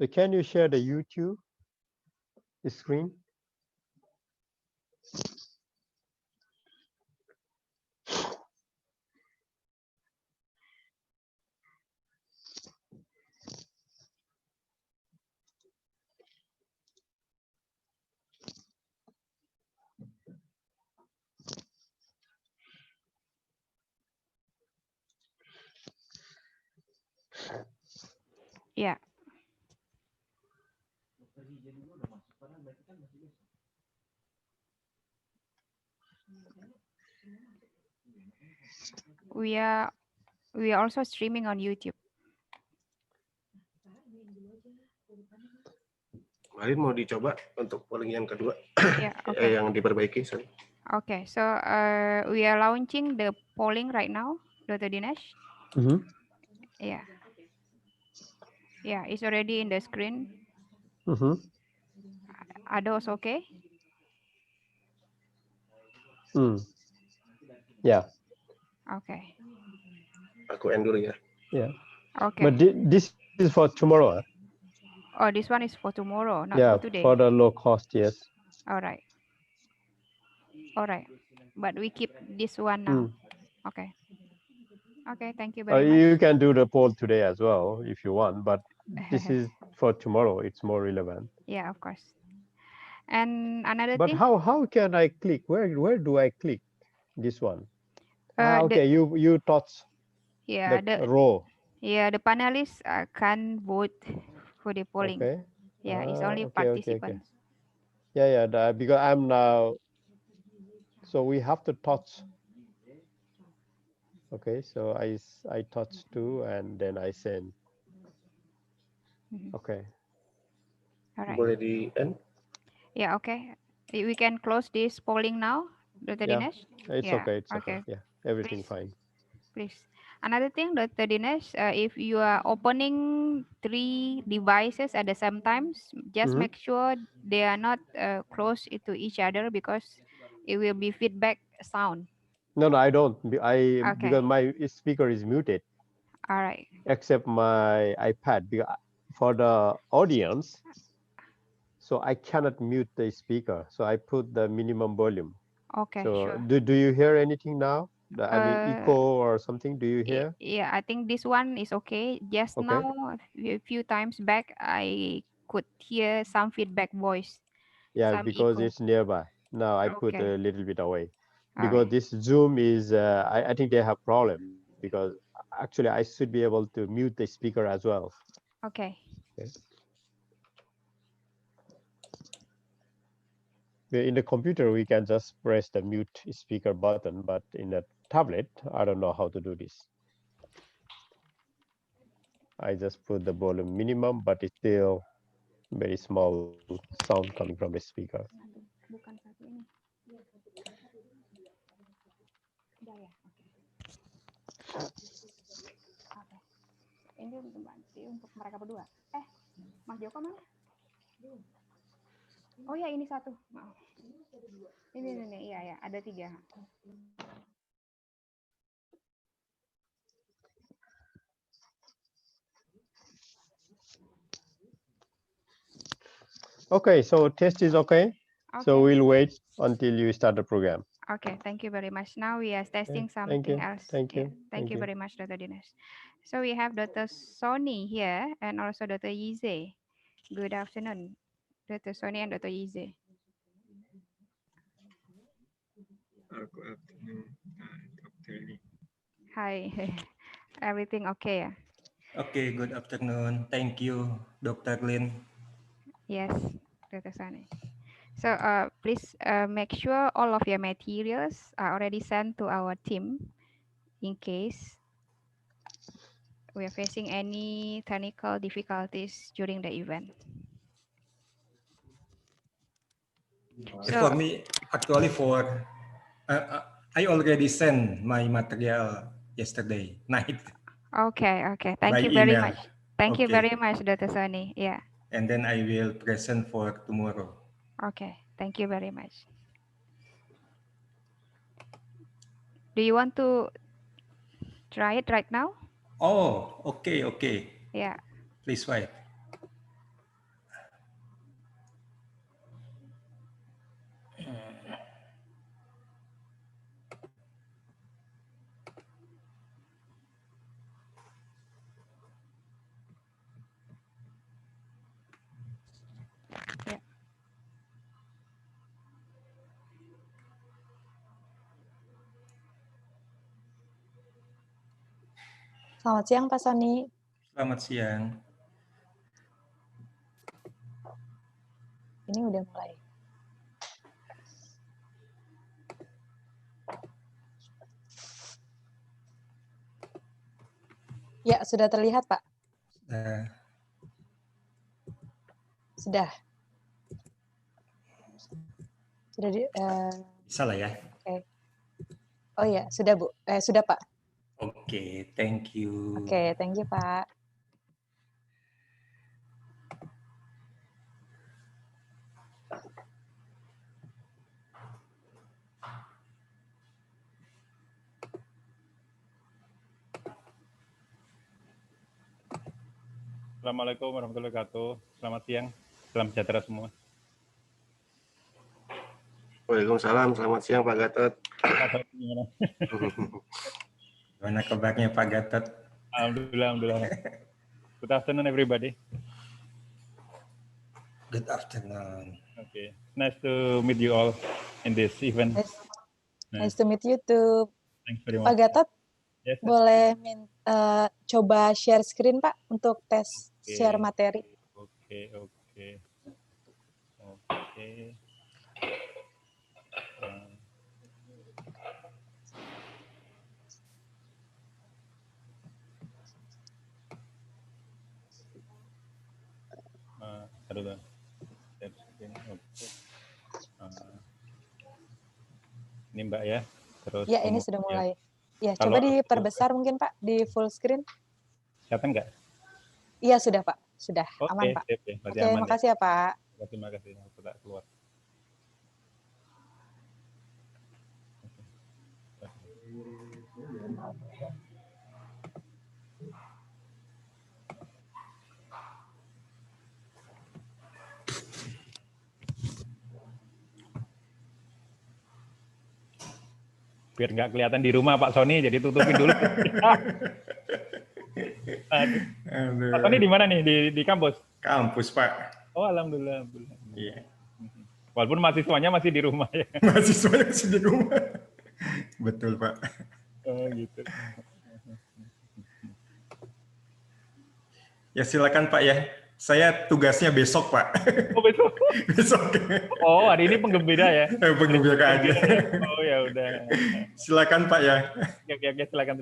So can you share the YouTube screen? Yeah. We are also streaming on YouTube. Kemarin mau dicoba untuk polling yang kedua, Yeah, okay. yang diperbaiki. Sorry. Okay, so we are launching the polling right now, Dr. Dinesh. Yeah. Yeah, it's already in the screen. Are those okay? Yeah. Okay. Aku end dulu ya. Yeah. Okay. But this is for tomorrow. Oh, this one is for tomorrow, not Yeah, for today. for the low cost, yes. All right. All right. But we keep this one now. Okay. Okay, thank you very much. You can do the poll today as well if you want, but this is for tomorrow. It's more relevant. Yeah, of course. And another But thing. how can I click? Where do I click this one? Okay, the, you touch yeah, the row. Yeah, the panelists can vote for the polling. Okay. Yeah, it's only Okay. participants. Yeah. Because I'm now. So we have to touch. Okay, so I touch two and then I send. Okay. All right. Boleh di end? Yeah, okay. We can close this polling now, Dr. Dinesh? It's Yeah. okay. It's okay. Yeah, everything fine. Please. Another thing, Dr. Dinesh, if you are opening 3 devices at the same time, just make sure they are not close to each other because it will be feedback sound. No, I don't. Because my speaker is muted. All right. Except my iPad. Because for the audience, so I cannot mute the speaker. So I put the minimum volume. Okay, so sure. Do you hear anything now? I mean, echo or something? Do you hear? Yeah, I think this one is okay. Just Okay. now, a few times back, I could hear some feedback voice. Yeah, Some because echo. it's nearby. Now I put Okay. a little bit away. All Because right. this Zoom is, I think they have problem. Because actually I should be able to mute the speaker as well. Okay. Okay. In the computer, we can just press the mute speaker button, but in a tablet, I don't know how to do this. I just put the volume minimum, but it's still very small sound coming from the speaker. Bukan satu ini. Udah ya. Oke. Ini untuk bantu untuk mereka berdua. Mas Joko mana? Oh ya, ini satu. Maaf. Ini. Iya, ada 3. Okay, so test is okay. So we'll wait until you start the program. Okay, thank you very much. Now we are testing Thank something you. else. Thank you. Thank you very much, Dr. Dinesh. So we have Dr. Sony here and also Dr. Yize. Good afternoon, Dr. Sony and Dr. Yize. Good afternoon, Dr. Lee. Hi, everything okay? Okay, good afternoon. Thank you, Dr. Lin. Yes, Dr. Sony. So please make sure all of your materials are already sent to our team in case we are facing any technical difficulties during the event. So, for me, actually, I already sent my material yesterday night. Okay. Thank you very much. Thank you very much, Dr. Sony. Yeah. And then I will present for tomorrow. Okay. Thank you very much. Do you want to try it right now? Oh, okay. Yeah. Please wait. Selamat siang Pak Sony. Selamat siang. Ini udah mulai. Ya, sudah terlihat Pak. Sudah. Sudah Bisa lah ya. Oke. Oh ya, sudah Bu. Sudah Pak. Oke, thank you. Oke, thank you Pak. Assalamualaikum warahmatullahi wabarakatuh. Selamat siang. Salam sejahtera semua. Waalaikumsalam. Selamat siang Pak Gatot. Gimana? Gimana kabarnya Pak Gatot? Alhamdulillah, alhamdulillah. Good afternoon, everybody. Good afternoon. Okay, nice to meet you all in this event. Nice to meet you too. Thanks very Pak much. Gatot, Yes, boleh coba share screen Pak untuk tes share materi. Oke. Aduh, share screen. Oke. Ini Mbak ya. Terus Ya, ini sudah kemudian- mulai. Ya, Kalau coba diperbesar mungkin Pak di full screen. kelihatan nggak? Iya, sudah Pak. Sudah, Oke, aman Pak. sip ya. Berarti Oke, aman makasih ya Pak. ya. Terima kasih. Aku tak keluar. Biar nggak kelihatan di rumah Pak Sony, jadi tutupin dulu. Pak Sony di mana nih? Di kampus? Kampus Pak. Oh, alhamdulillah. Iya. Walaupun mahasiswanya masih di rumah ya. Mahasiswanya masih di rumah. Betul Pak. Oh gitu. Ya silakan Pak ya. Saya tugasnya besok Pak. Oh besok. Besok. Oh hari ini penggembira ya. Penggembira aja. Oh ya udah. Silakan Pak ya. Oke, silakan.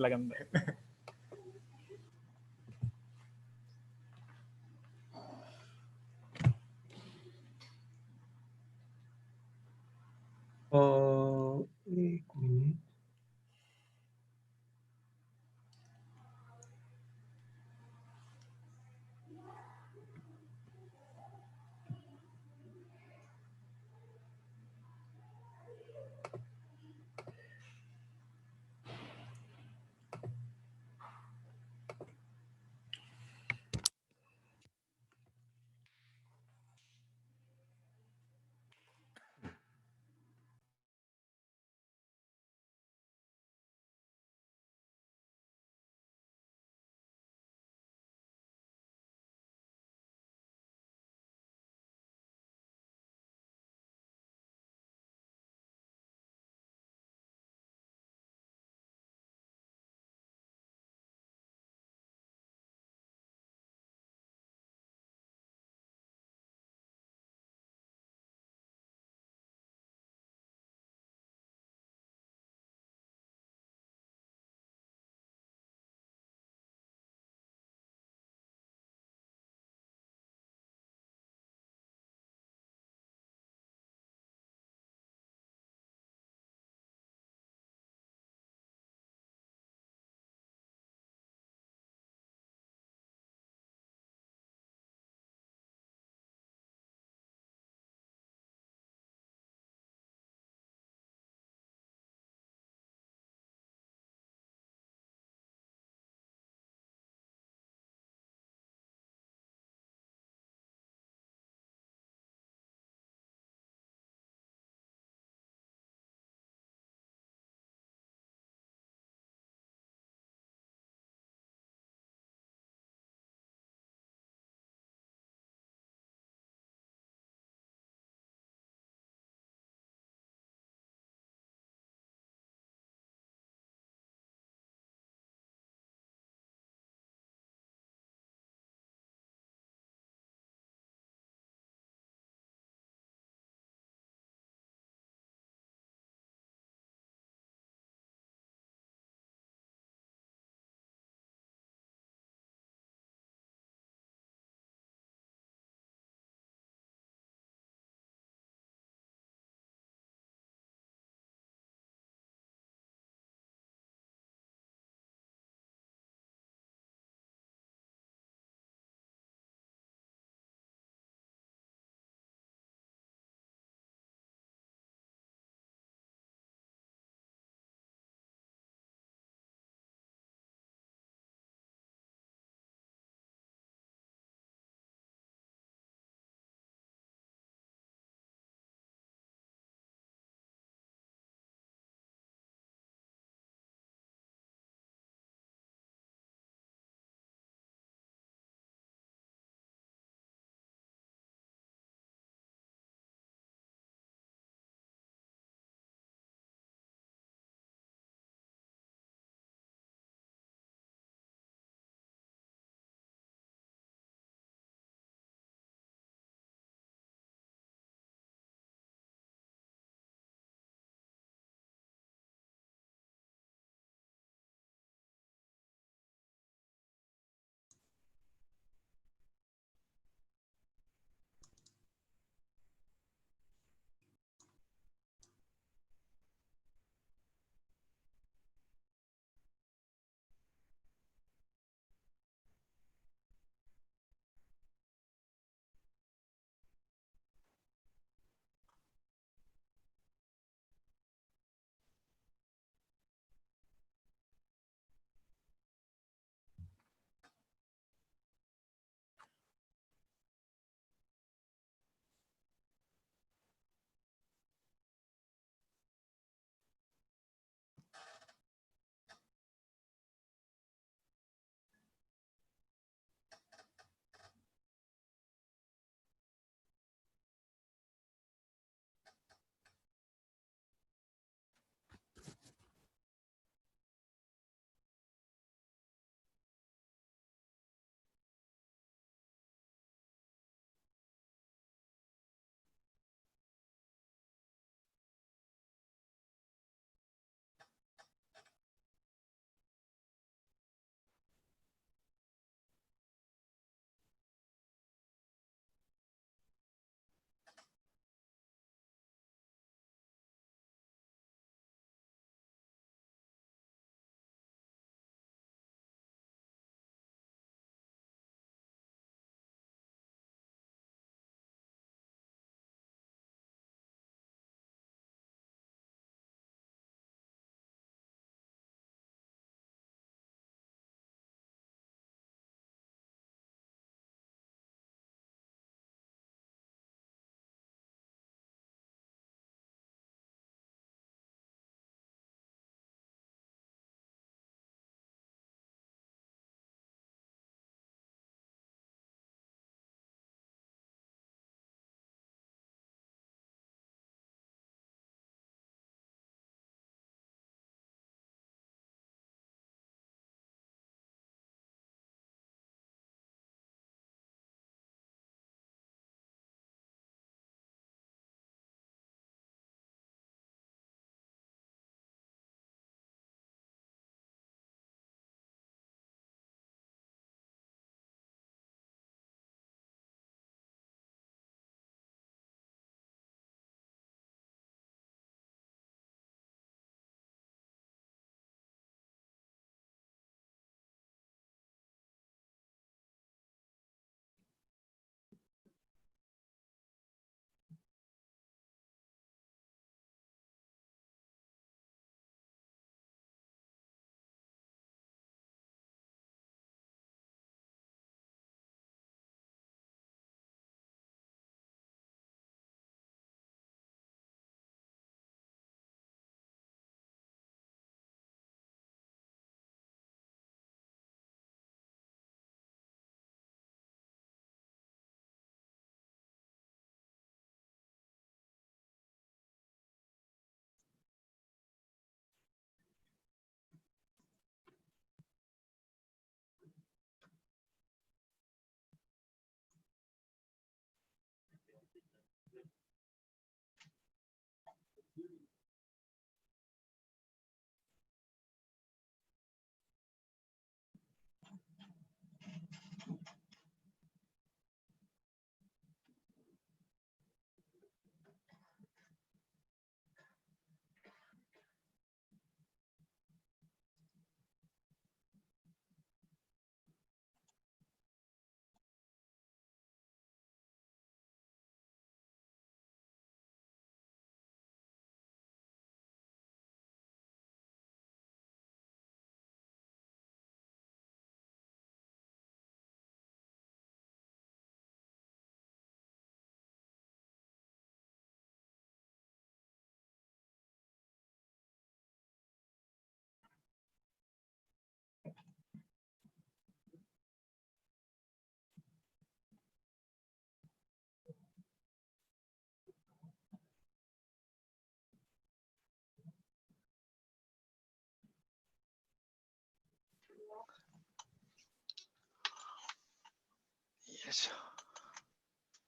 Ini.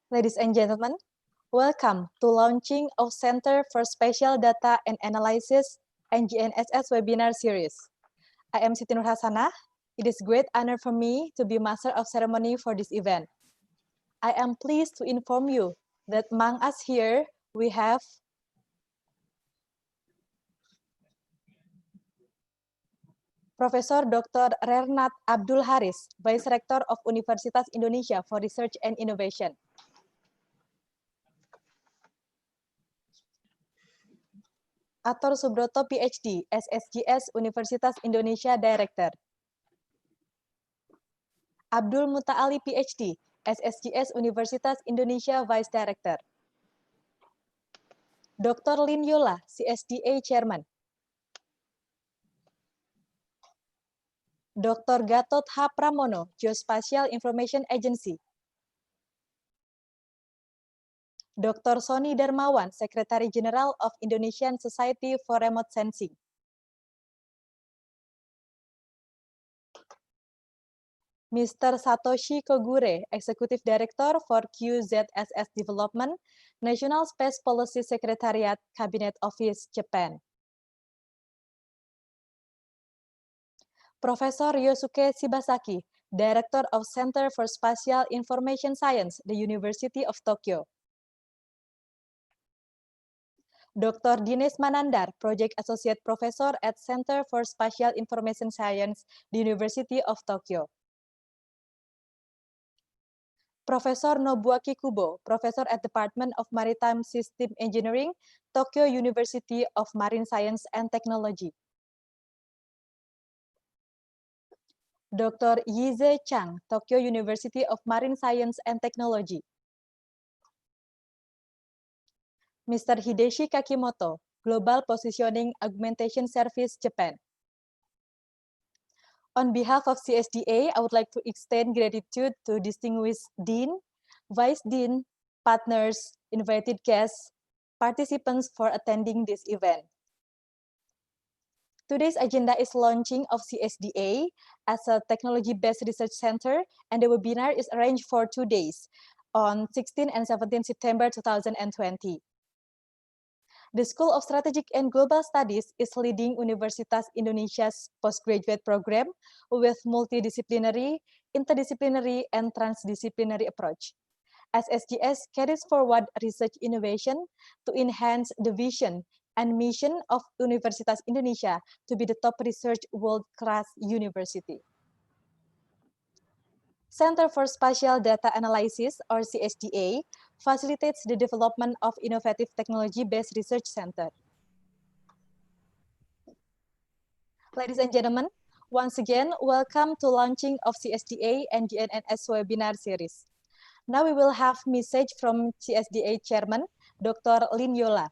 Ladies and gentlemen, welcome to launching of Center for Spatial Data and Analysis and GNSS webinar series. I am Siti Nur Hasanah. It is great honor for me to be master of ceremony for this event. I am pleased to inform you that among us here, we have Professor Dr. Renat Abdul Haris, Vice Rector of Universitas Indonesia for Research and Innovation. Ator Subroto, PhD, SSGS Universitas Indonesia Director. Abdul Mutaali, PhD, SSGS Universitas Indonesia Vice Director. Dr. Lin Yola, CSDA Chairman. Dr. Gatot H. Pramono, Geospatial Information Agency. Dr. Sony Darmawan, Secretary General of Indonesian Society for Remote Sensing. Mr. Satoshi Kogure, Executive Director for QZSS Development, National Space Policy Secretariat, Cabinet Office, Japan. Professor Yosuke Shibasaki, Director of Center for Spatial Information Science, the University of Tokyo. Dr. Dinesh Manandar, Project Associate Professor at Center for Spatial Information Science, the University of Tokyo. Professor Nobuaki Kubo, Professor at Department of Maritime System Engineering, Tokyo University of Marine Science and Technology. Dr. Yize Chang, Tokyo University of Marine Science and Technology. Mr. Hideshi Kakimoto, Global Positioning Augmentation Service, Japan. On behalf of CSDA, I would like to extend gratitude to distinguished Dean, Vice Dean, partners, invited guests, participants for attending this event. Today's agenda is launching of CSDA as a technology-based research center, and the webinar is arranged for 2 days on 16 and 17 September 2020. The School of Strategic and Global Studies is leading Universitas Indonesia's postgraduate program with multidisciplinary, interdisciplinary, and transdisciplinary approach. SSGS carries forward research innovation to enhance the vision and mission of Universitas Indonesia to be the top research world-class university. Center for Spatial Data Analysis, or CSDA, facilitates the development of innovative technology-based research center. Ladies and gentlemen, once again, welcome to launching of CSDA and GNNS webinar series. Now we will have message from CSDA Chairman, Dr. Lin Yola.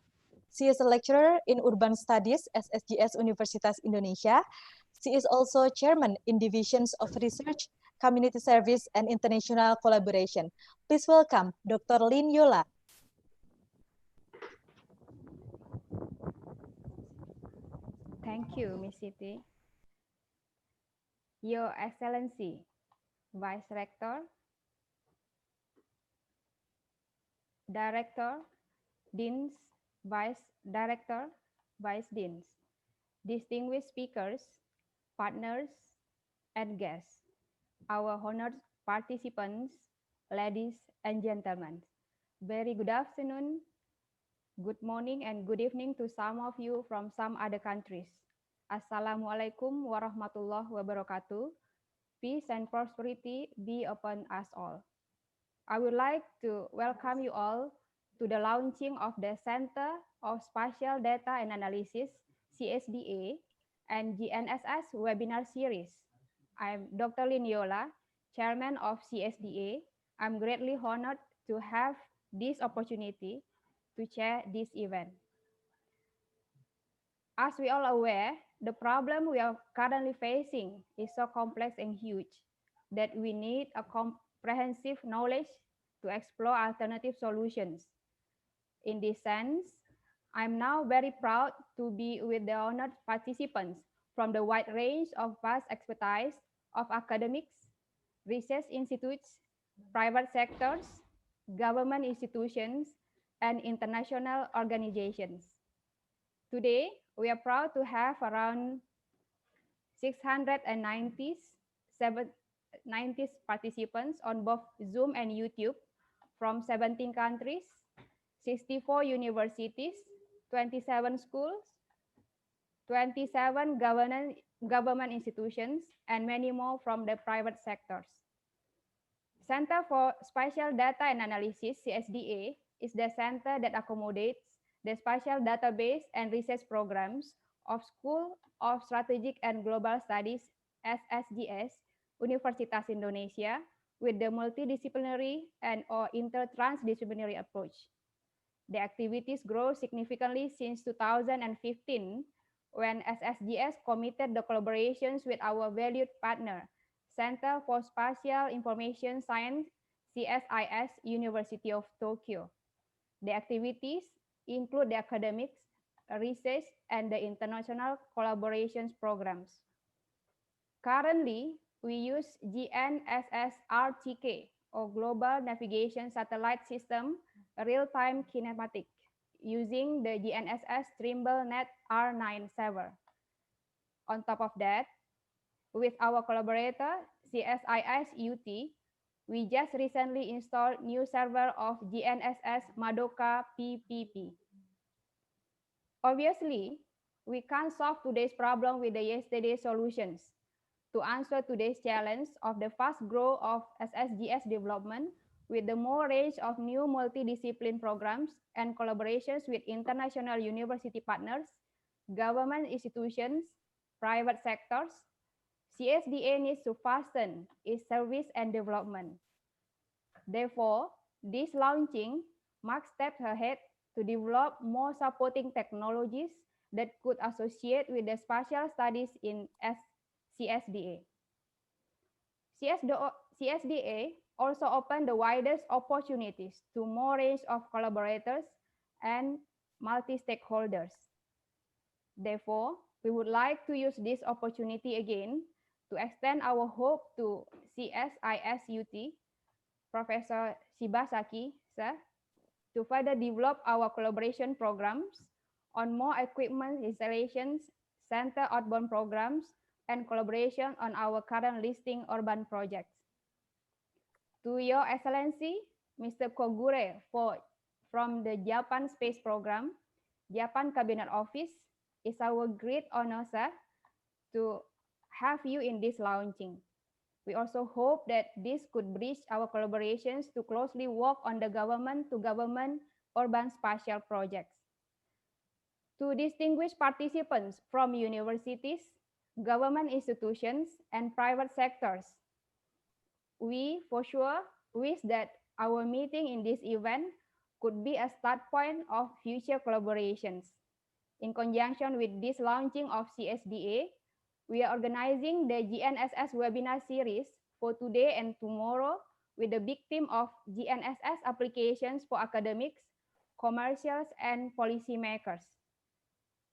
She is a lecturer in Urban Studies at SSGS Universitas Indonesia. She is also chairman in divisions of research, community service, and international collaboration. Please welcome Dr. Lin Yola. Thank you, Ms. Siti. Your Excellency, Vice Rector, Director, Deans, Vice Director, Vice Deans, distinguished speakers, partners, and guests, our honored participants, ladies and gentlemen. Very good afternoon, good morning, and good evening to some of you from some other countries. Assalamualaikum warahmatullahi wabarakatuh. Peace and prosperity be upon us all. I would like to welcome you all to the launching of the Center of Spatial Data and Analysis, CSDA, and GNSS webinar series. I'm Dr. Lin Yola, Chairman of CSDA. I'm greatly honored to have this opportunity to chair this event. As we all aware, the problem we are currently facing is so complex and huge that we need a comprehensive knowledge to explore alternative solutions. In this sense, I'm now very proud to be with the honored participants from the wide range of vast expertise of academics, research institutes, private sectors, government institutions, and international organizations. Today, we are proud to have around 690 participants on both Zoom and YouTube from 17 countries, 64 universities, 27 schools, 27 government institutions, and many more from the private sectors. Center for Spatial Data and Analysis, CSDA, is the center that accommodates the spatial database and research programs of School of Strategic and Global Studies, SSGS, Universitas Indonesia, with the multidisciplinary and or inter-transdisciplinary approach. The activities grow significantly since 2015, when SSGS committed the collaborations with our valued partner, Center for Spatial Information Science, CSIS, University of Tokyo. The activities include the academics, research, and the international collaborations programs. Currently, we use GNSS-RTK, or Global Navigation Satellite System, real-time kinematic, using the GNSS TrimbleNet R9 server. On top of that, with our collaborator, CSIS UT, we just recently installed new server of GNSS Madoka PPP. Obviously, we can't solve today's problem with the yesterday's solutions. To answer today's challenge of the fast growth of SSGS development with the more range of new multidiscipline programs and collaborations with international university partners, government institutions, private sectors, CSDA needs to fasten its service and development. Therefore, this launching marks steps ahead to develop more supporting technologies that could associate with the spatial studies in CSDA. CSDA also opened the widest opportunities to more range of collaborators and multi-stakeholders. Therefore, we would like to use this opportunity again to extend our hope to CSIS UT, Professor Shibasaki, sir, to further develop our collaboration programs on more equipment installations, center outbound programs, and collaboration on our current listing urban projects. To Your Excellency, Mr. Kogure from the Japan Space Program, Japan Cabinet Office, it's our great honor, sir, to have you in this launching. We also hope that this could bridge our collaborations to closely work on the government-to-government urban spatial projects. To distinguished participants from universities, government institutions, and private sectors, we for sure wish that our meeting in this event could be a start point of future collaborations. In conjunction with this launching of CSDA, we are organizing the GNSS webinar series for today and tomorrow with the big theme of GNSS applications for academics, commercials, and policymakers.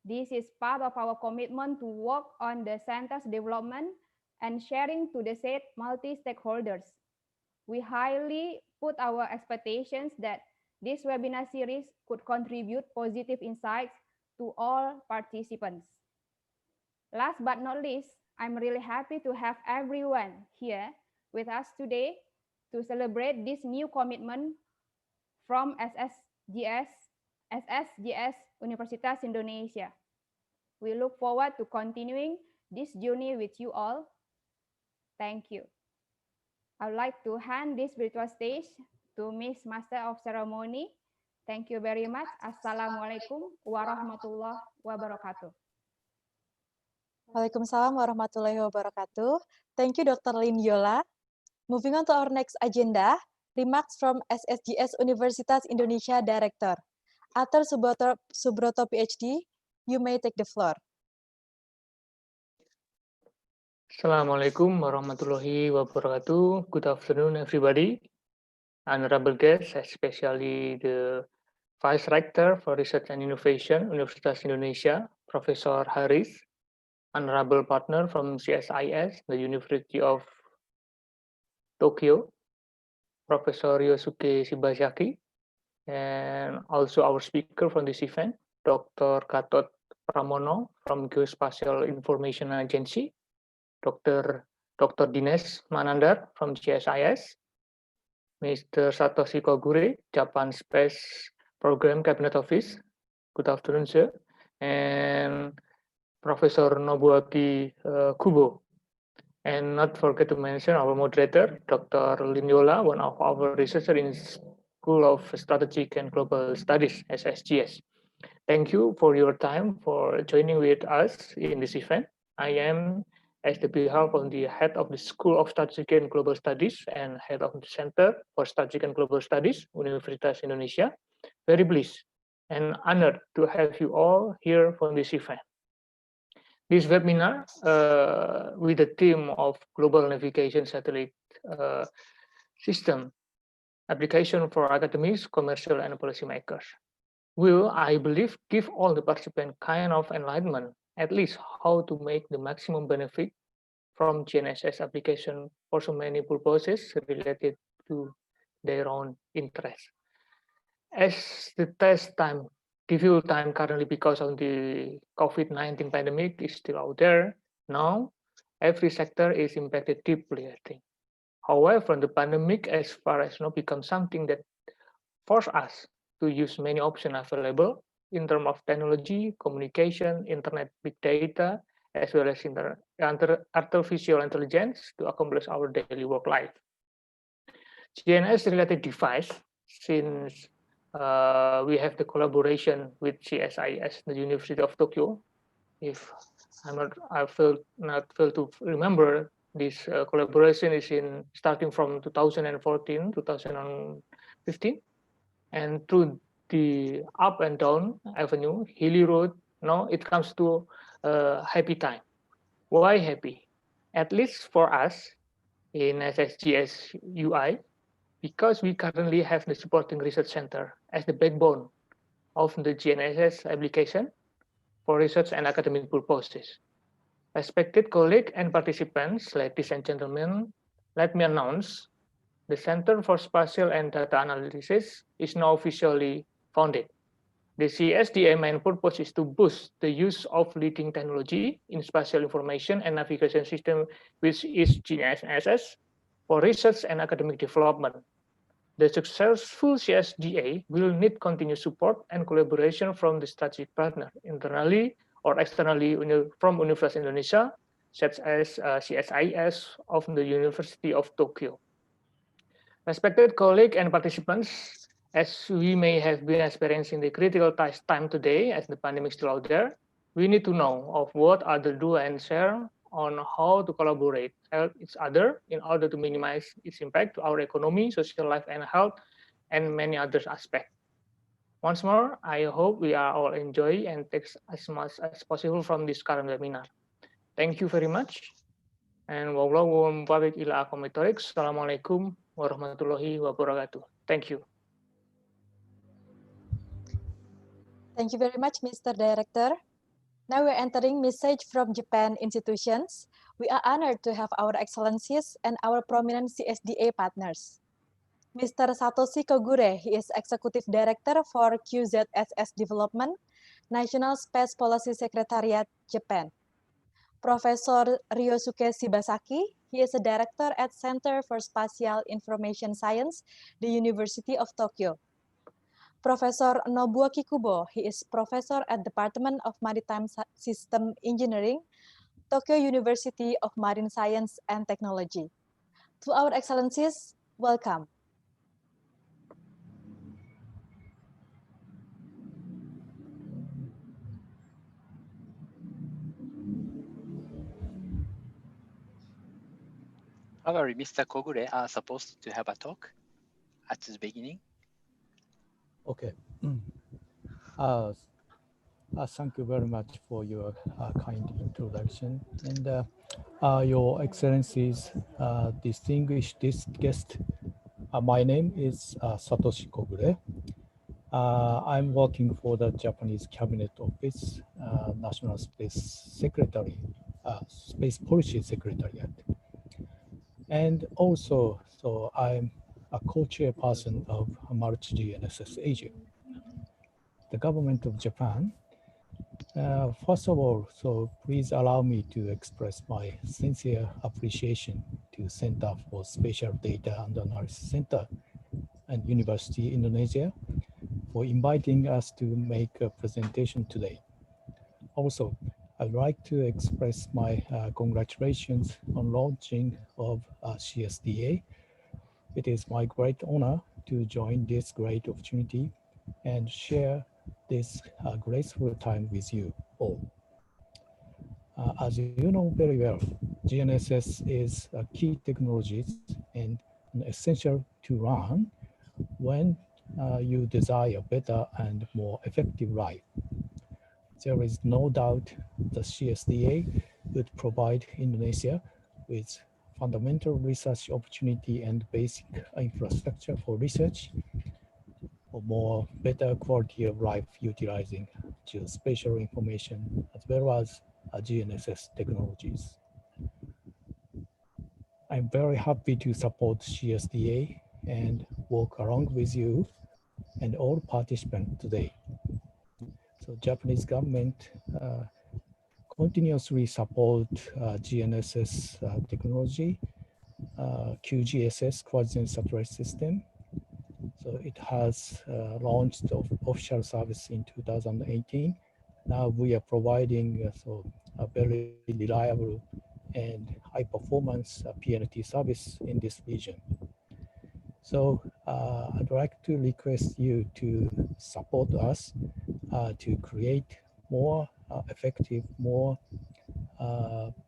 This is part of our commitment to work on the center's development and sharing to the said multi-stakeholders. We highly put our expectations that this webinar series could contribute positive insights to all participants. Last but not least, I'm really happy to have everyone here with us today to celebrate this new commitment from SSGS Universitas Indonesia. We look forward to continuing this journey with you all. Thank you. I would like to hand this virtual stage to Miss Master of Ceremony. Thank you very much. Assalamualaikum warahmatullahi wabarakatuh. Waalaikumsalam warahmatullahi wabarakatuh. Thank you, Dr. Lin Yola. Moving on to our next agenda, remarks from SSGS Universitas Indonesia Director. Atar Subroto, PhD, you may take the floor. Assalamualaikum warahmatullahi wabarakatuh. Good afternoon, everybody. Honorable guests, especially the Vice Rector for Research and Innovation, Universitas Indonesia, Professor Haris, Honorable Partner from CSIS, the University of Tokyo, Professor Ryosuke Shibazaki, and also our speaker from this event, Dr. Gatot Pramono from Geospatial Information Agency, Dr. Dinesh Manandar from GSIS, Mr. Satoshi Kogure, Japan Space Program Cabinet Office. Good afternoon, sir. And Professor Nobuaki Kubo. And not forget to mention our moderator, Dr. Linyola, one of our researchers in School of Strategic and Global Studies, SSGS. Thank you for your time for joining with us in this event. I am, as the behalf of the head of the School of Strategic and Global Studies and head of the Center for Strategic and Global Studies, Universitas Indonesia, very pleased and honored to have you all here for this event. This webinar with the theme of Global Navigation Satellite System Application for Academics, Commercial, and Policymakers will, I believe, give all the participants kind of enlightenment, at least how to make the maximum benefit from GNSS application for so many purposes related to their own interest. As the test time, difficult time currently because of the COVID-19 pandemic is still out there, now every sector is impacted deeply, I think. However, the pandemic, as far as now, becomes something that force us to use many options available in terms of technology, communication, internet, big data, as well as artificial intelligence to accomplish our daily work life. GNS-related device, since we have the collaboration with CSIS, the University of Tokyo. If I not fail to remember, this collaboration is starting from 2014, 2015, and through the up and down avenue, hilly road, now it comes to a happy time. Why happy? At least for us in SSGS UI, because we currently have the supporting research center as the backbone of the GNSS application for research and academic purposes. Respected colleagues and participants, ladies and gentlemen, let me announce the Center for Spatial and Data Analysis is now officially founded. The CSDA main purpose is to boost the use of leading technology in spatial information and navigation system, which is GNSS, for research and academic development. The successful CSDA will need continued support and collaboration from the strategic partner, internally or externally from Universitas Indonesia, such as CSIS of the University of Tokyo. Respected colleagues and participants, as we may have been experiencing the critical time today as the pandemic is still out there, we need to know of what are the do and share on how to collaborate, help each other in order to minimize its impact to our economy, social life, and health, and many other aspects. Once more, I hope we are all enjoy and take as much as possible from this current webinar. Thank you very much. And Assalamualaikum warahmatullahi wabarakatuh. Thank you. Thank you very much, Mr. Director. Now we're entering message from Japan institutions. We are honored to have our excellencies and our prominent CSDA partners. Mr. Satoshi Kogure, he is Executive Director for QZSS Development, National Space Policy Secretariat, Japan. Professor Ryosuke Shibazaki, he is a Director at Center for Spatial Information Science, the University of Tokyo. Professor Nobuaki Kubo, he is Professor at Department of Maritime System Engineering, Tokyo University of Marine Science and Technology. To our excellencies, welcome. Probably Mr. Kogure are supposed to have a talk at the beginning. Okay. Thank you very much for your kind introduction. And Your Excellencies, distinguished guest, my name is Satoshi Kogure. I'm working for the Japanese Cabinet Office, National Space Secretary, Space Policy Secretariat. And also, so I'm a co-chairperson of Multi-GNSS Asia. The government of Japan. First of all, so please allow me to express my sincere appreciation to Center for Spatial Data and Analysis Center and University Indonesia for inviting us to make a presentation today. Also, I'd like to express my congratulations on launching of CSDA. It is my great honor to join this great opportunity and share this graceful time with you all. As you know very well, GNSS is a key technology and essential to run when you desire a better and more effective life. There is no doubt the CSDA would provide Indonesia with fundamental research opportunity and basic infrastructure for research, for more better quality of life utilizing geospatial information as well as GNSS technologies. I'm very happy to support CSDA and work along with you and all participants today. So Japanese government continuously support GNSS technology, QGSS, Coordinate Satellite System. So it has launched official service in 2018. Now we are providing a very reliable and high performance PNT service in this region. So I'd like to request you to support us to create more effective, more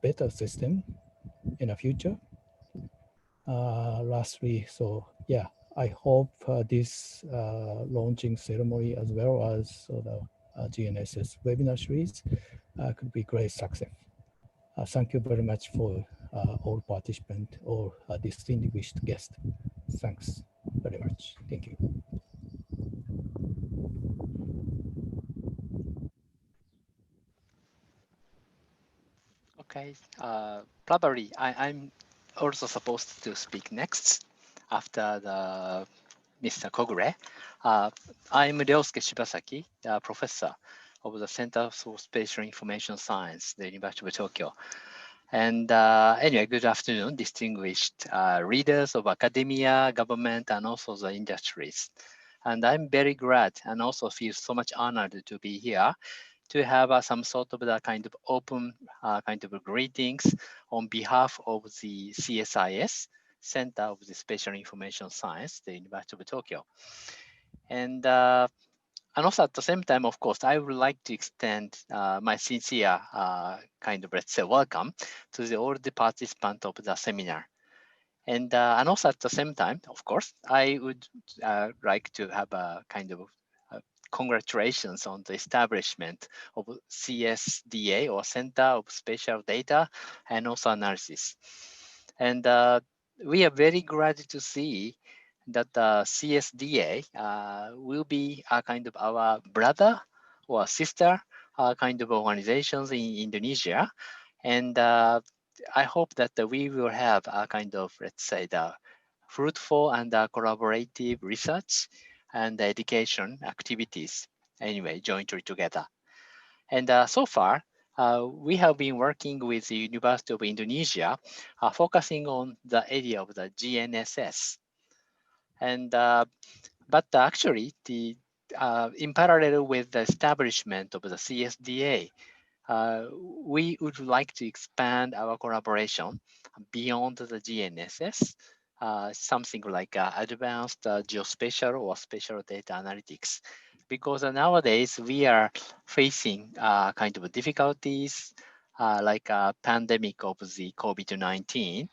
better system in the future. Lastly, so yeah, I hope this launching ceremony as well as the GNSS webinar series could be great success. Thank you very much for all participants or distinguished guests. Thanks very much. Thank you. Okay, probably I'm also supposed to speak next after the Mr. Kogure. I'm Ryosuke Shibasaki, the professor of the Center for Spatial Information Science, the University of Tokyo. And anyway, good afternoon, distinguished readers of academia, government, and also the industries. And I'm very glad and also feel so much honored to be here to have some sort of the kind of open kind of greetings on behalf of the CSIS, Center of the Spatial Information Science, the University of Tokyo. And also at the same time, of course, I would like to extend my sincere kind of, let's say, welcome to all the participants of the seminar. And also at the same time, of course, I would like to have a kind of congratulations on the establishment of CSDA, or Center of Spatial Data and also Analysis. And we are very glad to see that CSDA will be a kind of our brother or sister kind of organizations in Indonesia. And I hope that we will have a kind of, let's say, the fruitful and collaborative research and education activities, anyway, jointly together. And so far, we have been working with the University of Indonesia, focusing on the area of the GNSS. And but actually, in parallel with the establishment of the CSDA, we would like to expand our collaboration beyond the GNSS, something like advanced geospatial or spatial data analytics. Because nowadays we are facing kind of difficulties like a pandemic of the COVID-19,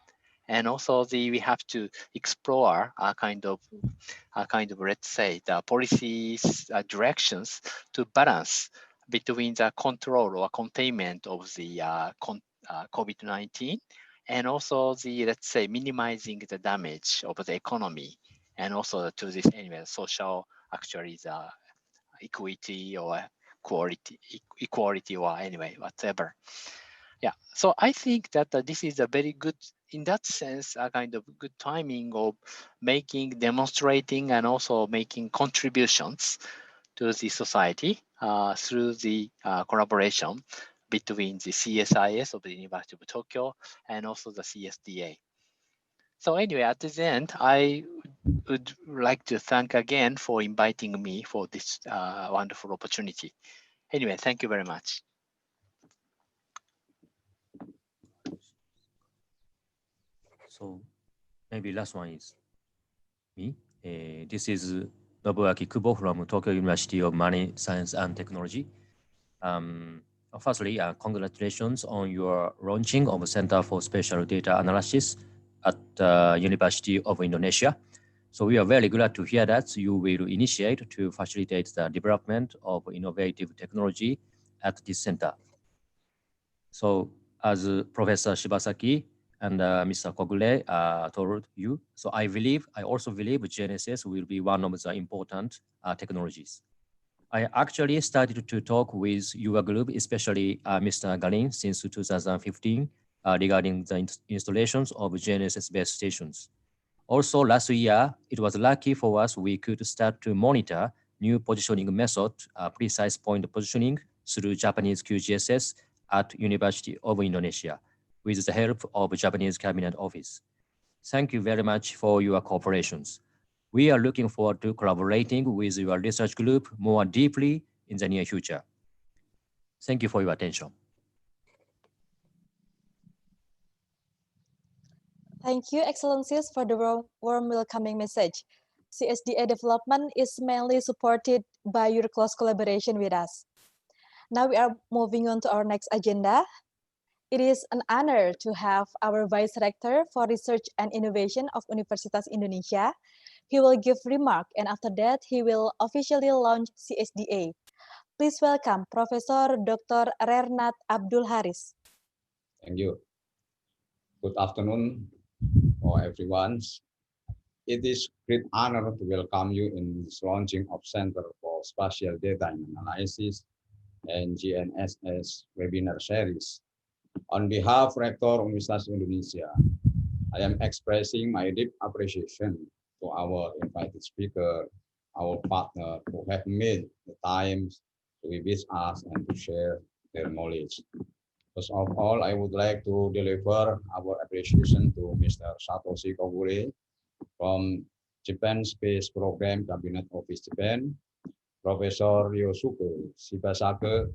and also we have to explore a kind of, let's say, the policies directions to balance between the control or containment of the COVID-19 and also the, let's say, minimizing the damage of the economy and also to this, anyway, social, actually, the equity or equality or anyway, whatever. Yeah, so I think that this is a very good in that sense, a kind of good timing of demonstrating, and also making contributions to the society through the collaboration between the CSIS of the University of Tokyo and also the CSDA. So anyway, at the end, I would like to thank again for inviting me for this wonderful opportunity. Anyway, thank you very much. So maybe last one is me. This is Nobuaki Kubo from Tokyo University of Money, Science and Technology. Firstly, congratulations on your launching of Center for Spatial Data Analysis at University of Indonesia. So we are very glad to hear that you will initiate to facilitate the development of innovative technology at this center. So as Professor Shibasaki and Mr. Kogure told you, so I also believe GNSS will be one of the important technologies. I actually started to talk with your group, especially Mr. Galin, since 2015 regarding the installations of GNSS base stations. Also last year, it was lucky for us we could start to monitor new positioning method, precise point positioning through Japanese QGSS at University of Indonesia with the help of Japanese Cabinet Office. Thank you very much for your cooperations. We are looking forward to collaborating with your research group more deeply in the near future. Thank you for your attention. Thank you, Excellencies, for the warm welcoming message. CSDA development is mainly supported by your close collaboration with us. Now we are moving on to our next agenda. It is an honor to have our Vice Rector for Research and Innovation of Universitas Indonesia. He will give remark, and after that, he will officially launch CSDA. Please welcome Professor Dr. Rernat Abdul Haris. Thank you. Good afternoon for everyone. It is great honor to welcome you in this launching of Center for Spatial Data Analysis and GNSS webinar series. On behalf of Rector Universitas Indonesia, I am expressing my deep appreciation to our invited speaker, our partner who have made the time to be with us and to share their knowledge. First of all, I would like to deliver our appreciation to Mr. Satoshi Kogure from Japan Space Program Cabinet Office Japan, Professor Ryosuke Shibasaki,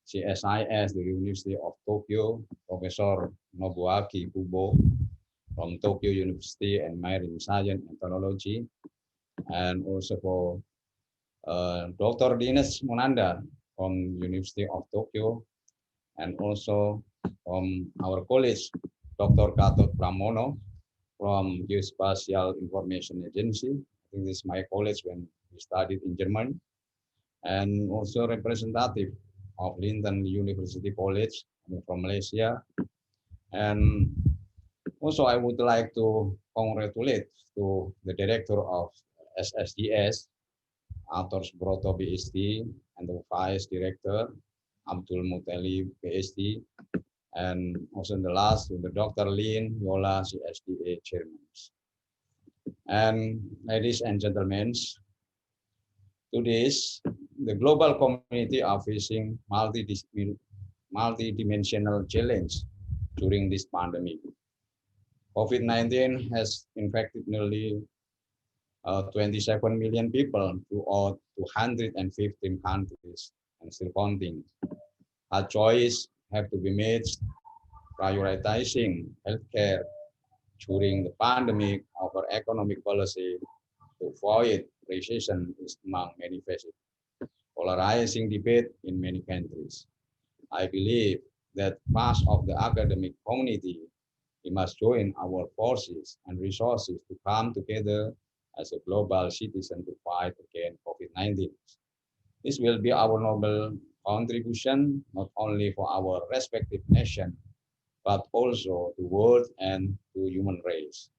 CSIS, the University of Tokyo, Professor Nobuaki Kubo from Tokyo University and Marine Science and Technology, and also for Dr. Dinesh Monanda from University of Tokyo, and also from our college, Dr. Gatot Pramono from Geospatial Information Agency. I think this is my college when we studied in Germany, and also representative of Linton University College from Malaysia. And also I would like to congratulate to the director of SSDS, Atos Broto PhD, and the vice director, Abdul Mutali PhD, and also in the last, the Dr. Lin Yola, CSDA chairman. And ladies and gentlemen, today, the global community are facing multi-dimensional challenge during this pandemic. COVID-19 has infected nearly 27 million people throughout 215 countries and still counting. Our choice have to be made prioritizing healthcare during the pandemic over economic policy to avoid recession is among many facets. Polarizing debate in many countries. I believe that part of the academic community, we must join our forces and resources to come together as a global citizen to fight against COVID-19. This will be our noble contribution, not only for our respective nation, but also to world and to human race.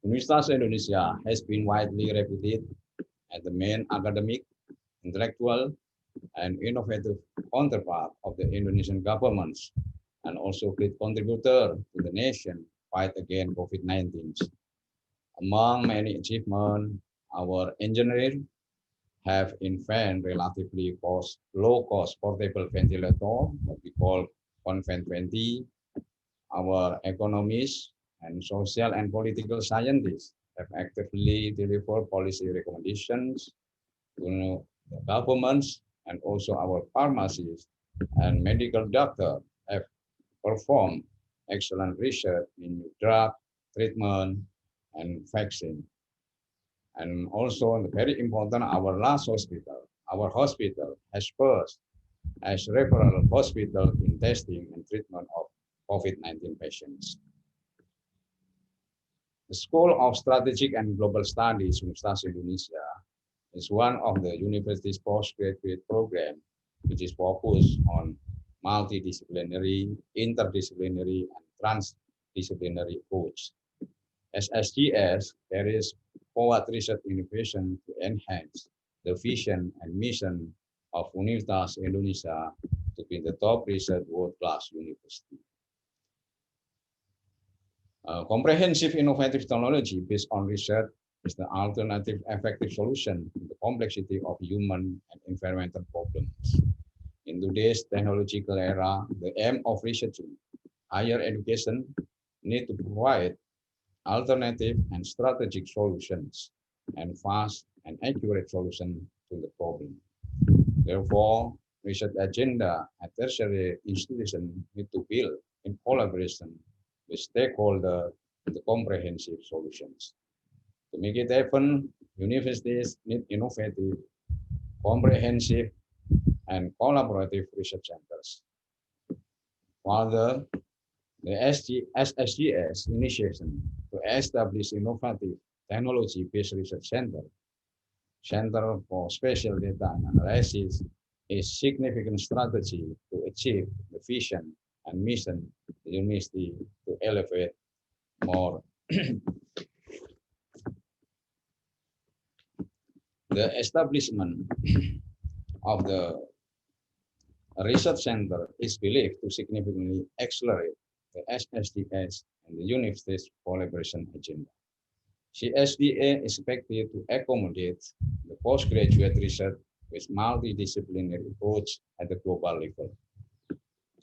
Universitas Indonesia has been widely reputed as the main academic, intellectual, and innovative counterpart of the Indonesian government and also great contributor to the nation fight against COVID-19. Among many achievements, our engineers have invented relatively low-cost portable ventilator, what we call Convent 20. Our economists and social and political scientists have actively delivered policy recommendations to the governments, and also our pharmacists and medical doctors have performed excellent research in drug, treatment, and vaccine. And also very important, our hospital has first as referral hospital in testing and treatment of COVID-19 patients. The School of Strategic and Global Studies, Universitas Indonesia, is one of the university's postgraduate program, which is focused on multidisciplinary, interdisciplinary, and transdisciplinary approach. SSGS carries forward research innovation to enhance the vision and mission of Universitas Indonesia to be the top research world-class university. Comprehensive innovative technology based on research is the alternative effective solution to the complexity of human and environmental problems. In today's technological era, the aim of researching higher education need to provide alternative and strategic solutions and fast and accurate solutions to the problem. Therefore, research agenda at tertiary institutions need to build in collaboration with stakeholders the comprehensive solutions. To make it happen, universities need innovative, comprehensive, and collaborative research centers. Further, the SSGS initiation to establish innovative technology-based research center for spatial data and analysis is significant strategy to achieve the vision and mission of the university to elevate more. The establishment of the research center is believed to significantly accelerate the SSDS and the university's collaboration agenda. CSDA is expected to accommodate the postgraduate research with multidisciplinary approach at the global level.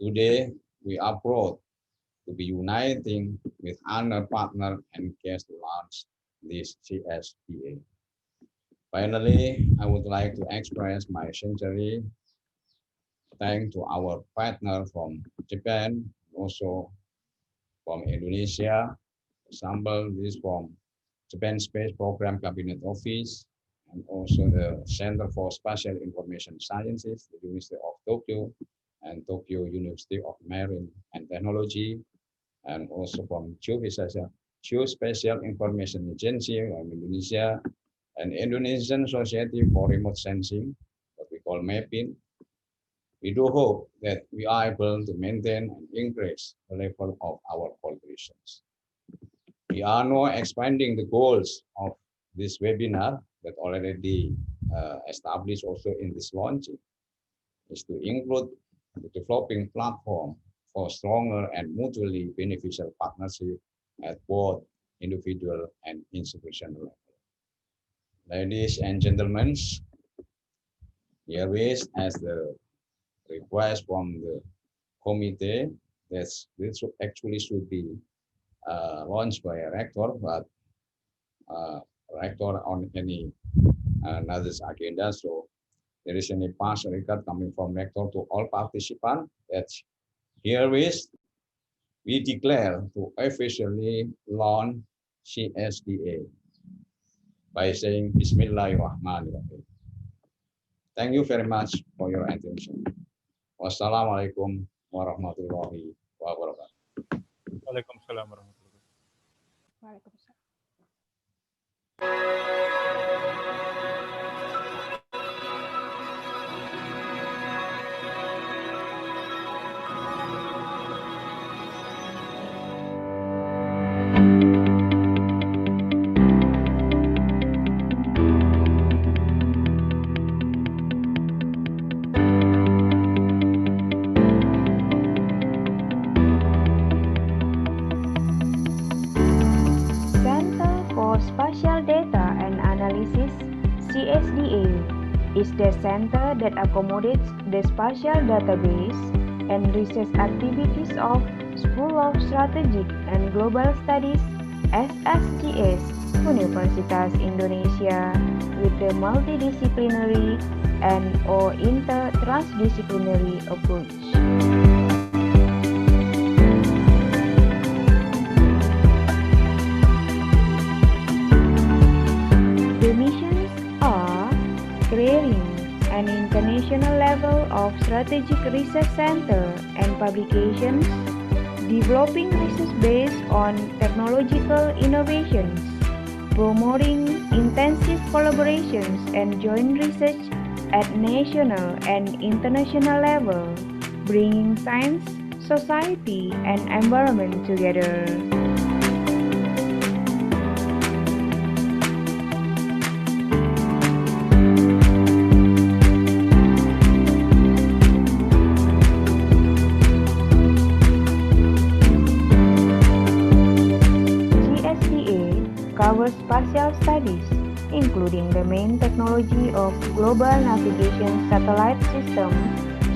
Today, we are proud to be uniting with other partners and guests to launch this CSDA. Finally, I would like to express my sincere thanks to our partner from Japan, also from Indonesia. For example, this from Japan Space Program Cabinet Office, and also the Center for Spatial Information Sciences, the University of Tokyo, and Tokyo University of Marine and Technology, and also from Geospatial Information Agency of Indonesia, and Indonesian Society for Remote Sensing, what we call MAPIN. We do hope that we are able to maintain and increase the level of our collaborations. We are now expanding the goals of this webinar that already established also in this launching, is to include the developing platform for stronger and mutually beneficial partnership at both individual and institutional level. Ladies and gentlemen, herewith as the request from the committee that this actually should be launched by a rector, but rector on any another agenda. So there is any pass record coming from rector to all participants that herewith we declare to officially launch CSDA by saying Bismillahirrahmanirrahim. Thank you very much for your attention. Wassalamualaikum warahmatullahi wabarakatuh. Waalaikumsalam warahmatullahi wabarakatuh. Waalaikumsalam. for Spatial Data and Analysis, CSDA, is the center that accommodates the spatial database and research activities of School of Strategic and Global Studies, SSGS, Universitas Indonesia, with the multidisciplinary and/or inter-transdisciplinary approach. The missions are creating an international level of strategic research center and publications, developing research based on technological innovations, promoting intensive collaborations and joint research at national and international level, bringing science, society, and environment together. Covers spatial studies, including the main technology of Global Navigation Satellite System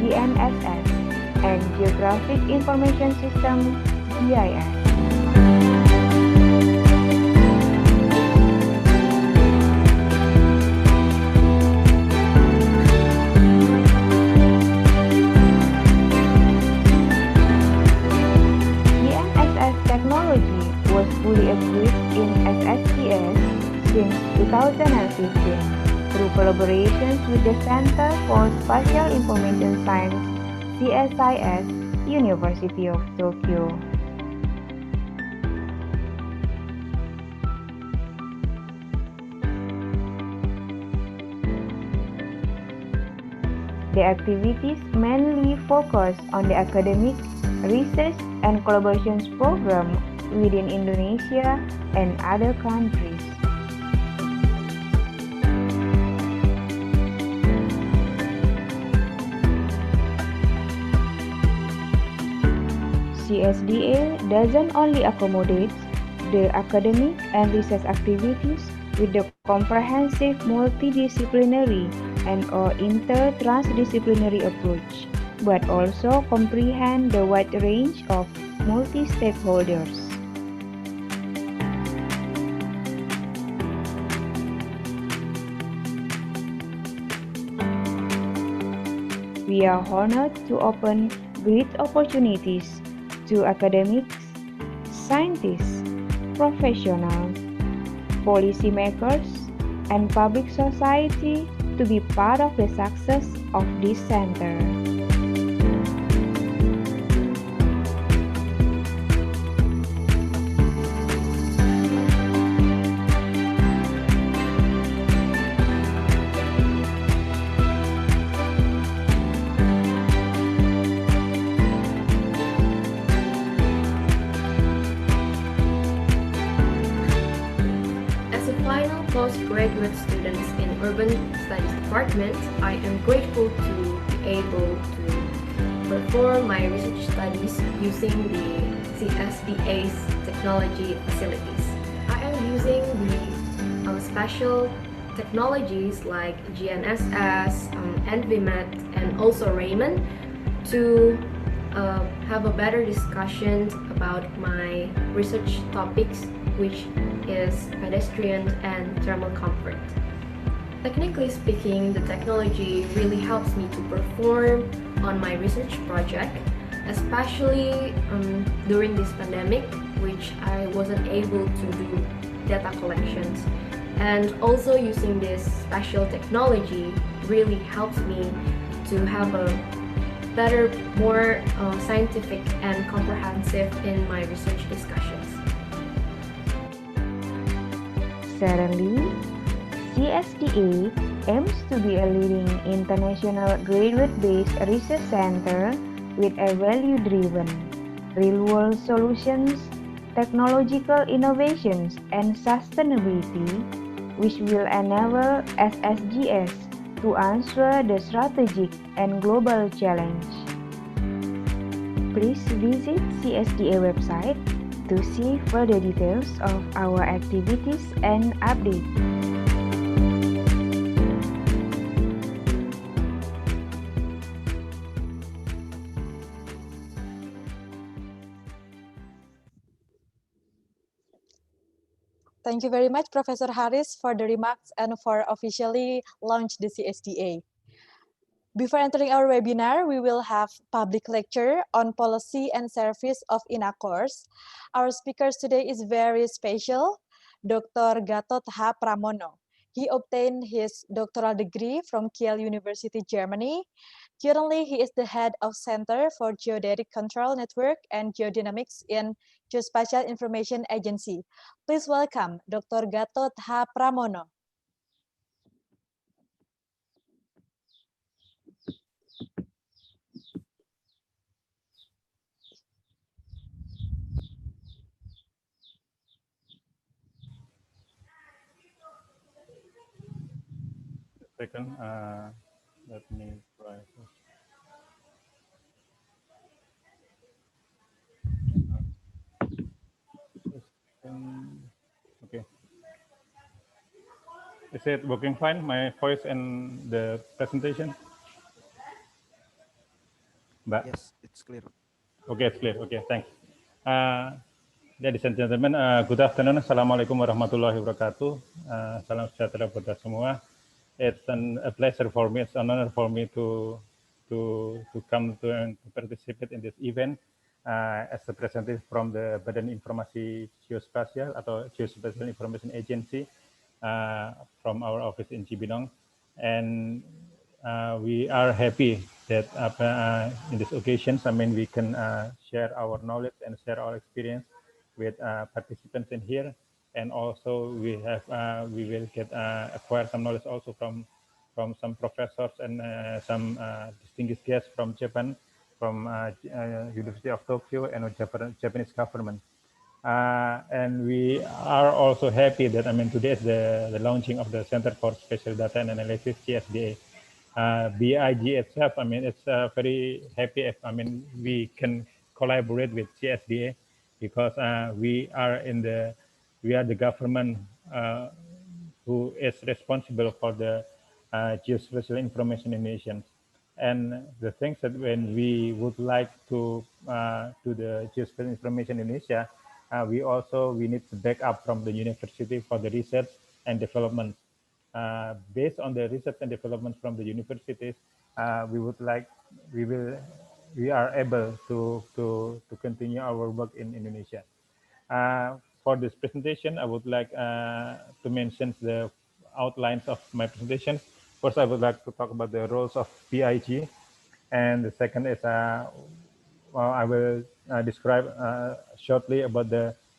(GNSS) and Geographic Information System (GIS). GNSS technology was fully equipped in SSGS since 2015 through collaborations with the Center for Spatial Information Science, CSIS, University of Tokyo. The activities mainly focus on the academic, research, and collaborations program within Indonesia and other countries. CSDA doesn't only accommodate the academic and research activities with the comprehensive multidisciplinary and/or inter-transdisciplinary approach, but also comprehend the wide range of multi-stakeholders. We are honored to open great opportunities to academics, scientists, professionals, policymakers, and public society to be part of the success of this center. Postgraduate students in Urban Studies Department, I am grateful to be able to perform my research studies using the CSDA's technology facilities. I am using the spatial technologies like GNSS, NVMET, and also Raymond to have a better discussion about my research topics, which is pedestrian and thermal comfort. Technically speaking, the technology really helps me to perform on my research project, especially during this pandemic, which I wasn't able to do data collections. And also using this spatial technology really helps me to have a better, more scientific and comprehensive in my research discussions. Certainly, CSDA aims to be a leading international graduate-based research center with a value-driven, real-world solutions, technological innovations, and sustainability, which will enable SSGS to answer the strategic and global challenge. Please visit CSDA website to see further details of our activities and updates. Thank you very much, Professor Haris, for the remarks and for officially launch the CSDA. Before entering our webinar, we will have public lecture on policy and service of INA course. Our speakers today is very special, Dr. Gatot H. Pramono. He obtained his doctoral degree from Kiel University, Germany. Currently, he is the head of Center for Geodetic Control Network and Geodynamics in Geospatial Information Agency. Please welcome Dr. Gatot H. Pramono. Second, let me try. Okay. Is it working fine? My voice and the presentation? Mbak? Yes, it's clear. Okay, it's clear. Okay, thanks. Ladies and gentlemen, good afternoon. Assalamualaikum warahmatullahi wabarakatuh. Salam sejahtera buat semua. It's a pleasure for me. It's an honor for me to come to and to participate in this event as a representative from the Badan Informasi Geospasial atau Geospatial Information Agency from our office in Cibinong, and we are happy that in this occasion, I mean, we can share our knowledge and share our experience with participants in here, and also we will get acquire some knowledge also from some professors and some distinguished guests from Japan, from University of Tokyo and Japanese government. And we are also happy that, I mean, today is the launching of the Center for Spatial Data and Analysis, CSDA. BIG itself, I mean, it's very happy if, I mean, we can collaborate with CSDA because we are the government who is responsible for the geospatial information in nations. And the things that when we would like to the geospatial information in Indonesia, we need to back up from the university for the research and development. Based on the research and development from the universities, we are able to continue our work in Indonesia. For this presentation, I would like to mention the outlines of my presentation. First, I would like to talk about the roles of BIG, and the second is I will describe shortly about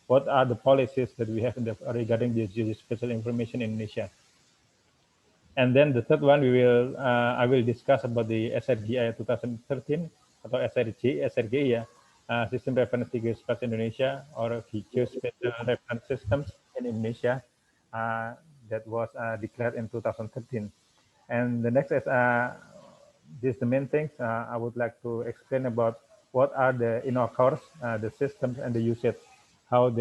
what are the policies that we have regarding the geospatial information in Indonesia. And then the third one, I will discuss about the SRGI 2013 atau SRG ya, System Reference Geospatial Indonesia or Geospatial Reference Systems in Indonesia that was declared in 2013. And the next is this the main things I would like to explain about what are in our course the systems and the usage, how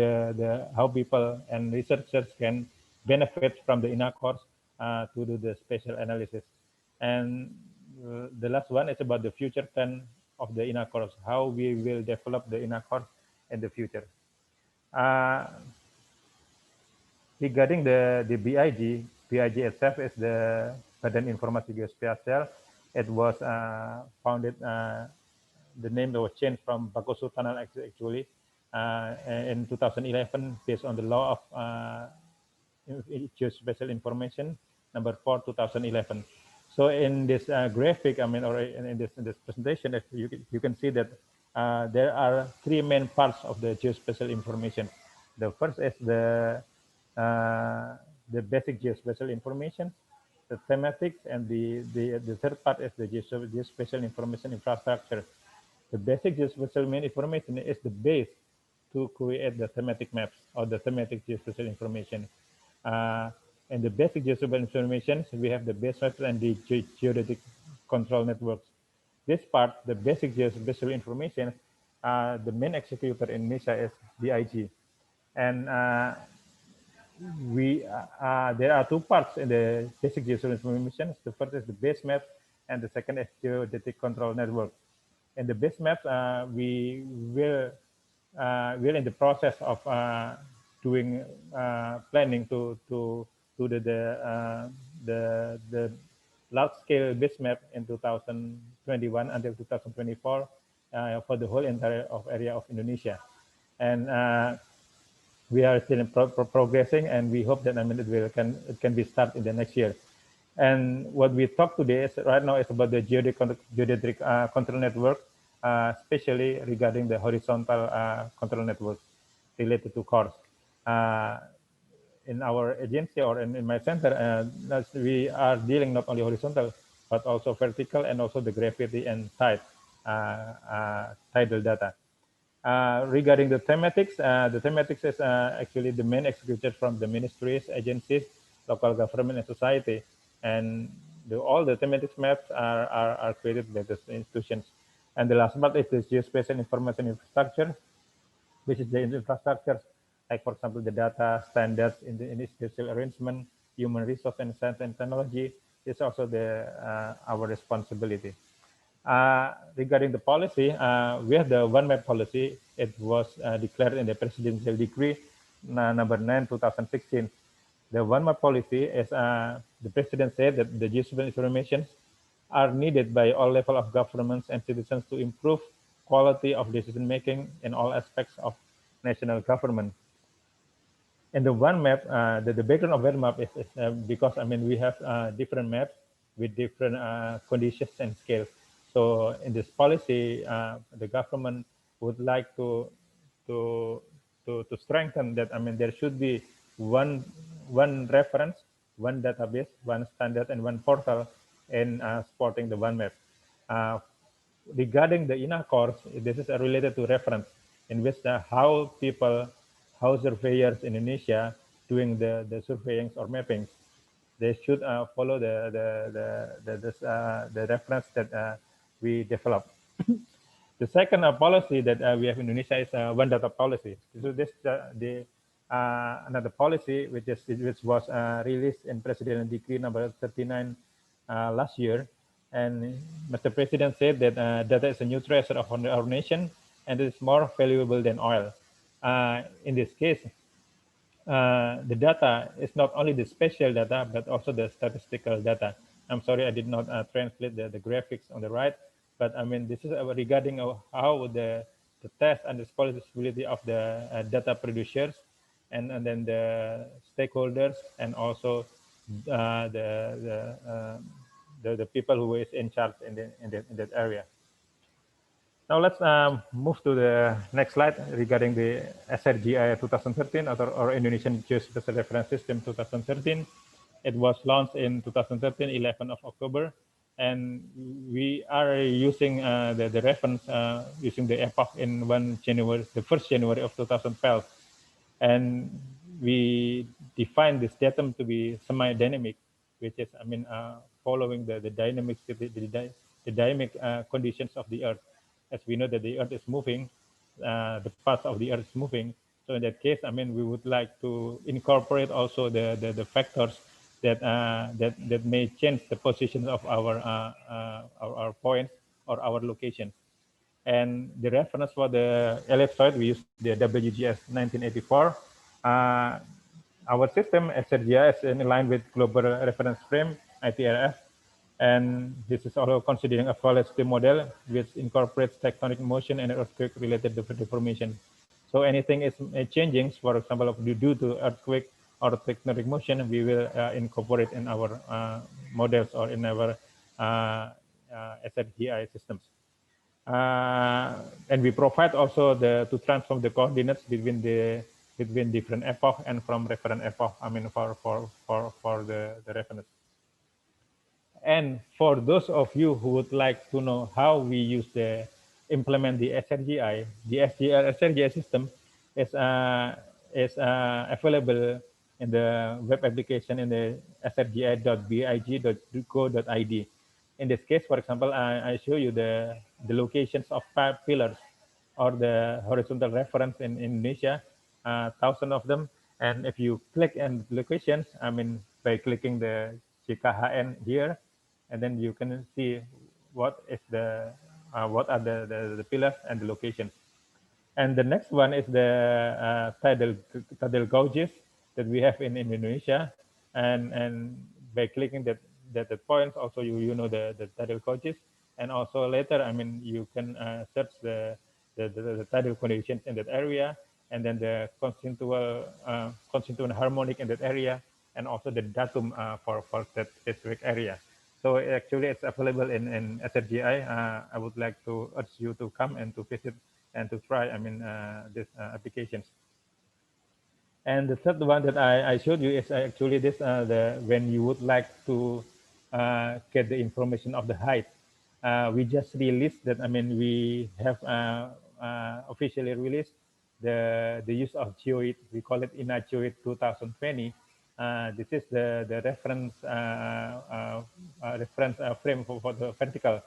how people and researchers can benefit from the INA course to do the spatial analysis. And the last one is about the future plan of the INA course, how we will develop the INA course in the future. Regarding the BIG itself is the Badan Informasi Geospasial. It was founded, the name was changed from Bakosu Tunnel actually in 2011 based on the law of Geospatial Information number 4 2011. So in this graphic, I mean, or in this presentation, if you can see that there are three main parts of the geospatial information. The first is the basic geospatial information, the thematics, and the third part is the geospatial information infrastructure. The basic geospatial information is the base to create the thematic maps or the thematic geospatial information. And the basic geospatial information, we have the base maps and the geodetic control networks. This part, the basic geospatial information, The main executor in Indonesia is BIG, and there are two parts in the basic geospatial missions. The first is the base map, and the second is geodetic control network. In the base map, we're in the process of doing planning to do the large scale base map in 2021 until 2024 for the whole entire area of Indonesia, and we are still progressing, and we hope that it can be started in the next year. And what we talk today is right now is about the geodetic control network, especially regarding the horizontal control networks related to cores. In our agency or in my center, we are dealing not only horizontal, but also vertical and also the gravity and tidal data. Regarding the thematics is actually the main executed from the ministries, agencies, local government, and society. And all the thematics maps are created by the institutions. And the last part is the geospatial information infrastructure, which is the infrastructure, like for example, the data standards in the spatial arrangement, human resource and science and technology is also our responsibility. Regarding the policy, we have the one map policy. It was declared in the presidential decree number 9, 2016. The one map policy is the president said that the geospatial information are needed by all levels of governments and citizens to improve quality of decision making in all aspects of national government. And the one map, the background of one map is because we have different maps with different conditions and scales. So in this policy, the government would like to strengthen that. There should be one reference, one database, one standard, and one portal in supporting the one map. Regarding the inner cores, this is related to reference, in which how surveyors in Indonesia doing the surveying or mapping, they should follow the reference that we develop. The second policy that we have in Indonesia is one data policy. So this another policy which was released in Presidential Decree number 39 last year. And Mr. President said that data is a new treasure of our nation, and it is more valuable than oil. In this case, the data is not only the spatial data, but also the statistical data. I'm sorry, I did not translate the graphics on the right, but this is regarding how the test and the responsibility of the data producers and then the stakeholders and also the people who is in charge in that area. Now let's move to the next slide regarding the SRGI 2013 or Indonesian Geospatial Reference System 2013. It was launched in 2013, 11th of October, and we are using the reference using the epoch in 1st January of 2012, and we define this datum to be semi-dynamic, which is following the dynamics, the dynamic conditions of the Earth. As we know that the Earth is moving, the parts of the Earth is moving. So in that case, we would like to incorporate also the factors that may change the position of our points or our locations. And the reference for the ellipsoid, we use the WGS 1984. Our system SRGI is in line with Global Reference Frame, ITRF. And this is also considering a velocity model which incorporates tectonic motion and earthquake-related deformation. So anything is changing, for example, due to earthquake or tectonic motion, we will incorporate in our models or in our SRGI systems. And we provide also to transform the coordinates between different epoch and from reference epoch. For the reference. And for those of you who would like to know how we implement the SRGI, the SRGI system is available in the web application in the srgi.big.go.id. In this case, for example, I show you the locations of 5 pillars or the horizontal reference in Indonesia, thousands of them. And if you click on locations, I mean, by clicking the CKHN here, and then you can see what is what are the pillars and the locations. And the next one is the tidal gauges that we have in Indonesia, and by clicking that points, also you know the tidal gauges, and also later, I mean, you can search the tidal conditions in that area, and then the constituent harmonic in that area, and also the datum for that specific area. So actually, it's available in SRGI. I would like to urge you to come and to visit and to try, I mean, these applications. And the third one that I showed you is actually this, when you would like to get the information of the height. We just released that, I mean, we have officially released the use of geoid. We call it INAGEOID 2020. This is the reference frame for the vertical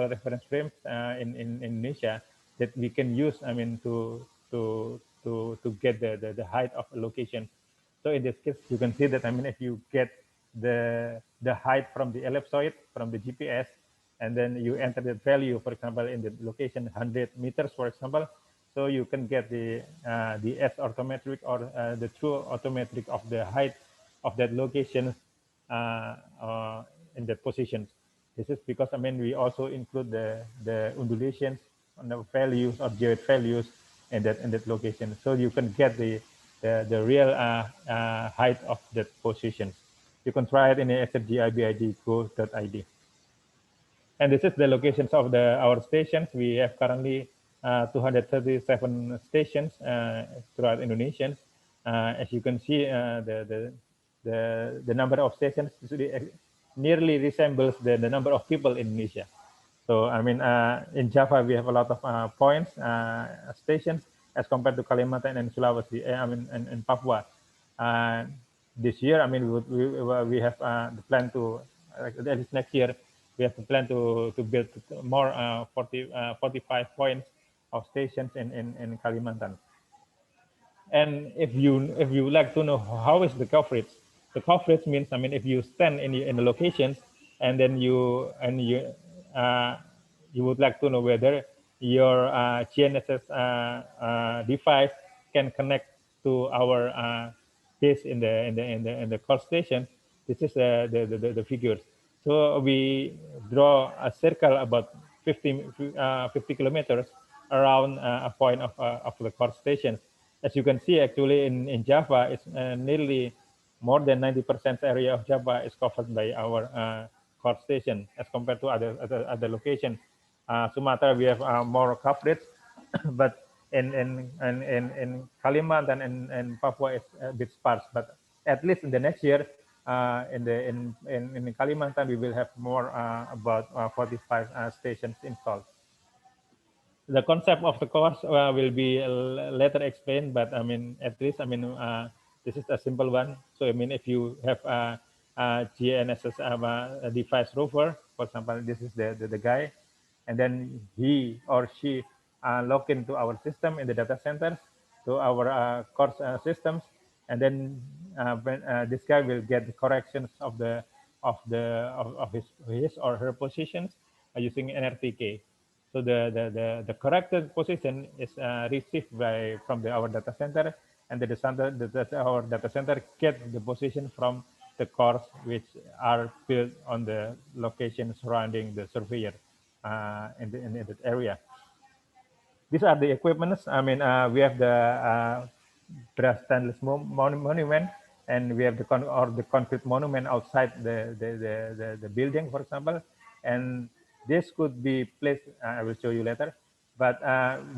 reference frames in Indonesia that we can use, I mean, to get the height of a location. So in this case, you can see that, I mean, if you get the height from the ellipsoid, from the GPS, and then you enter the value, for example, in the location 100 meters, for example, so you can get the S orthometric or the true orthometric of the height of that location in that position. This is because, I mean, we also include the undulations on the values of geoid values in that location, so you can get the real height of that position. You can try it in the srgibid.go.id. And this is the locations of our stations. We have currently 237 stations throughout Indonesia. As you can see, the number of stations nearly resembles the number of people in Indonesia. So, I mean, in Java, we have a lot of points, stations, as compared to Kalimantan and Sulawesi, I mean, and Papua. This year, I mean, we have the plan to, at least next year, we have the plan to build more 45 points of stations in Kalimantan. And if you like to know how is the coverage, the coverage means, I mean, if you stand in the locations and then you would like to know whether your GNSS device can connect to our base in the core station. This is the figures. So we draw a circle about 50 kilometers around a point of the core station. As you can see, actually in Java, it's nearly more than 90% area of Java is covered by our core station as compared to other locations. Sumatra, we have more coverage, but in Kalimantan and Papua is a bit sparse. But at least in the next year, in Kalimantan, we will have more about 45 stations installed. The concept of the course will be later explained, but I mean, at least, I mean, this is a simple one. So, I mean, if you have a GNSS device rover, for example, this is the guy, and then he or she log into our system in the data centers, to our course systems, and then when, this guy will get the corrections of his or her positions using NRTK. So the corrected position is received from our data center, and our data center gets the position from the cores which are built on the location surrounding the surveyor in that area. These are the equipments. I mean, we have the brass stainless monument, and we have the concrete monument outside the building, for example. And this could be placed. I will show you later. But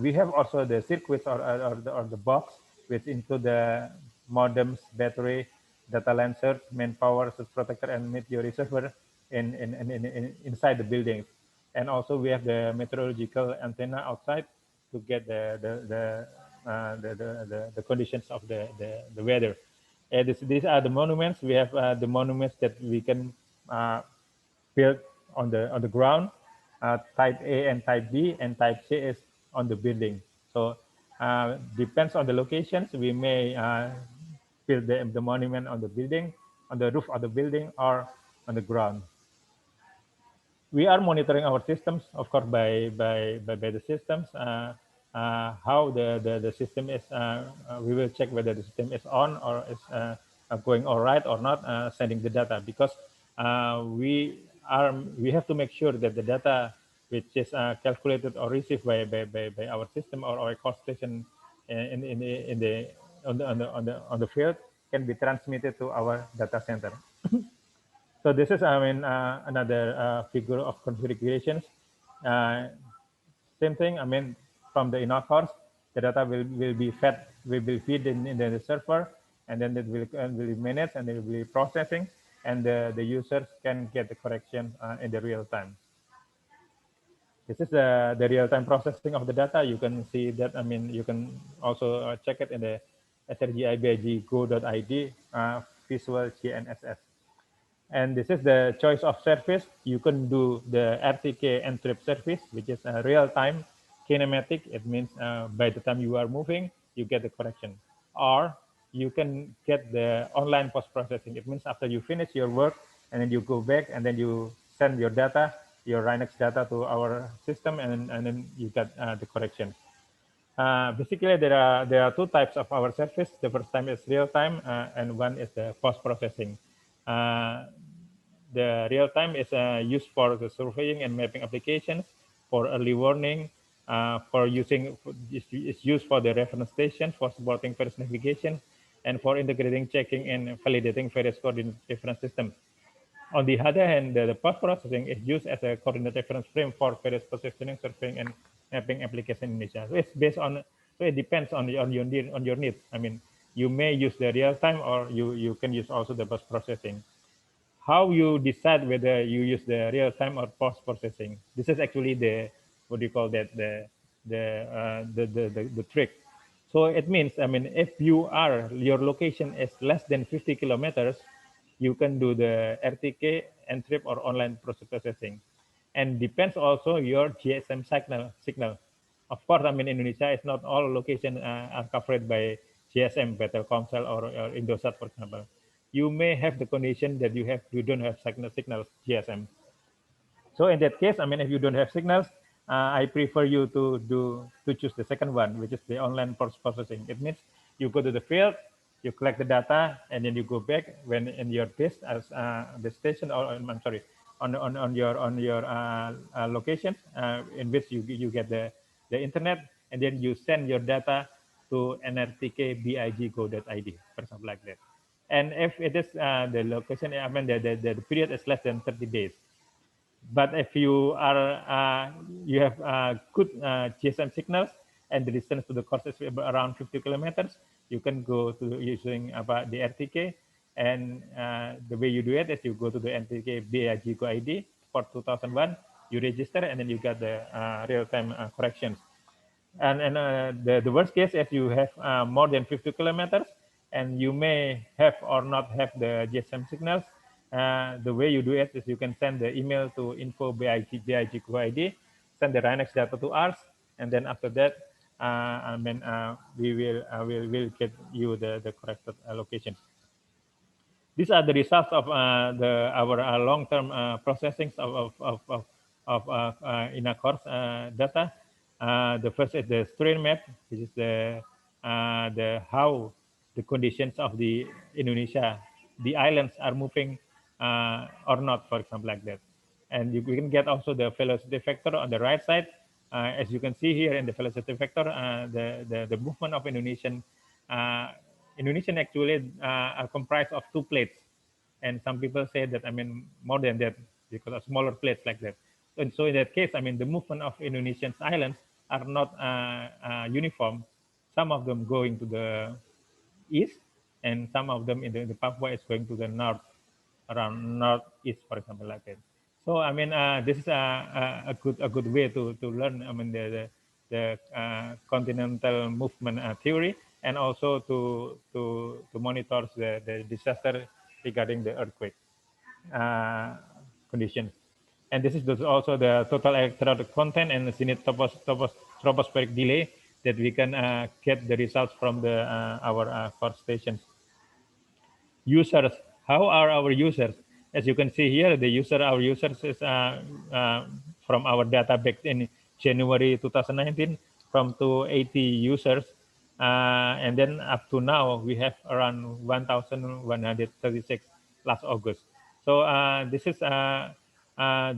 we have also the circuits or the box, which include the modems, battery, data lancers, manpower, surge protector, and meteor reservoir inside the buildings. And also we have the meteorological antenna outside to get the conditions of the weather. These are the monuments. We have the monuments that we can build on the ground, type A and type B, and type C is on the building. So depends on the locations, we may build the monument on the building, on the roof of the building, or on the ground. We are monitoring our systems, of course, by the systems. How the system is, we will check whether the system is on or is going all right or not, sending the data, because we have to make sure that the data which is calculated or received by our system or our core station on the field can be transmitted to our data center. So this is, I mean, another figure of configurations. Same thing, I mean, from the inner cores, the data will be fed, will be fed in the server, and then it will be managed and it will be processing, and the users can get the correction in the real time. This is the real-time processing of the data. You can see that, I mean, you can also check it in the srgibig.go.id visual GNSS. And this is the choice of service. You can do the RTK and trip service, which is a real-time kinematic. It means by the time you are moving, you get the correction. Or you can get the online post-processing. It means after you finish your work, and then you go back, and then you send your data, your Rhinex data to our system, and then you get the correction. Basically, there are two types of our service. The first time is real-time, and one is the post-processing. The real-time is used for the surveying and mapping applications, for early warning, for using, it's used for the reference station, for supporting various navigation, and for integrating, checking, and validating various coordinate reference systems. On the other hand, the post-processing is used as a coordinate reference frame for various positioning, surveying, and mapping application in Indonesia. So it's based on, so it depends on your needs. I mean, you may use the real-time, or you can use also the post-processing. How you decide whether you use the real time or post processing? This is actually the, what do you call that, the trick. So it means, I mean, if your location is less than 50 kilometers, you can do the RTK and trip or online processing, and depends also your GSM signal. Of course, I mean, Indonesia is not all locations are covered by GSM, Telkomsel or Indosat, for example. You may have the condition that you don't have signals GSM. So in that case, I mean, if you don't have signals, I prefer you to choose the second one, which is the online processing. It means you go to the field, you collect the data, and then you go back when in your base as the station, or I'm sorry, on your location in which you get the internet, and then you send your data to nrtkbig.go.id, for example, like that. And if it is the location, I mean, the period is less than 30 days. But if you are you have good GSM signals, and the distance to the course is around 50 kilometers, you can go to using the RTK. And the way you do it is you go to the NTK BIG ID for 2001, you register, and then you get the real-time corrections. And the worst case is you have more than 50 kilometers, and you may have or not have the GSM signals. The way you do it is you can send the email to info@big.id, send the Rhinex data to us, and then after that, I mean, we will get you the corrected locations. These are the results of our long-term processing of inner course data. The first is the strain map, which is the how the conditions of the Indonesia, the islands are moving or not, for example, like that. And we can get also the velocity vector on the right side. As you can see here in the velocity vector, the movement of Indonesian actually are comprised of two plates, and some people say that, I mean, more than that, because of smaller plates like that. And so in that case, I mean, the movement of Indonesian islands are not uniform. Some of them going to the east, and some of them in the Papua is going to the north, around northeast, for example, like that. So I mean, this is a good way to learn, I mean, the continental movement theory, and also to monitor the disaster regarding the earthquake conditions. And this is also the total electrode content and zenith tropospheric delay that we can get the results from the our core stations. Users, how are our users? As you can see here, our users is from our data back in January 2019 from 280 users, and then up to now we have around 1,136 last August. So this is the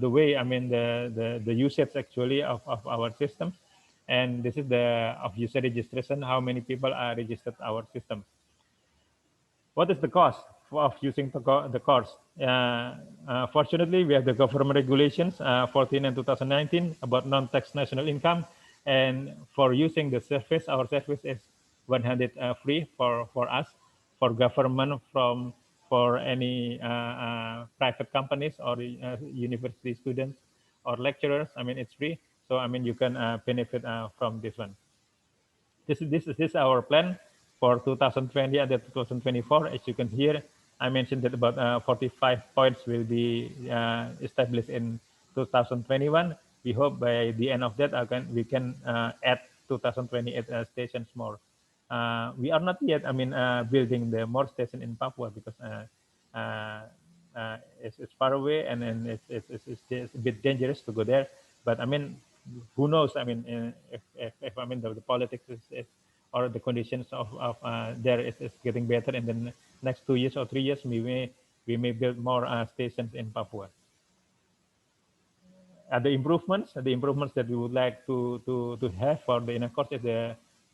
way, I mean, the usage actually of our system, and this is the of user registration, how many people are registered our system. What is the cost of using the course? Fortunately, we have the government regulations 14 and 2019 about non-tax national income, and for using the service, our service is 100 free for us, for government, for any private companies or university students or lecturers. I mean, it's free. So I mean, you can benefit from this one. This is our plan for 2020 and 2024. As you can hear, I mentioned that about 45 points will be established in 2021. We hope by the end of that we can add 2028 stations more. We are not yet, I mean, building the more station in Papua because it's far away and it's a bit dangerous to go there. But I mean, who knows? I mean, if I mean the politics is or the conditions of there is getting better in the next 2 years or 3 years, we may build more stations in Papua. The improvements that we would like to have for the inner course is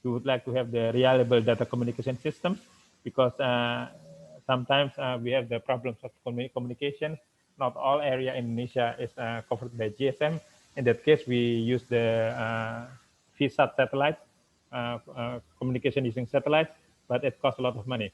we would like to have the reliable data communication systems, because sometimes we have the problems of communication. Not all area in Indonesia is covered by GSM. In that case, we use the VSAT satellite communication using satellites, but it costs a lot of money.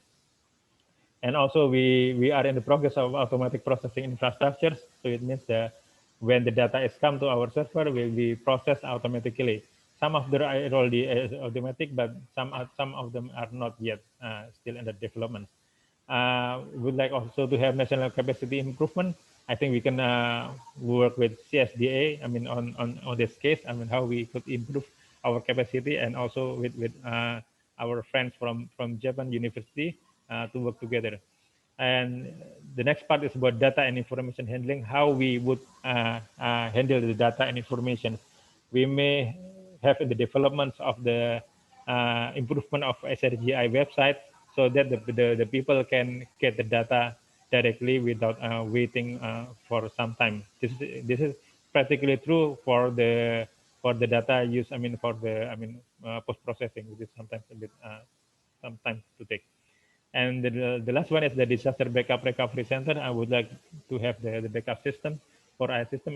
And also we are in the progress of automatic processing infrastructures. So it means that when the data is come to our server, will be processed automatically. Some of them are already automatic, but some of them are not yet, still under development. Would like also to have national capacity improvement. I think we can work with CSDA. I mean, on this case, I mean, how we could improve our capacity, and also with our friends from Japan University to work together. And the next part is about data and information handling, how we would handle the data and information. We may have in the developments of the improvement of SRGI website, so that the people can get the data directly without waiting for some time. This is practically true for the data use. I mean, for the post processing, which is sometimes a bit some time to take. And the last one is the disaster backup recovery center. I would like to have the backup system for our system.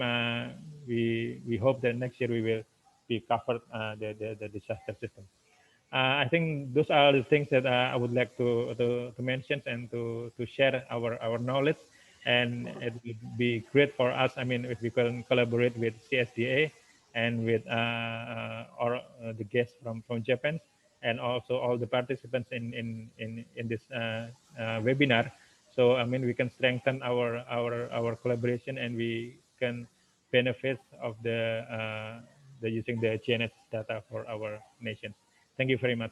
We hope that next year we will be covered the disaster system. I think those are the things that I would like to mention and to share our knowledge. And it would be great for us. I mean, if we can collaborate with CSDA and with the guests from Japan, and also all the participants in this webinar. So I mean, we can strengthen our collaboration, and we can benefit of the using the GNS data for our nation. Thank you very much.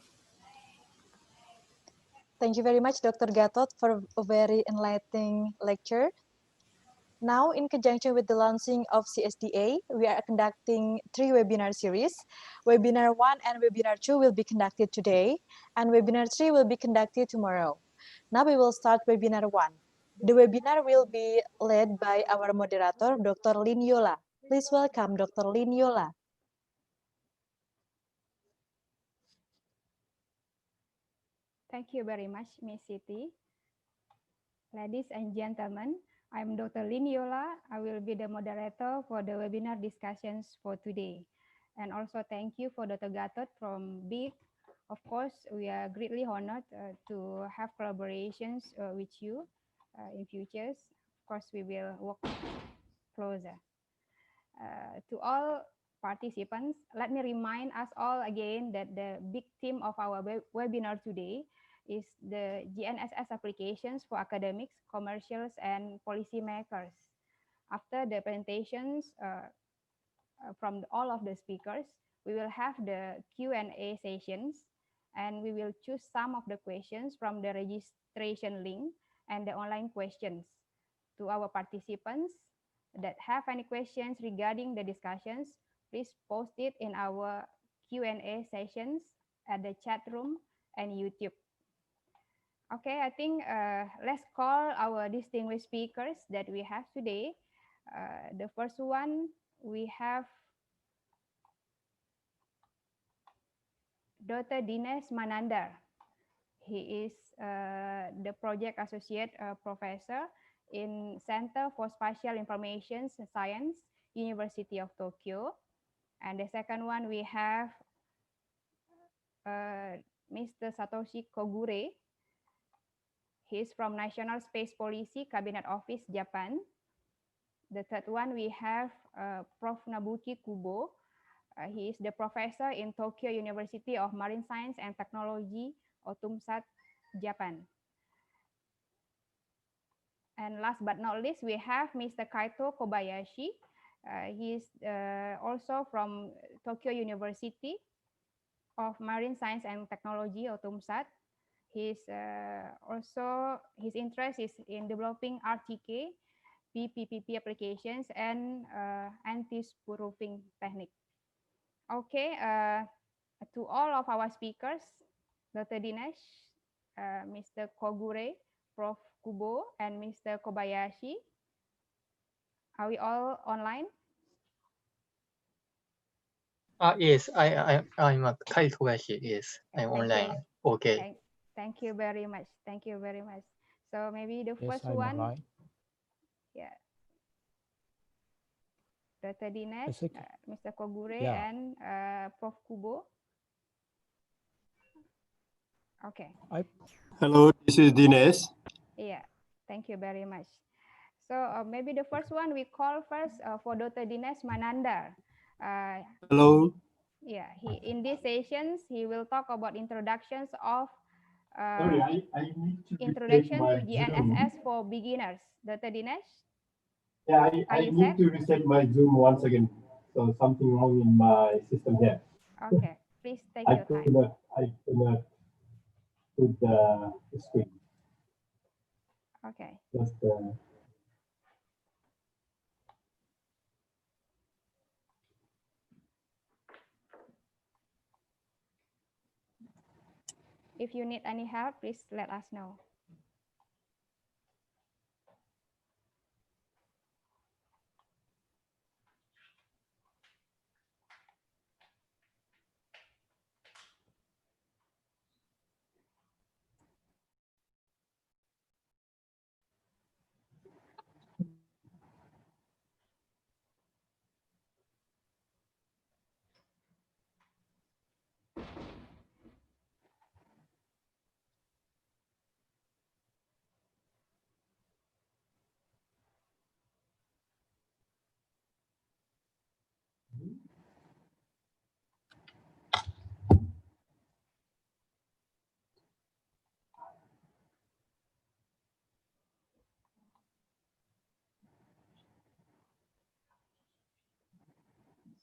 Thank you very much, Dr. Gatot, for a very enlightening lecture. Now, in conjunction with the launching of CSDA, we are conducting 3 webinar series. Webinar 1 and Webinar 2 will be conducted today, and Webinar 3 will be conducted tomorrow. Now we will start Webinar 1. The webinar will be led by our moderator, Dr. Lin Yola. Please welcome Dr. Lin Yola. Thank you very much, Ms. Siti. Ladies and gentlemen, I'm Dr. Lin Yola. I will be the moderator for the webinar discussions for today. And also thank you for Dr. Gatot from BIG. Of course, we are greatly honored to have collaborations with you in futures. Of course, we will work closer. To all participants, let me remind us all again that the big theme of our webinar today is the GNSS applications for academics, commercials, and policymakers. After the presentations from all of the speakers, we will have the Q&A sessions, and we will choose some of the questions from the registration link and the online questions. To our participants that have any questions regarding the discussions, please post it in our Q&A sessions at the chat room and YouTube. Okay, I think let's call our distinguished speakers that we have today. The first one, we have Dr. Dinesh Manandar. He is the project associate professor in Center for Spatial Information Science, University of Tokyo. And the second one, we have Mr. Satoshi Kogure. He's from National Space Policy Cabinet Office, Japan. The third one, we have Prof. Nabuki Kubo. He is the professor in Tokyo University of Marine Science and Technology, Otumsat, Japan. And last but not least, we have Mr. Kaito Kobayashi. He is also from Tokyo University of Marine Science and Technology, Otumsat. His interest is in developing RTK, PPPP applications, and anti-spoofing technique. Okay, to all of our speakers, Dr. Dinesh, Mr. Kogure, Prof. Kubo, and Mr. Kobayashi, are we all online? Yes, I'm Kai Kobayashi. Yes, I'm online. Okay. Thank you very much. Thank you very much. So maybe the Yes, first I'm one, online. yeah, Dr. Dinesh, Yes, okay. Mr. Kogure, Yeah. and Prof. Kubo. Okay. Hello, this is Dinesh. Yeah, thank you very much. So maybe the first one we call first for Dr. Dinesh Manandar. Hello. Yeah, in these sessions, he will talk about introductions of Sorry, I need to reset introduction my to Zoom. GNSS for beginners. Dr. Dinesh? Yeah, Are I you need set? to reset my Zoom once again. So something wrong in my system here. Okay, please take I your time. cannot put the screen. Okay. Just If you need any help, please let us know.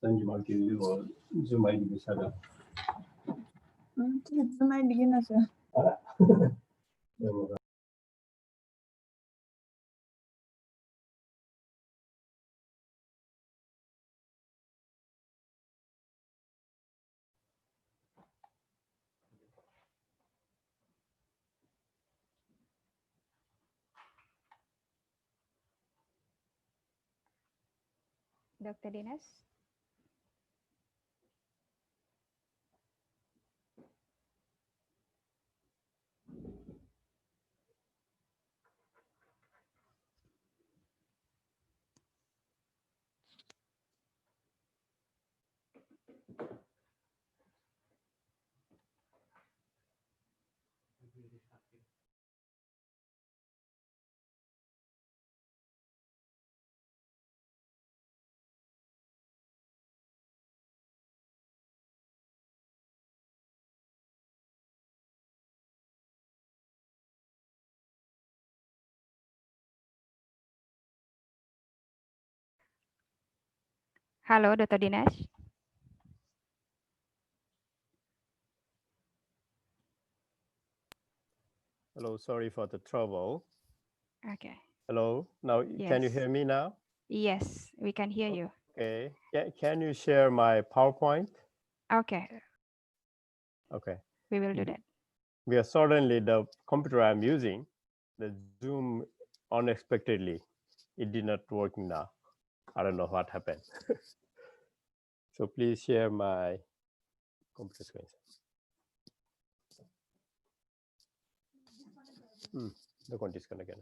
Sanji Marquez Zoom ID bisa ada. Zoom ID gina sir. Dr. Dinesh? Halo, Dr. Dinesh. Hello, sorry for the trouble. Okay. Hello, now can you Yes. hear me now? Yes, we can hear you. Okay, can you share my PowerPoint? Okay, Okay, we will do that. because suddenly the computer I'm using, the Zoom unexpectedly, it did not working now. I don't know what happened. So please share my computer screen. The one disconnect again.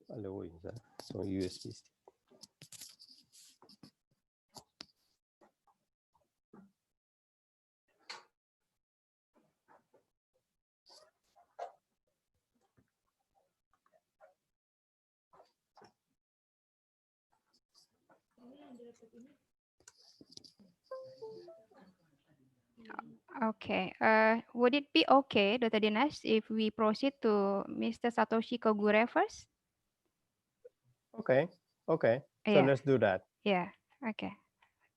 Hello, is that so USB stick? Okay. Would it be okay, Dr. Dinesh, if we proceed to Mr. Satoshi Kogure first? Okay, okay. So Yeah. let's do that. Yeah. Okay.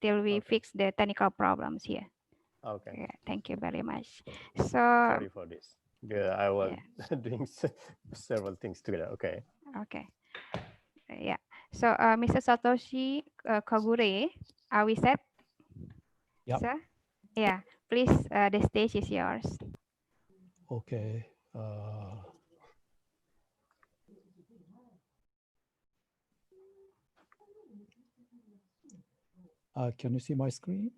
Till we fix the technical problems here. Okay. Yeah. Thank you very much. So Sorry for this. Yeah, I was yeah. doing several things together. Okay. Okay. Yeah. So Mr. Satoshi Kogure, are we set? Yep. Sir? Yeah. Please, the stage is yours. Okay. Can you see my screen?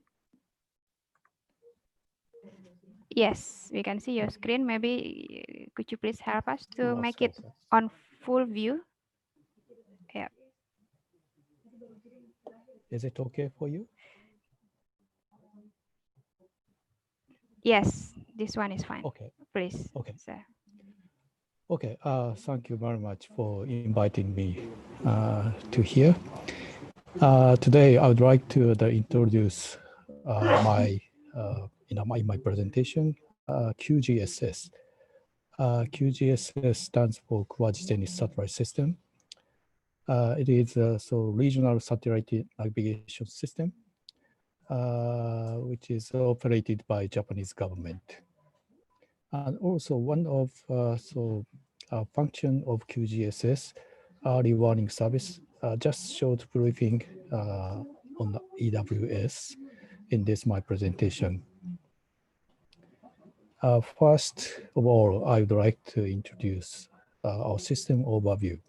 Yes, we can see your screen. Maybe could you please help us to make it Also. on full view? Yeah. Is it okay for you? Yes, this one is fine. Okay. Please. Okay. Sir. Okay. Thank you very much for inviting me to here. Today, I would like to introduce my presentation QGSS. QGSS stands for Quasi-Zenith Satellite System. It is a regional satellite navigation system, which is operated by Japanese government. And also one of function of QGSS, early warning service, just short briefing on the EWS in this my presentation. First of all, I would like to introduce our system overview,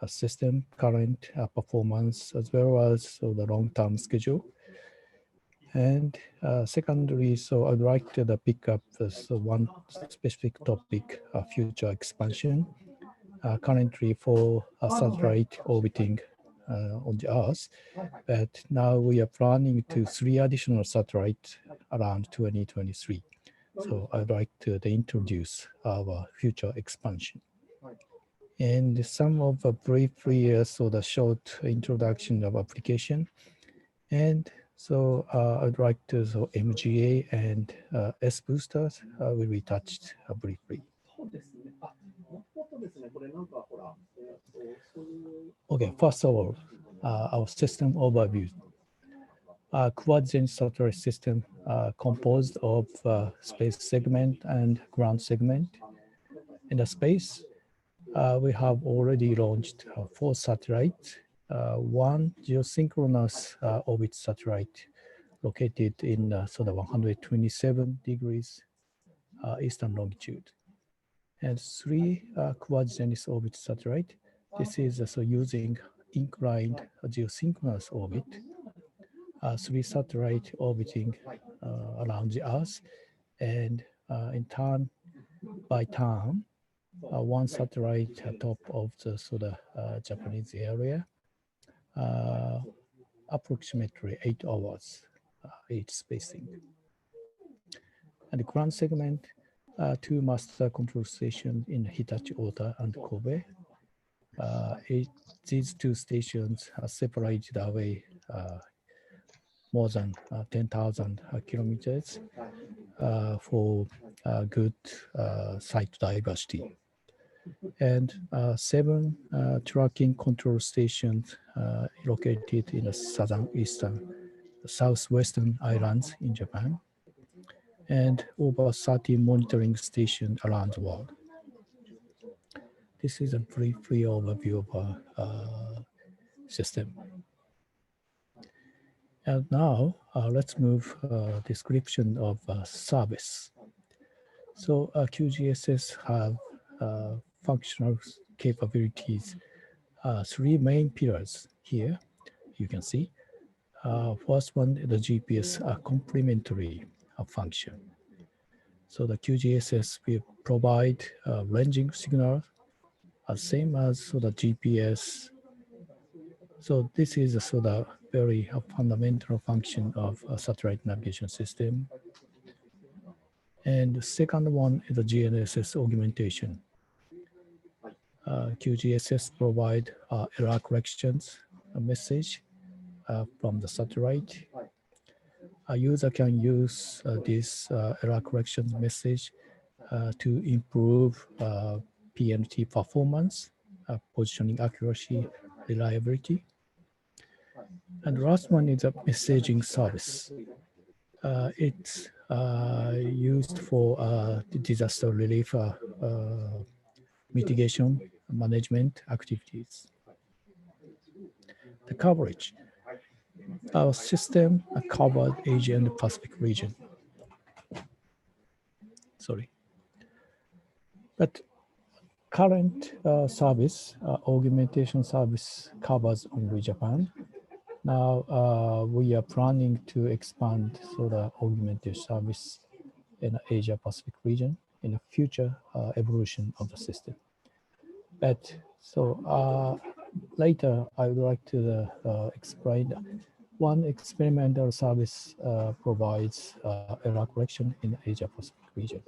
system current performance, as well as the long-term schedule. And secondly, so I'd like to pick up this one specific topic, future expansion. Currently for a satellite orbiting on the Earth, but now we are planning to 3 additional satellites around 2023. So I'd like to introduce our future expansion. And some of the briefly, the short introduction of application. And so I'd like to, MGA and S boosters will be touched briefly. Okay, first of all, our system overview. Quad-Zenith satellite system composed of space segment and ground segment. In the space, we have already launched 4 satellites, 1 geosynchronous orbit satellite located in 127 degrees eastern longitude, and 3 quad-Zenith orbit satellite. This is using inclined geosynchronous orbit, 3 satellites orbiting around the Earth, and in turn by turn, 1 satellite atop of the Japanese area, approximately 8 hours each spacing. And the ground segment, 2 master control stations in Hitachi Ota and Kobe. These 2 stations are separated away more than 10,000 kilometers for good site diversity. And 7 tracking control stations located in the southern eastern the southwestern islands in Japan, and over 30 monitoring stations around the world. This is a brief overview of our system. And now let's move description of service. So QGIS have functional capabilities, three main pillars here, you can see. First one, the GPS complementary function. So the QGIS will provide ranging signal, same as the GPS. So this is a sort of very fundamental function of a satellite navigation system. And the second one is the GNSS augmentation. QGIS provide error corrections message from the satellite. A user can use this error correction message to improve PNT performance, positioning accuracy, reliability. And the last one is a messaging service. It's used for disaster relief mitigation management activities. The coverage. Our system covered Asia and the Pacific region. Sorry. But current service, augmentation service covers only Japan. Now we are planning to expand the augmentation service in the Asia Pacific region in the future evolution of the system. But so later I would like to explain one experimental service provides error correction in the Asia Pacific region.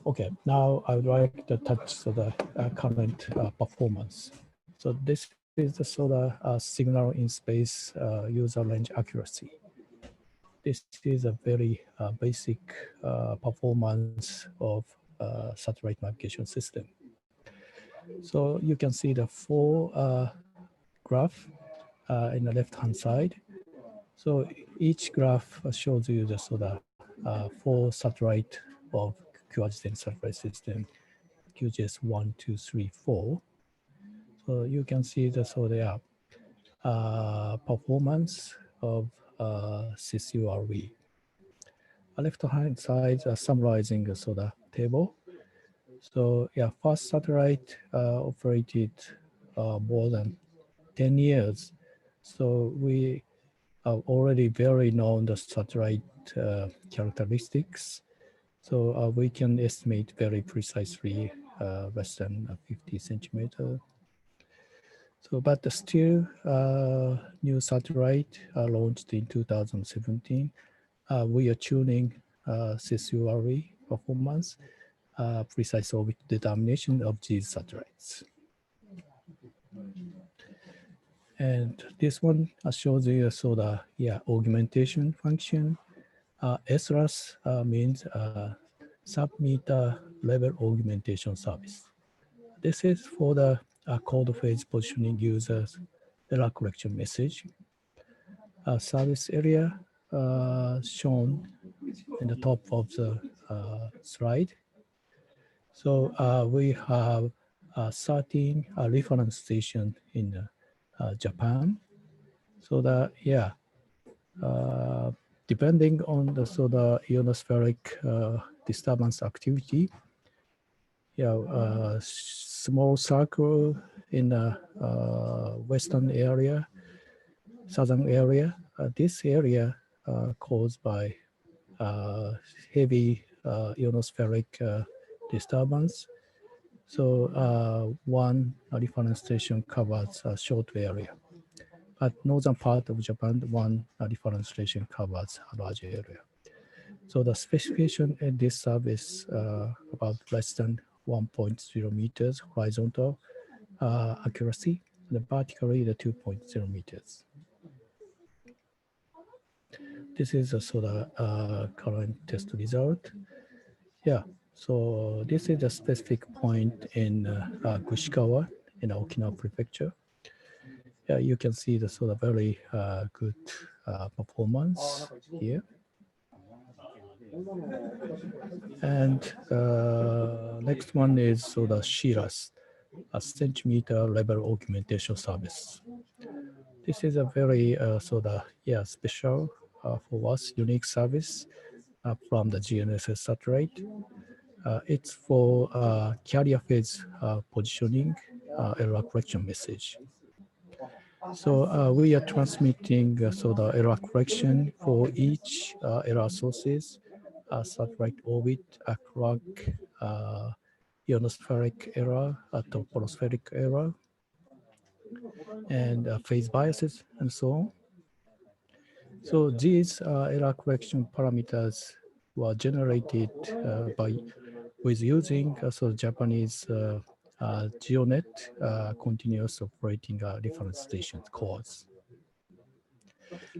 Okay, now I would like to touch the current performance. So this is the sort of signal in space user range accuracy. This is a very basic performance of satellite navigation system. So you can see the four graph in the left-hand side. So each graph shows you the sort of four satellite of QRGSN satellite system, QGIS 1, 2, 3, 4. So you can see the sort of performance of CSURV. Left-hand side summarizing the sort of table. So yeah, first satellite operated more than 10 years. So we are already very known the satellite characteristics. So we can estimate very precisely less than 50 centimeter. So, but still new satellite launched in 2017. We are tuning CSURV performance, precise orbit determination of these satellites. And this one shows you sort of augmentation function. SRAS means sub-meter level augmentation service. This is for the code phase positioning users error correction message. Service area shown in the top of the slide. So we have 13 reference stations in Japan. So that, depending on the sort of ionospheric disturbance activity, small circle in the western area, southern area. This area caused by heavy ionospheric disturbance. So one reference station covers a short area. But northern part of Japan, one reference station covers a large area. So the specification in this service about less than 1.0 meters horizontal accuracy, and vertically the 2.0 meters. This is a sort of current test result. Yeah, so this is a specific point in Kushikawa in Okinawa Prefecture. Yeah, you can see the sort of very good performance here. And next one is sort of SHIRAS, a centimeter level augmentation service. This is a very sort of special for us unique service from the GNSS satellite. It's for carrier phase positioning error correction message. So we are transmitting so the error correction for each error sources, satellite orbit, clock, ionospheric error, tropospheric error, and phase biases, and so on. So these error correction parameters were generated with using so Japanese GeoNet continuous operating reference station cores.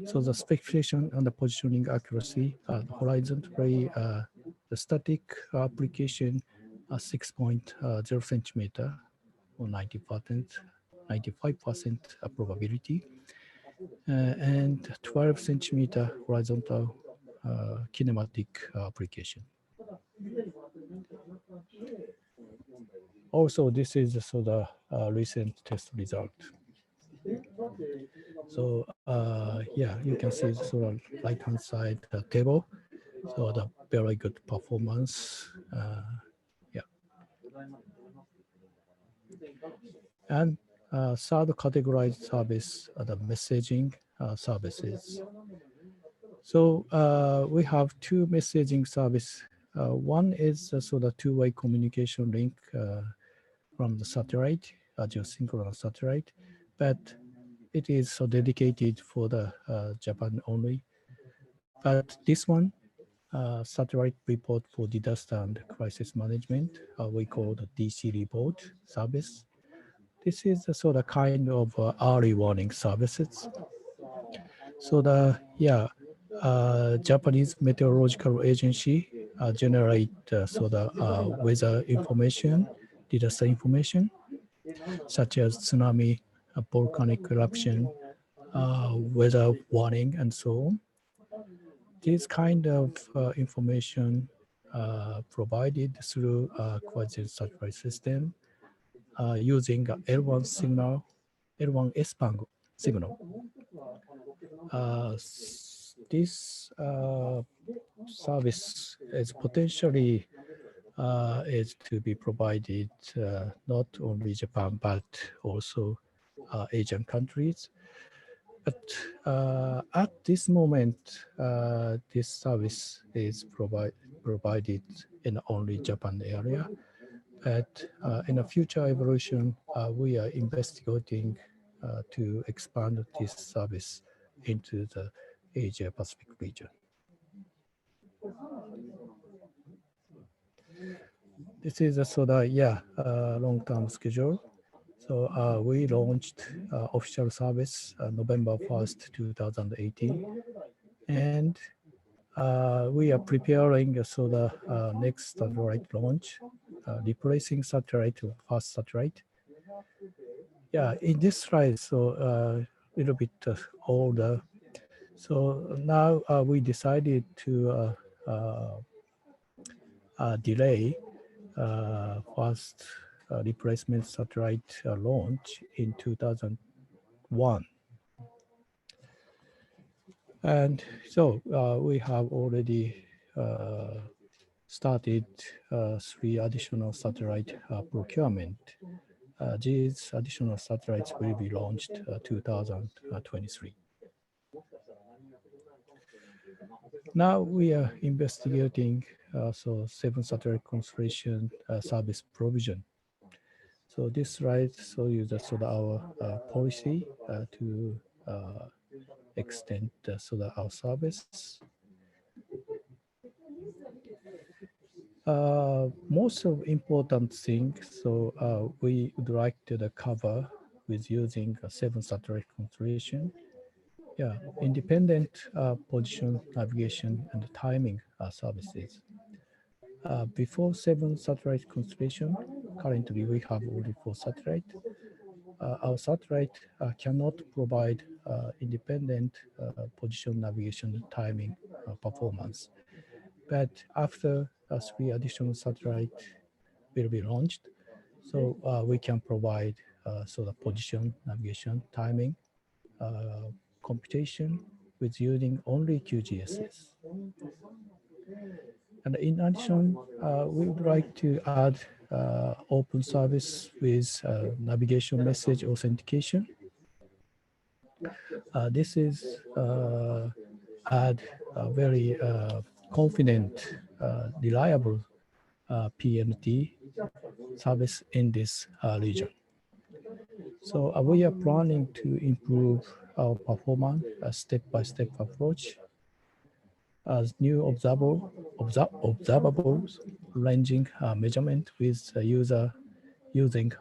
So the specification and the positioning accuracy, horizontally, the static application 6.0 centimeter or 95% probability, and 12 centimeter horizontal kinematic application. Also, this is so the recent test result. So yeah, you can see the sort of right-hand side table. So the very good performance. Yeah. And third categorized service are the messaging services. So we have two messaging service. One is sort of two-way communication link from the satellite, geosynchronous satellite, but it is so dedicated for the Japan only. But this one, satellite report for disaster and crisis management, we call the DC report service. This is the sort of kind of early warning services. So the Japanese Meteorological Agency generate so the weather information, disaster information, such as tsunami, volcanic eruption, weather warning, and so on. This kind of information provided through quasi-satellite system using L1 signal, L1 S-band signal. This service is potentially is to be provided not only Japan but also Asian countries. But at this moment, this service is provided in only Japan area. But in a future evolution, we are investigating to expand this service into the Asia Pacific region. This is a sort of long-term schedule. So we launched official service November 1st, 2018. And we are preparing so the next satellite launch, replacing satellite to first satellite. Yeah, in this slide, so a little bit older. So now we decided to delay first replacement satellite launch in 2001. And so we have already started 3 additional satellite procurement. These additional satellites will be launched 2023. Now we are investigating so 7 satellite constellation service provision. So this slide shows you the sort of our policy to extend sort of our service. Most of important things, so we would like to cover with using 7 satellite constellation. Yeah, independent position, navigation, and timing services. Before 7 satellite constellation, currently we have only 4 satellites. our satellite cannot provide independent position navigation timing performance. But after 3 additional satellites will be launched, so we can provide sort of position navigation timing computation with using only QGIS. And in addition, we would like to add open service with navigation message authentication. This is add a very confident, reliable PNT service in this region. So we are planning to improve our performance, a step-by-step approach as new observables ranging measurement with user using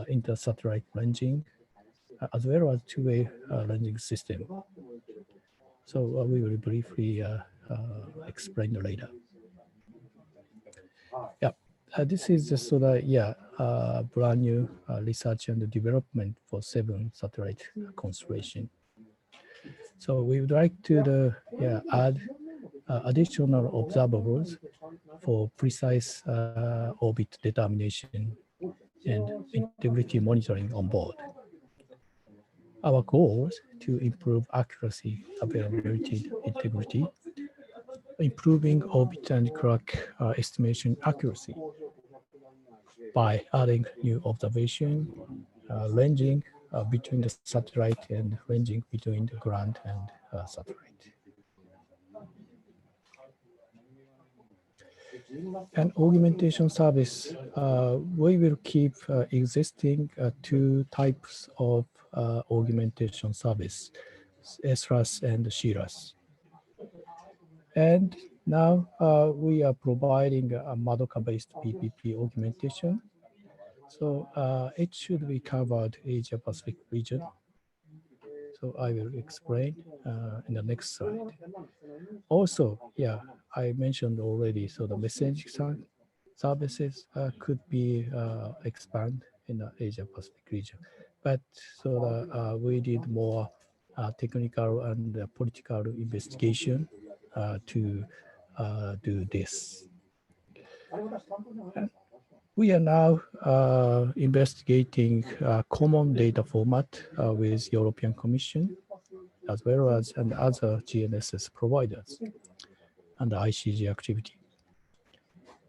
inter-satellite ranging as well as two-way ranging system. So we will briefly explain later. Yeah, this is just sort of brand new research and development for 7 satellite constellation. So we would like to add additional observables for precise orbit determination and integrity monitoring on board. Our goal is to improve accuracy, availability, integrity, improving orbit and clock estimation accuracy by adding new observation, ranging between the satellite and ranging between the ground and satellite. And augmentation service, we will keep existing 2 types of augmentation service, SRAS and CRAS. And now we are providing a Madoka-based PPP augmentation. So it should be covered Asia Pacific region. So I will explain in the next slide. Also, I mentioned already, so the messaging services could be expanded in the Asia Pacific region. But so we did more technical and political investigation to do this. We are now investigating common data format with European Commission, as well as and other GNSS providers and ICG activity.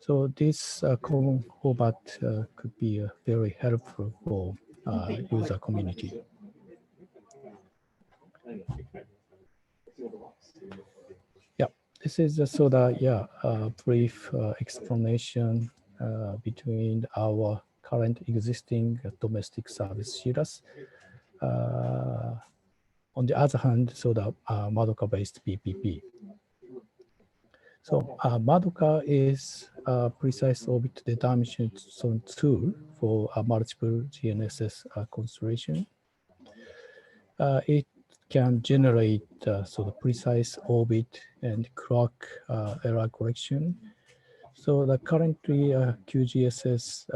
So this common format could be very helpful for user community. Yeah, this is a sort of brief explanation between our current existing domestic service CRAS. On the other hand, so the Madoka-based PPP. So Madoka is a precise orbit determination tool for multiple GNSS constellation. It can generate so the precise orbit and clock error correction. So the currently QGIS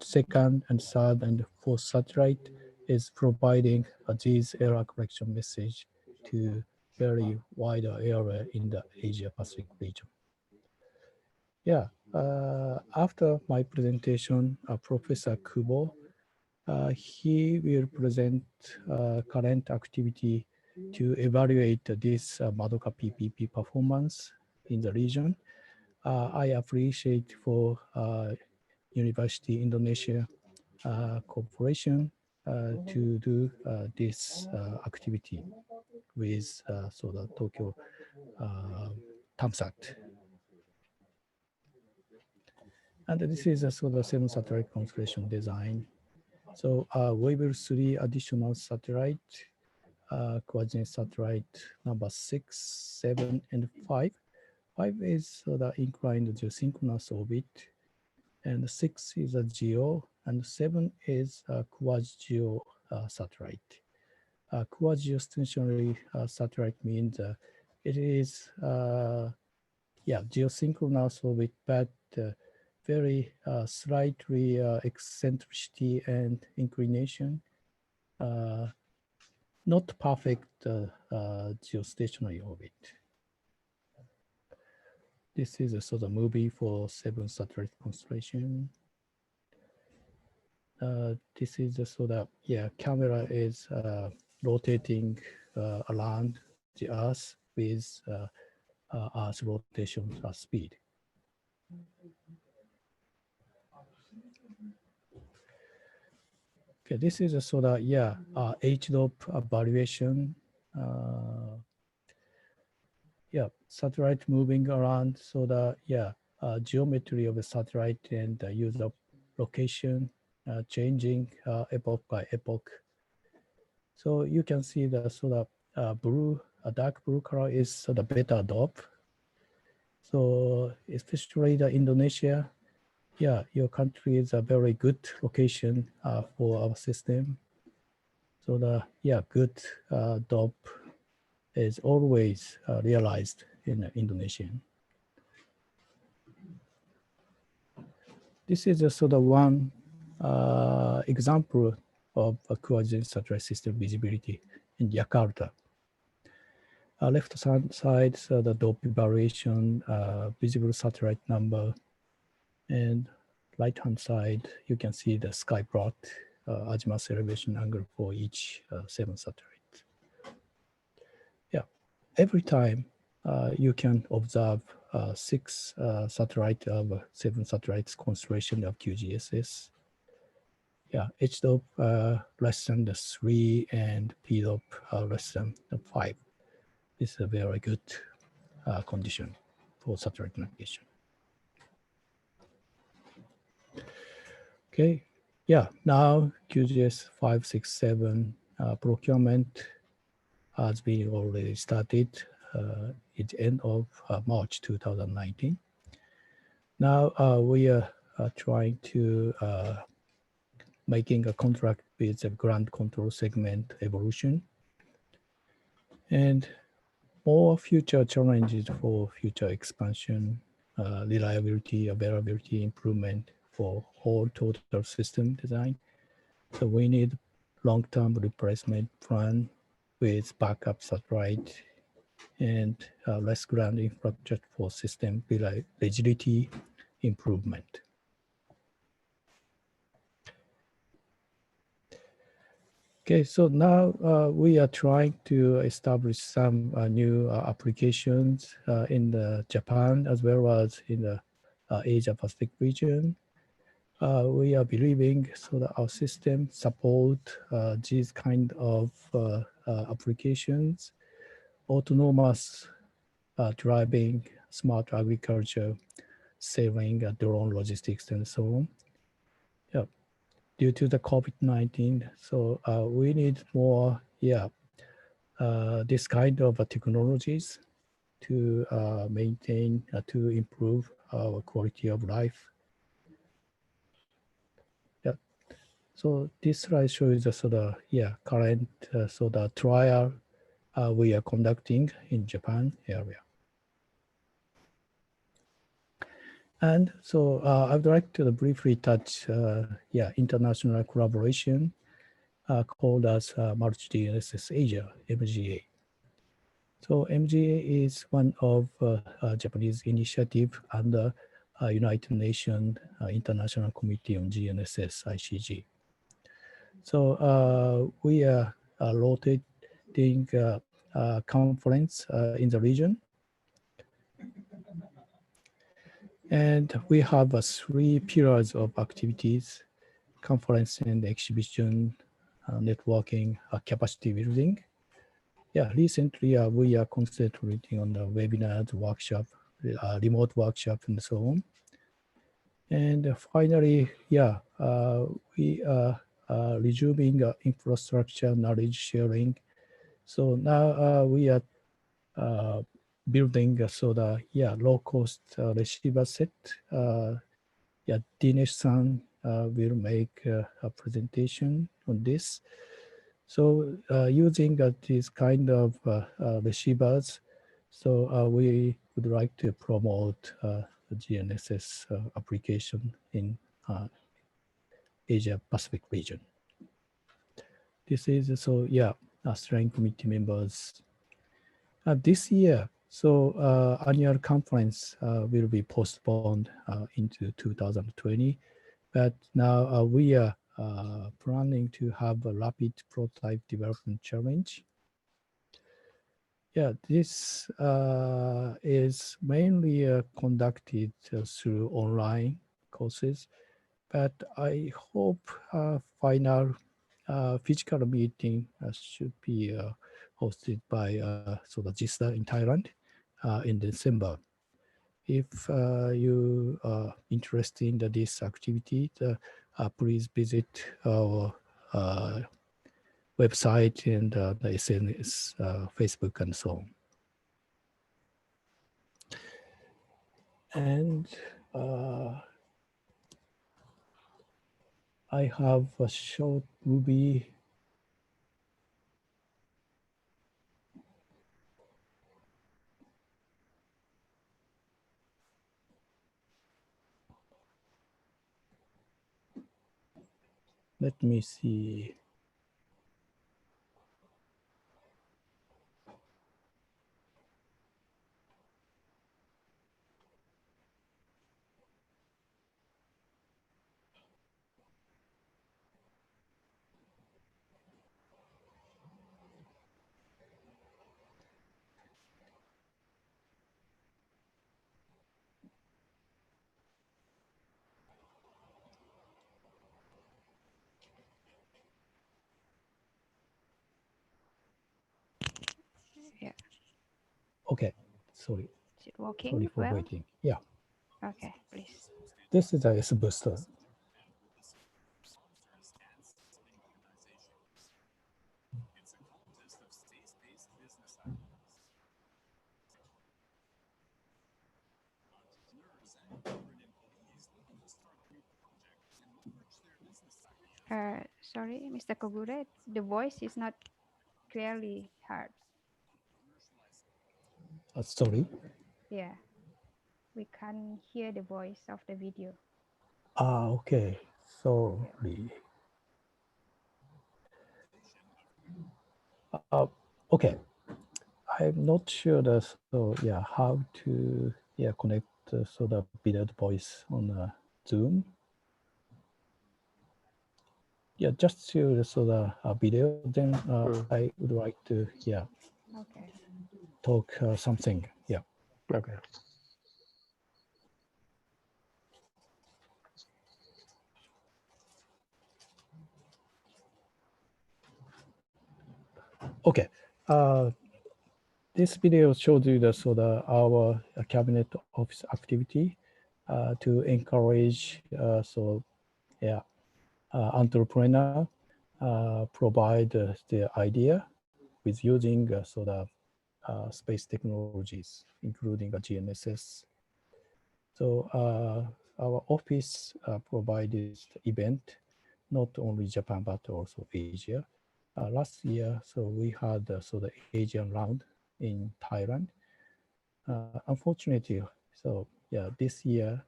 second and third and fourth satellite is providing these error correction message to very wider area in the Asia Pacific region. Yeah, after my presentation, Professor Kubo, he will present current activity to evaluate this Madoka PPP performance in the region. I appreciate for University Indonesia Corporation to do this activity with so the Tokyo TAMSAT. And this is so the 7 satellite constellation design. So we will 3 additional satellite, coordinate satellite number 6, 7, and 5. 5 is the inclined geosynchronous orbit, and 6 is a geo, and 7 is a quasi-geo satellite. Quasi-geostationary satellite means it is geosynchronous orbit, but very slightly eccentricity and inclination not perfect geostationary orbit. This is a sort of movie for 7 satellite constellation. This is a sort of, camera is rotating around the Earth with Earth rotation speed. Okay, this is a sort of, H-lope evaluation. Satellite moving around, so the, geometry of the satellite and the use of location changing epoch by epoch. So you can see the sort of blue, a dark blue color is sort of beta dope. So especially the Indonesia, your country is a very good location for our system. So the, good dope is always realized in Indonesia. This is a sort of one example of a coordinate satellite system visibility in Jakarta. Left side, so the dope evaluation, visible satellite number, and right-hand side, you can see the sky plot, azimuth elevation angle for each 7 satellites. Every time you can observe 6 satellite of 7 satellites constellation of QGSS. H-dope less than the 3 and P-dope less than the 5. This is a very good condition for satellite navigation. Okay, now QGS 567 procurement has been already started at the end of March 2019. Now we are trying to making a contract with the ground control segment evolution and more future challenges for future expansion, reliability, availability improvement for whole total system design. So we need long-term replacement plan with backup satellite and less ground infrastructure for system rigidity improvement. Okay, so now we are trying to establish some new applications in the Japan as well as in the Asia Pacific region. We are believing so that our system support these kind of applications, autonomous driving, smart agriculture, sailing, drone logistics, and so on. Due to the COVID-19, so we need more, this kind of technologies to maintain, to improve our quality of life. So this slide shows the sort of, current sort of trial we are conducting in Japan area. And so I'd like to briefly touch, international collaboration called as Multi-GNSS Asia, MGA. So MGA is one of Japanese initiative under United Nations International Committee on GNSS, ICG. So we are rotating conference in the region. And we have 3 pillars of activities: conference and exhibition, networking, capacity building. Recently we are concentrating on the webinars, workshop, remote workshop, and so on. And finally, we are resuming infrastructure knowledge sharing. So now we are building so the low cost receiver set. Dinesh-san will make a presentation on this. So using this kind of receivers, so we would like to promote the GNSS application in Asia Pacific region. this is so yeah, steering committee members. This year, so annual conference will be postponed into 2020, but now we are planning to have a rapid prototype development challenge. Yeah, this is mainly conducted through online courses, but I hope final physical meeting should be hosted by so the GISTA in Thailand in December. If you are interested in this activity, please visit our website and the SNS, Facebook and so on. And I have a short movie. Let me see. Yeah. Okay, sorry. Is it working Sorry for well? waiting. Yeah. Okay, please. This is a S booster. Sorry, Mr. Kogure, the voice is not clearly heard. Sorry. Yeah, we can't hear the voice of the video. Okay. Sorry. Okay. I'm not sure that so yeah how to connect so the video voice on Zoom. Yeah, just to so the video. Then I would like to Okay. talk something. Yeah. Okay. Okay. This video shows you our cabinet office activity to encourage entrepreneur provide the idea with using space technologies, including GNSS. So our office provided event, not only Japan, but also Asia. Last year, so we had the Asian round in Thailand. Unfortunately, so yeah, this year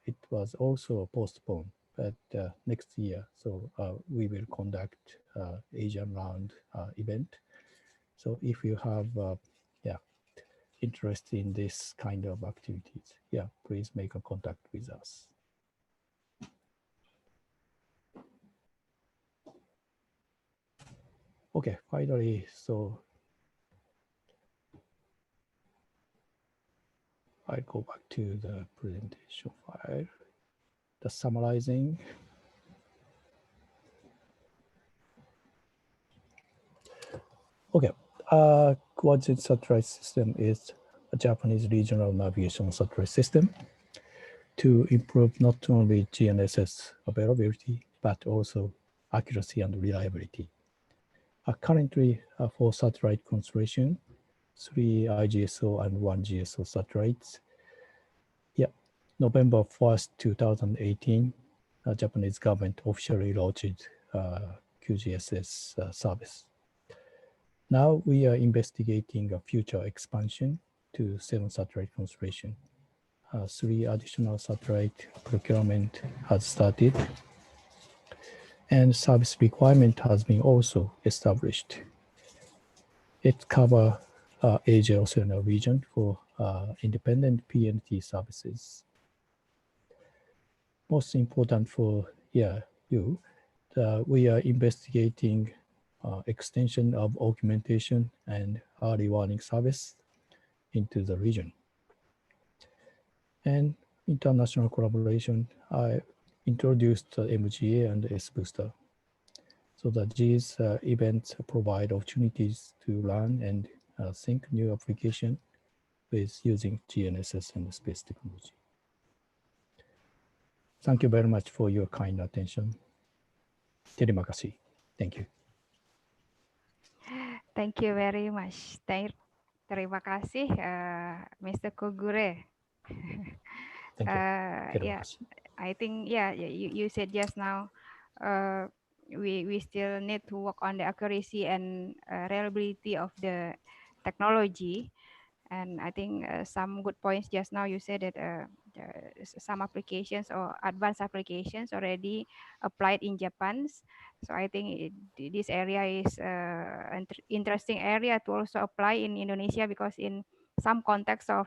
it was also postponed, but next year, so we will conduct Asian round event. So if you have interest in this kind of activities, please make a contact with us. Okay, finally, so I go back to the presentation file, the summarizing. Okay, coordinate satellite system is a Japanese regional navigation satellite system to improve not only GNSS availability, but also accuracy and reliability. Currently, for satellite constellation, 3 IGSO and 1 GSO satellites. Yeah, November 1st, 2018, Japanese government officially launched QGSS service. Now we are investigating a future expansion to 7 satellite constellation. 3 additional satellite procurement has started. and service requirement has been also established. It covers Asia Oceania region for independent PNT services. Most important for you, we are investigating extension of augmentation and early warning service into the region. And international collaboration, I introduced MGA and S-Booster. So that these events provide opportunities to learn and think new application with using GNSS and space technology. Thank you very much for your kind attention. Terima kasih. Thank you. Thank you very much. Terima kasih, Mr. Kogure. Thank you. Yeah, I think you said just now, we still need to work on the accuracy and reliability of the technology. And I think some good points just now you said that some applications or advanced applications already applied in Japan. So I think this area is an interesting area to also apply in Indonesia, because in some context of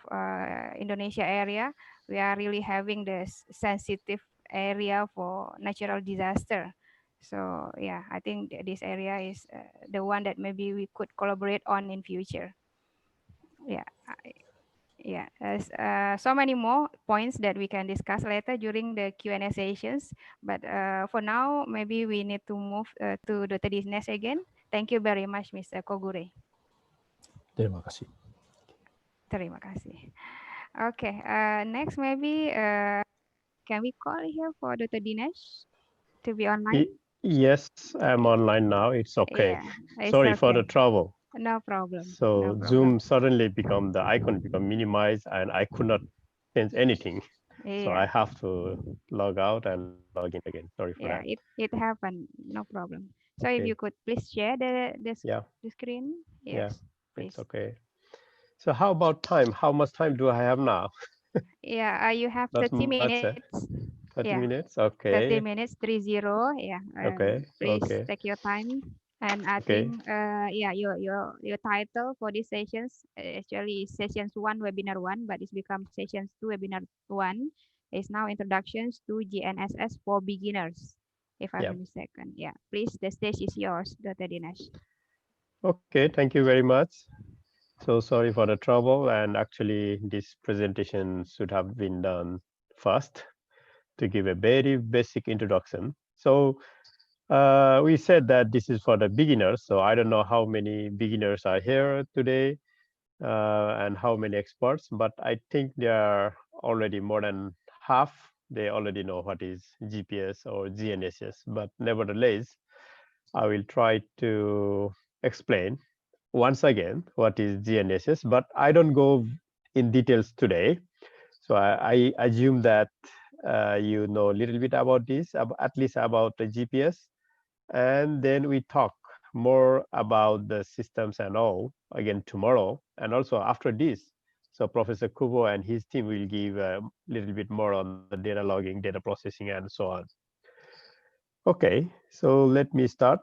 Indonesia area, we are really having this sensitive area for natural disaster. So yeah, I think this area is the one that maybe we could collaborate on in future. Yeah, there's so many more points that we can discuss later during the Q&A sessions. But for now, maybe we need to move to Dr. Dinesh again. Thank you very much, Mr. Kogure. Terima kasih. Terima kasih. Okay, next maybe can we call here for Dr. Dinesh to be online? Yes, I'm online now. It's okay. Yeah, Sorry it's for the okay. trouble. No problem. So No Zoom problem. suddenly become the icon become minimized, and I could not change anything. So I Yeah, have to log out and log in again. Sorry for that. yeah, it happened. No problem. So if Okay. you could please share the Yeah, screen. yeah, Yes, please. it's okay. So how about time? How much time do I have now? Yeah, you have Not 30 much, minutes. 30 Yeah, minutes. 30 Okay. minutes, 30. Yeah, Okay. please Okay. take your time. And I Okay. think, yeah, your title for these sessions actually is sessions 1, webinar 1, but it's become sessions 2, webinar 1. It's now introductions to GNSS for beginners, if I'm Yeah. not mistaken. Yeah, please, the stage is yours, Dr. Dinesh. Okay. Thank you very much. So sorry for the trouble. And actually, this presentation should have been done first to give a very basic introduction. So we said that this is for the beginners. So I don't know how many beginners are here today and how many experts, but I think there are already more than half. They already know what is GPS or GNSS, but nevertheless, I will try to explain once again what is GNSS, but I don't go in details today. So I assume that you know a little bit about this, at least about the GPS, and then we talk more about the systems and all again tomorrow, and also after this. So Professor Kubo and his team will give a little bit more on the data logging, data processing, and so on. Okay, so let me start.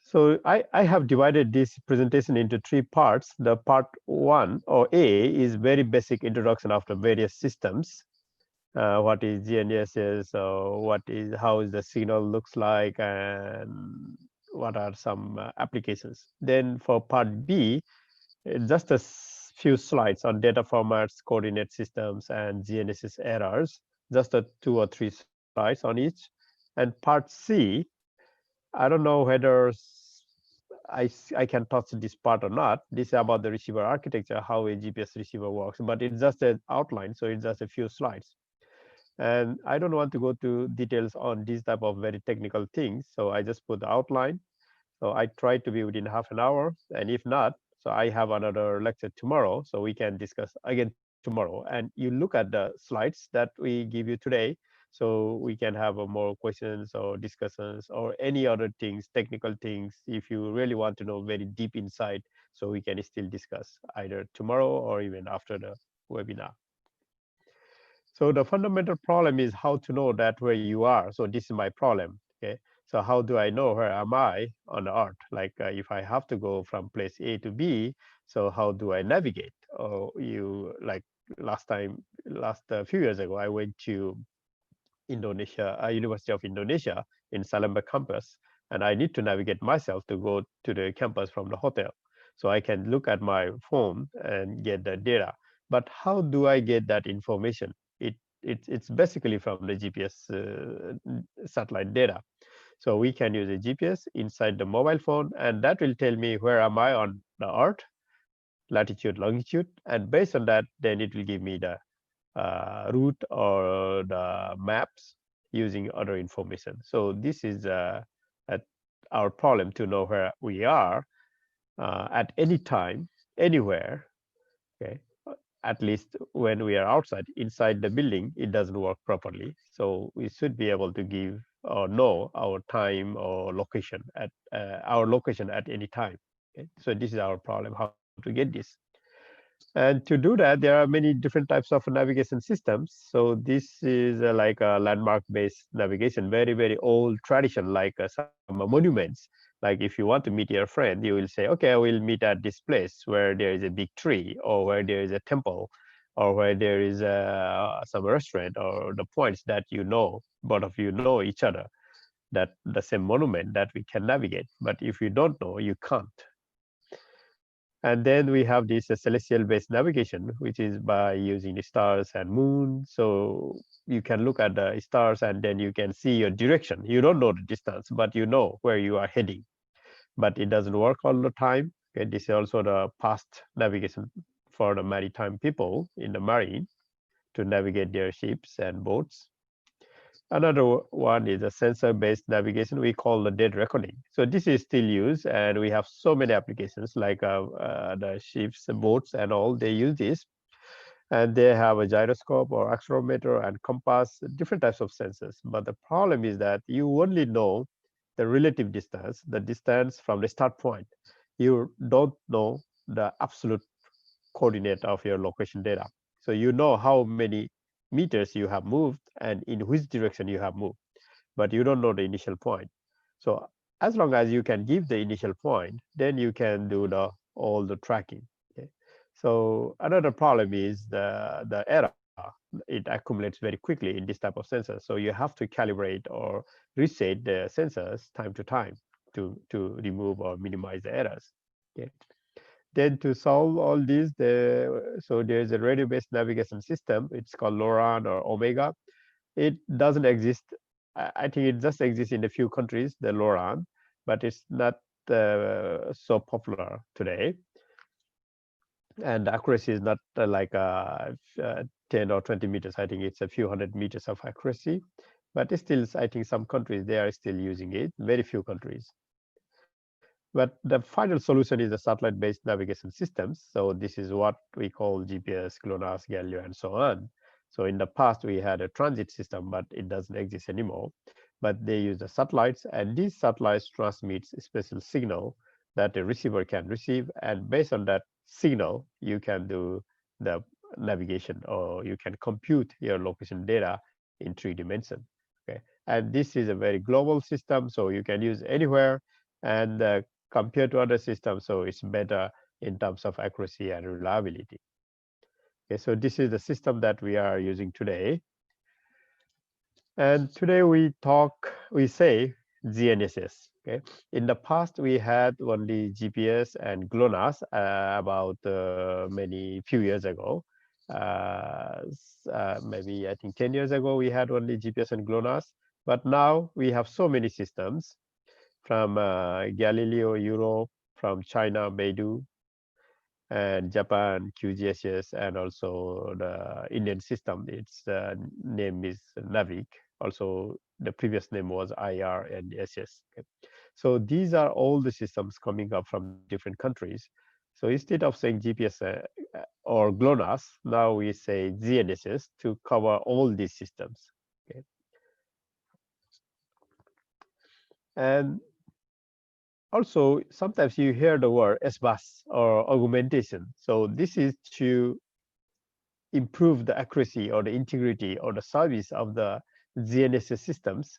So I have divided this presentation into 3 parts. The part 1 or A is very basic introduction of the various systems. What is GNSS, how is the signal looks like, and what are some applications. Then for part B, just a few slides on data formats, coordinate systems, and GNSS errors, just 2 or 3 slides on each. And part C, I don't know whether I can touch this part or not. This is about the receiver architecture, how a GPS receiver works, but it's just an outline, so it's just a few slides. And I don't want to go to details on these type of very technical things, so I just put the outline. So I try to be within half an hour, and if not, so I have another lecture tomorrow, so we can discuss again tomorrow. And you look at the slides that we give you today, so we can have more questions or discussions or any other things, technical things, if you really want to know very deep insight, so we can still discuss either tomorrow or even after the webinar. So the fundamental problem is how to know that where you are. So this is my problem. Okay. So how do I know where am I on the earth? Like if I have to go from place A to B, so how do I navigate? Or you like last few years ago, I went to Indonesia, University of Indonesia in Salemba campus, and I need to navigate myself to go to the campus from the hotel. So I can look at my phone and get the data. But how do I get that information? It's basically from the GPS satellite data. So we can use a GPS inside the mobile phone, and that will tell me where am I on the earth, latitude, longitude, and based on that, then it will give me the route or the maps using other information. So this is our problem to know where we are at any time, anywhere. Okay, at least when we are outside, inside the building, it doesn't work properly. So we should be able to give or know our time or location at any time. Okay? So this is our problem, how to get this. And to do that, there are many different types of navigation systems. So this is like a landmark-based navigation, very, very old tradition, like some monuments. Like if you want to meet your friend, you will say, okay, I will meet at this place where there is a big tree or where there is a temple or where there is some restaurant or the points that you know, both of you know each other, that the same monument that we can navigate. But if you don't know, you can't. And then we have this celestial-based navigation, which is by using the stars and moon. So you can look at the stars and then you can see your direction. You don't know the distance, but you know where you are heading. But it doesn't work all the time. Okay, this is also the past navigation for the maritime people in the marine to navigate their ships and boats. Another one is a sensor-based navigation we call the dead reckoning. So this is still used, and we have so many applications like the ships, boats, and all. They use this, and they have a gyroscope or accelerometer and compass, different types of sensors. But the problem is that you only know the relative distance, the distance from the start point. You don't know the absolute coordinate of your location data. So you know how many meters you have moved and in which direction you have moved, but you don't know the initial point. So as long as you can give the initial point, then you can do all the tracking. Okay? So another problem is the error. It accumulates very quickly in this type of sensor. So you have to calibrate or reset the sensors time to time to remove or minimize the errors. Okay? Then to solve all these, so there's a radio-based navigation system. It's called LoRaWAN or Omega. It doesn't exist. I think it just exists in a few countries, the LoRaWAN, but it's not so popular today. And the accuracy is not like 10 or 20 meters. I think it's a few hundred meters of accuracy. But it's still, I think some countries, they are still using it, very few countries. But the final solution is the satellite-based navigation systems. So this is what we call GPS, GLONASS, Galileo, and so on. So in the past, we had a transit system, but it doesn't exist anymore. But they use the satellites, and these satellites transmit a special signal that the receiver can receive. And based on that signal, you can do the navigation, or you can compute your location data in 3 dimensions. Okay, and this is a very global system, so you can use anywhere. And compared to other systems, so it's better in terms of accuracy and reliability. Okay, so this is the system that we are using today. And today we say GNSS. Okay, in the past we had only GPS and GLONASS about few years ago. Maybe I think 10 years ago we had only GPS and GLONASS, but now we have so many systems from Galileo, Europe, from China, Beidou, and Japan, QGIS, and also the Indian system. Its name is Navig. Also, the previous name was IR and SS. Okay. So these are all the systems coming up from different countries. So instead of saying GPS or GLONASS, now we say GNSS to cover all these systems. Okay. And also, sometimes you hear the word SBAS or augmentation. So this is to improve the accuracy or the integrity or the service of the GNSS systems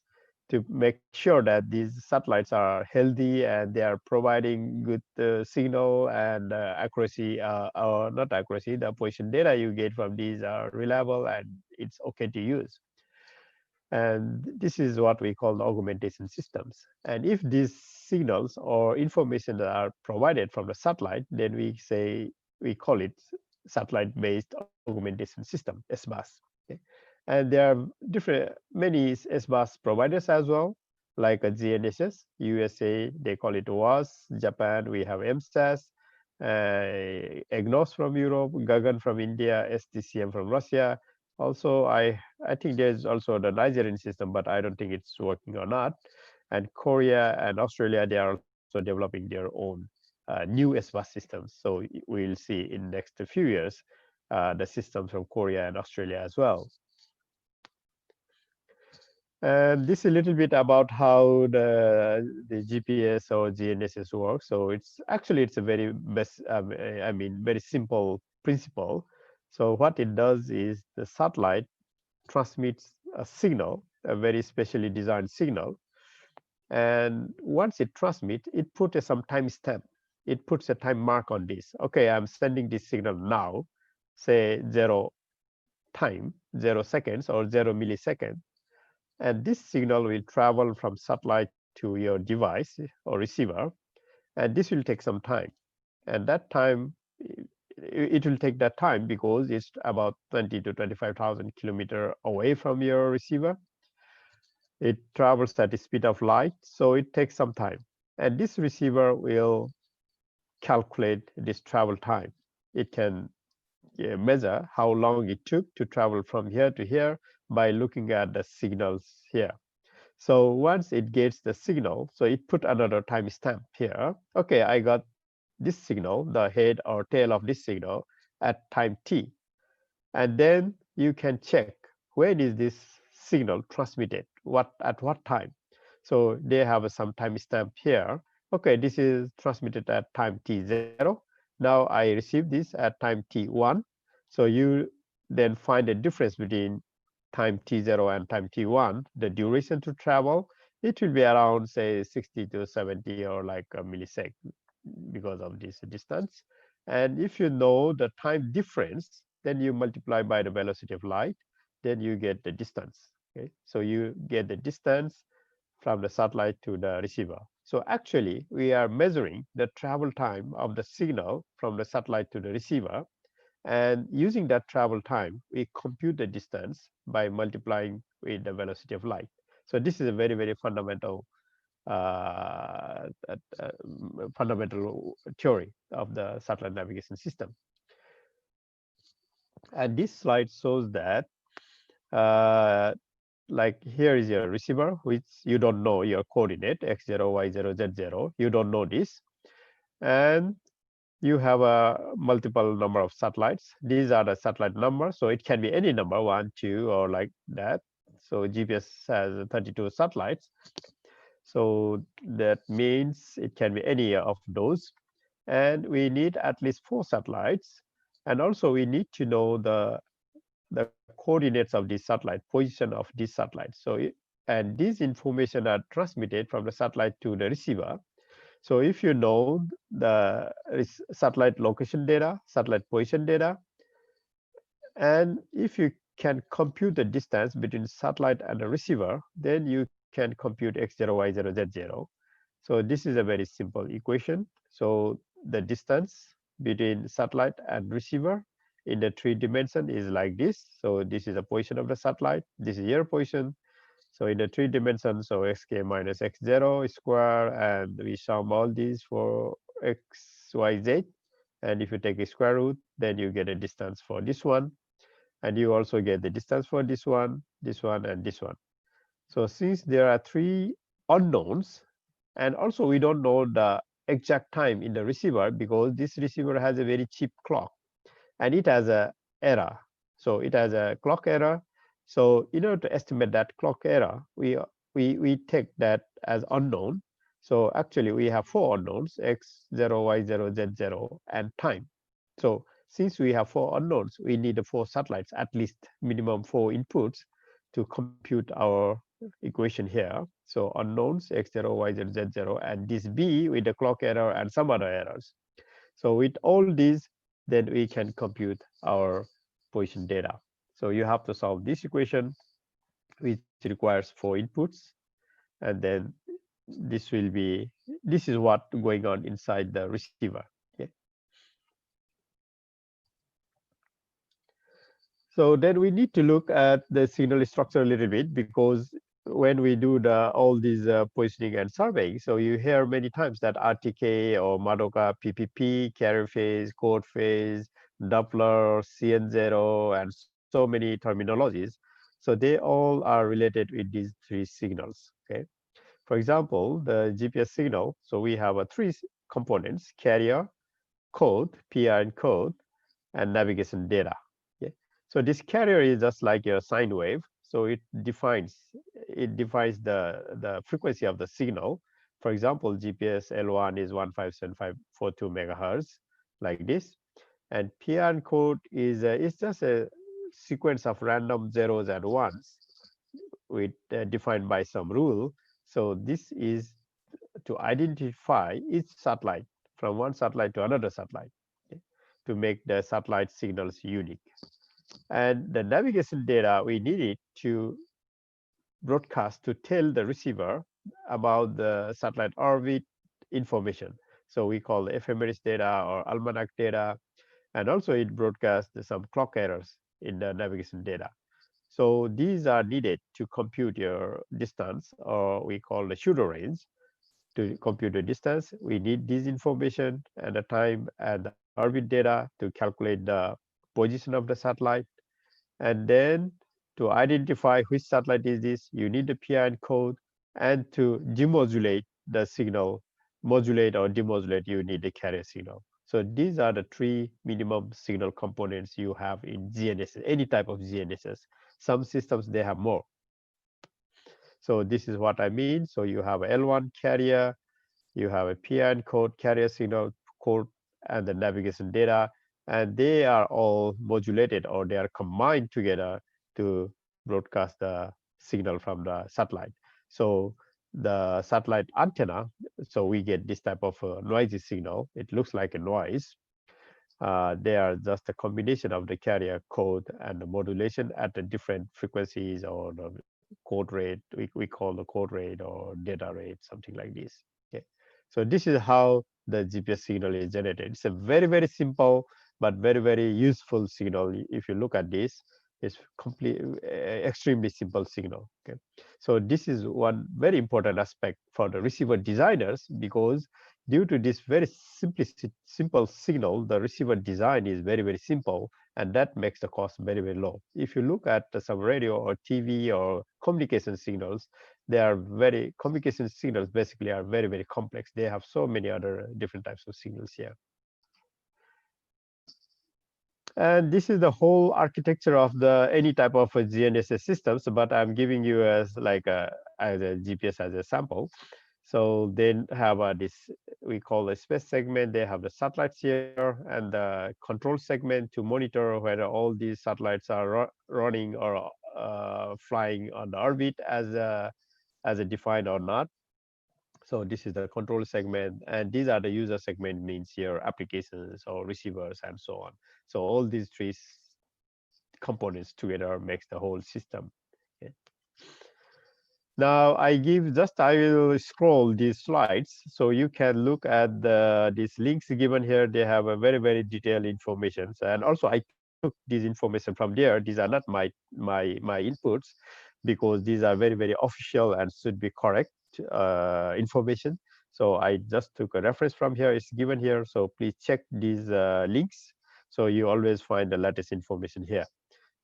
to make sure that these satellites are healthy and they are providing good signal and accuracy, or not accuracy, the position data you get from these are reliable and it's okay to use. And this is what we call the augmentation systems. And if these signals or information that are provided from the satellite, then we call it satellite-based augmentation system, SBAS. Okay? And there are many SBAS providers as well, like a GNSS, USA, they call it WAS, Japan, we have MSAS, EGNOS from Europe, Gagan from India, STCM from Russia. Also, I think there's also the Nigerian system, but I don't think it's working or not. And Korea and Australia, they are also developing their own new SBAS systems. So we'll see in next few years the systems from Korea and Australia as well. And this is a little bit about how the GPS or GNSS works. So it's a very very simple principle. So what it does is the satellite transmits a signal, a very specially designed signal. And once it transmits, it puts some timestamp. It puts a time mark on this. Okay, I'm sending this signal now, say 0 time, 0 seconds or 0 millisecond. And this signal will travel from satellite to your device or receiver. And this will take some time. And that time, it will take that time because it's about 20 to 25,000 kilometers away from your receiver. It travels at the speed of light, so it takes some time. And this receiver will calculate this travel time. It can measure how long it took to travel from here to here by looking at the signals here. So once it gets the signal, so it put another timestamp here. Okay, I got this signal, the head or tail of this signal at time t. And then you can check when is this signal transmitted, at what time. So they have some timestamp here. Okay, this is transmitted at time t0. Now I receive this at time t1. So you then find a difference between time t0 and time t1, the duration to travel, it will be around say 60 to 70 or like a millisecond because of this distance. And if you know the time difference, then you multiply by the velocity of light, then you get the distance. Okay, so you get the distance from the satellite to the receiver. So actually, we are measuring the travel time of the signal from the satellite to the receiver. And using that travel time, we compute the distance by multiplying with the velocity of light. So this is a very, very fundamental fundamental theory of the satellite navigation system. And this slide shows that like here is your receiver, which you don't know your coordinate x0, y0, z0. You don't know this. And you have a multiple number of satellites. These are the satellite numbers. So it can be any number, 1, 2, or like that. So GPS has 32 satellites. So that means it can be any of those. And we need at least 4 satellites. And also we need to know the coordinates of this satellite, position of these satellites. So and these information are transmitted from the satellite to the receiver. So if you know the satellite location data, satellite position data, and if you can compute the distance between satellite and the receiver, then you can compute x0, y0, z0. So this is a very simple equation. So the distance between satellite and receiver in the 3 dimension is like this. So this is the position of the satellite. This is your position. So in the 3 dimensions, so xk minus x0 square, and we sum all these for x, y, z. And if you take a square root, then you get a distance for this one. And you also get the distance for this one, and this one. So since there are 3 unknowns, and also we don't know the exact time in the receiver because this receiver has a very cheap clock and it has a error. So it has a clock error. So in order to estimate that clock error, we take that as unknown. So actually we have 4 unknowns, x0, y0, z0, and time. So since we have 4 unknowns, we need 4 satellites, at least minimum 4 inputs to compute our equation here. So unknowns x0, y0, z0, and this b with the clock error and some other errors. So with all these, then we can compute our position data. So you have to solve this equation, which requires 4 inputs, and then this is what going on inside the receiver. Okay. So then we need to look at the signal structure a little bit, because when we do all these positioning and surveying, so you hear many times that RTK or Madoka, PPP, carrier phase, code phase, Doppler, CN0, and so many terminologies. So they all are related with these 3 signals. Okay. For example, the GPS signal, so we have 3 components: carrier, code, PIR and code, and navigation data. Okay. So this carrier is just like a sine wave. So it defines the frequency of the signal. For example, GPS L1 is 157542 megahertz, like this. And PIR and code is it's just a sequence of random zeros and ones with defined by some rule. So this is to identify each satellite from one satellite to another satellite, okay, to make the satellite signals unique. And the navigation data, we need it to broadcast to tell the receiver about the satellite orbit information. So we call ephemeris data or almanac data, and also it broadcasts some clock errors in the navigation data. So these are needed to compute your distance, or we call the pseudo range. To compute the distance, we need this information and the time and the orbit data to calculate the position of the satellite. And then to identify which satellite is this, you need the PIN code, and to demodulate the signal, modulate or demodulate, you need the carrier signal. So these are the 3 minimum signal components you have in GNSS, any type of GNSS. Some systems, they have more. So this is what I mean. So you have a L1 carrier, you have a PIN code, carrier signal code, and the navigation data, and they are all modulated, or they are combined together to broadcast the signal from the satellite. So the satellite antenna, so we get this type of noisy signal. It looks like a noise. They are just a combination of the carrier code and the modulation at the different frequencies, or the code rate. We call the code rate or data rate, something like this. Okay. So this is how the GPS signal is generated. It's a very, very simple, but very, very useful signal. If you look at this, it's extremely simple signal. Okay. So this is one very important aspect for the receiver designers, because due to this very simple signal, the receiver design is very, very simple, and that makes the cost very, very low. If you look at some radio or TV or communication signals, communication signals basically are very, very complex. They have so many other different types of signals here. And this is the whole architecture of any type of GNSS systems, but I'm giving you as a GPS as a sample. So they have this, we call a space segment. They have the satellites here and the control segment to monitor whether all these satellites are running or flying on the orbit as a defined or not. So this is the control segment, and these are the user segment, means here applications or receivers and so on. So all these 3 components together makes the whole system. Okay. Now I will scroll these slides so you can look at these links given here. They have a very, very detailed information, and also I took this information from there. These are not my inputs, because these are very, very official and should be correct information. So I just took a reference from here. It's given here, so please check these links, so you always find the latest information here.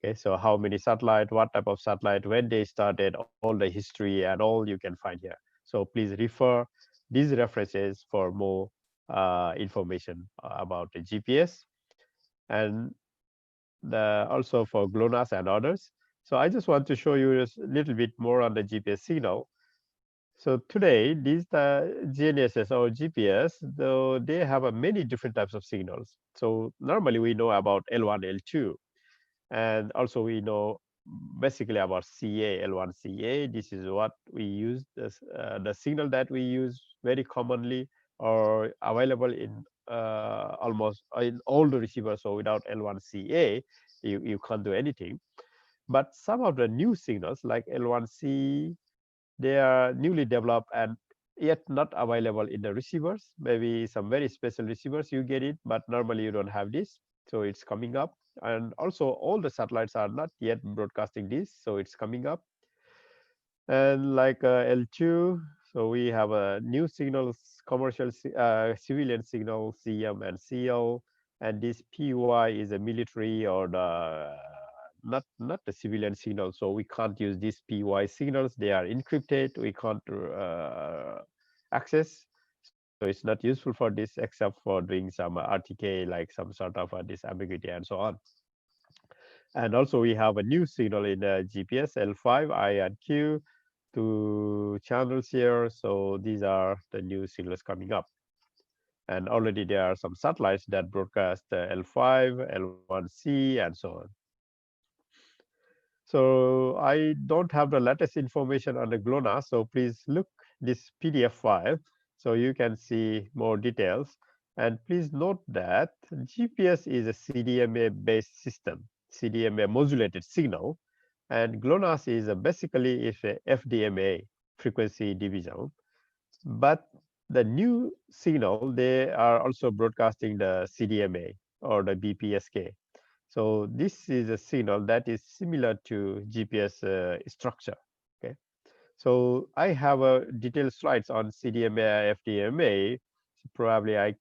Okay, so how many satellite, what type of satellite, when they started, all the history and all you can find here. So please refer these references for more information about the GPS, and also for GLONASS and others. So I just want to show you a little bit more on the GPS signal. So today, these GNSS or GPS, though they have many different types of signals. So normally we know about L1, L2, and also we know basically about CA, L1 CA. This is what we use, the signal that we use very commonly or available in almost in all the receivers. So without L1 CA, you can't do anything. But some of the new signals like L1C, they are newly developed and yet not available in the receivers. Maybe some very special receivers you get it, but normally you don't have this. So it's coming up. And also all the satellites are not yet broadcasting this, so it's coming up. And like L2, so we have a new signals, commercial civilian signal, CM and CL, and this PY is a military or the not the civilian signal. So we can't use these PY signals. They are encrypted. We can't access. So it's not useful for this except for doing some RTK, like some sort of this ambiguity and so on. And also we have a new signal in GPS, L5, I and Q, two channels here. So these are the new signals coming up. And already there are some satellites that broadcast L5, L1C, and so on. So I don't have the latest information on the GLONASS, so please look this PDF file so you can see more details. And please note that GPS is a CDMA-based system, CDMA modulated signal, and GLONASS is basically a FDMA, frequency division. But the new signal, they are also broadcasting the CDMA or the BPSK. So this is a signal that is similar to GPS structure. Okay. So I have a detailed slides on CDMA, FDMA. So probably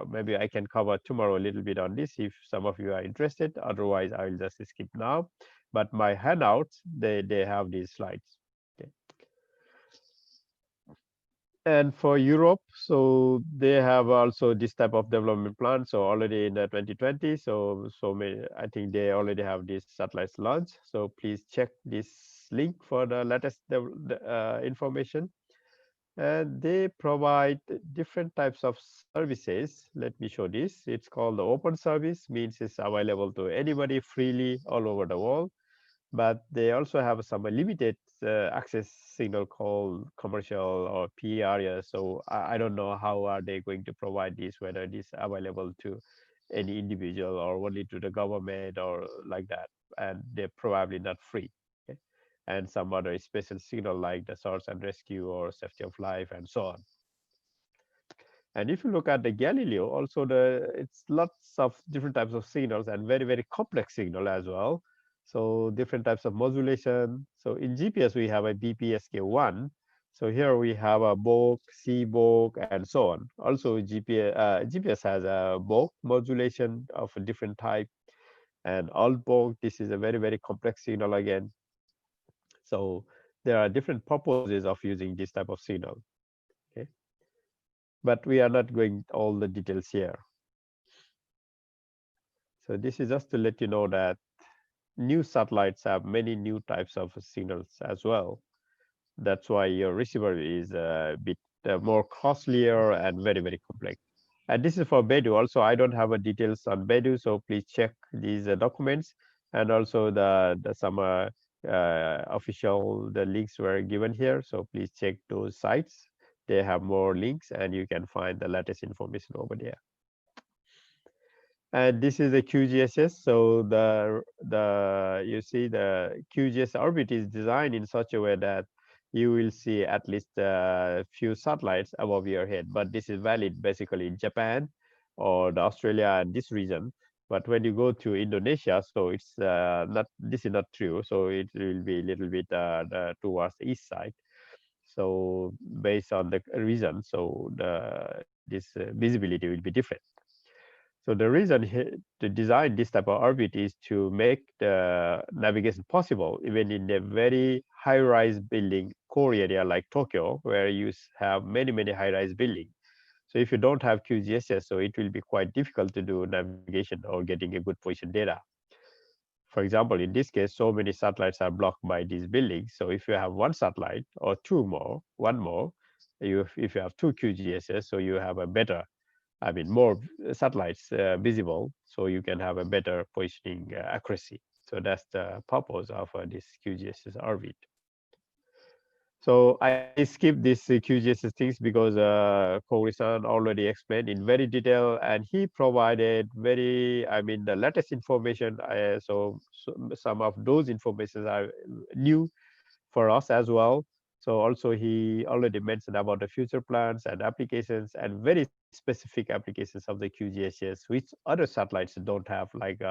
maybe I can cover tomorrow a little bit on this if some of you are interested. Otherwise, I will just skip now. But my handouts, they have these slides. Okay. And for Europe, so they have also this type of development plan. So already in 2020, I think they already have this satellites launch. So please check this link for the latest information. And they provide different types of services. Let me show this. It's called the open service, means it's available to anybody freely all over the world. But they also have some limited access signal called commercial or P areas. So I don't know how are they going to provide this, whether it is available to any individual or only to the government or like that. And they're probably not free. Okay? And some other special signal like the search and rescue or safety of life and so on. And if you look at the Galileo, also it's lots of different types of signals and very, very complex signal as well. So different types of modulation. So in GPS, we have a BPSK1. So here we have a BOC, CBOC, and so on. Also, GPS has a BOC modulation of a different type. And alt BOC, this is a very, very complex signal again. So there are different purposes of using this type of signal. Okay. But we are not going all the details here. So this is just to let you know that new satellites have many new types of signals as well. That's why your receiver is a bit more costlier and very, very complex. And this is for Beidou. Also, I don't have details on Beidou, so please check these documents. And also some official links were given here, so please check those sites. They have more links, and you can find the latest information over there. And this is the QGIS. So you see the QGIS orbit is designed in such a way that you will see at least a few satellites above your head. But this is valid basically in Japan or the Australia and this region. But when you go to Indonesia, so it's not. This is not true. So it will be a little bit towards the east side. So based on the region, so this visibility will be different. So the reason to design this type of orbit is to make the navigation possible, even in a very high-rise building core area like Tokyo, where you have many, many high-rise buildings. So if you don't have QGIS, so it will be quite difficult to do navigation or getting a good position data. For example, in this case, so many satellites are blocked by these buildings. So if you have one satellite or one more, if you have two QGSs, so you have a better, I mean, more satellites visible, so you can have a better positioning accuracy. So that's the purpose of this QGS's orbit. So I skip these QGS things because Kogri-san already explained in very detail, and he provided very, I mean, the latest information. So some of those informations are new for us as well. So also he already mentioned about the future plans and applications and very specific applications of the QGIS, which other satellites don't have, like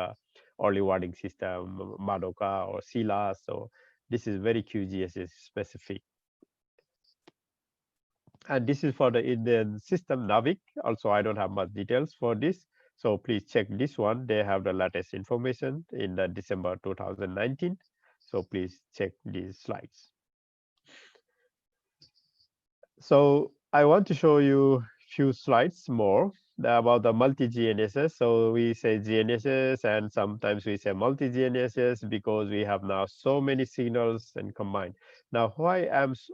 early warning system, Madoka or SILA. So this is very QGIS specific. And this is for the Indian system Navig. Also, I don't have much details for this. So please check this one. They have the latest information in the December 2019. So please check these slides. So I want to show you few slides more about the multi-GNSS. So we say GNSS and sometimes we say multi-GNSS because we have now so many signals and combined. Now why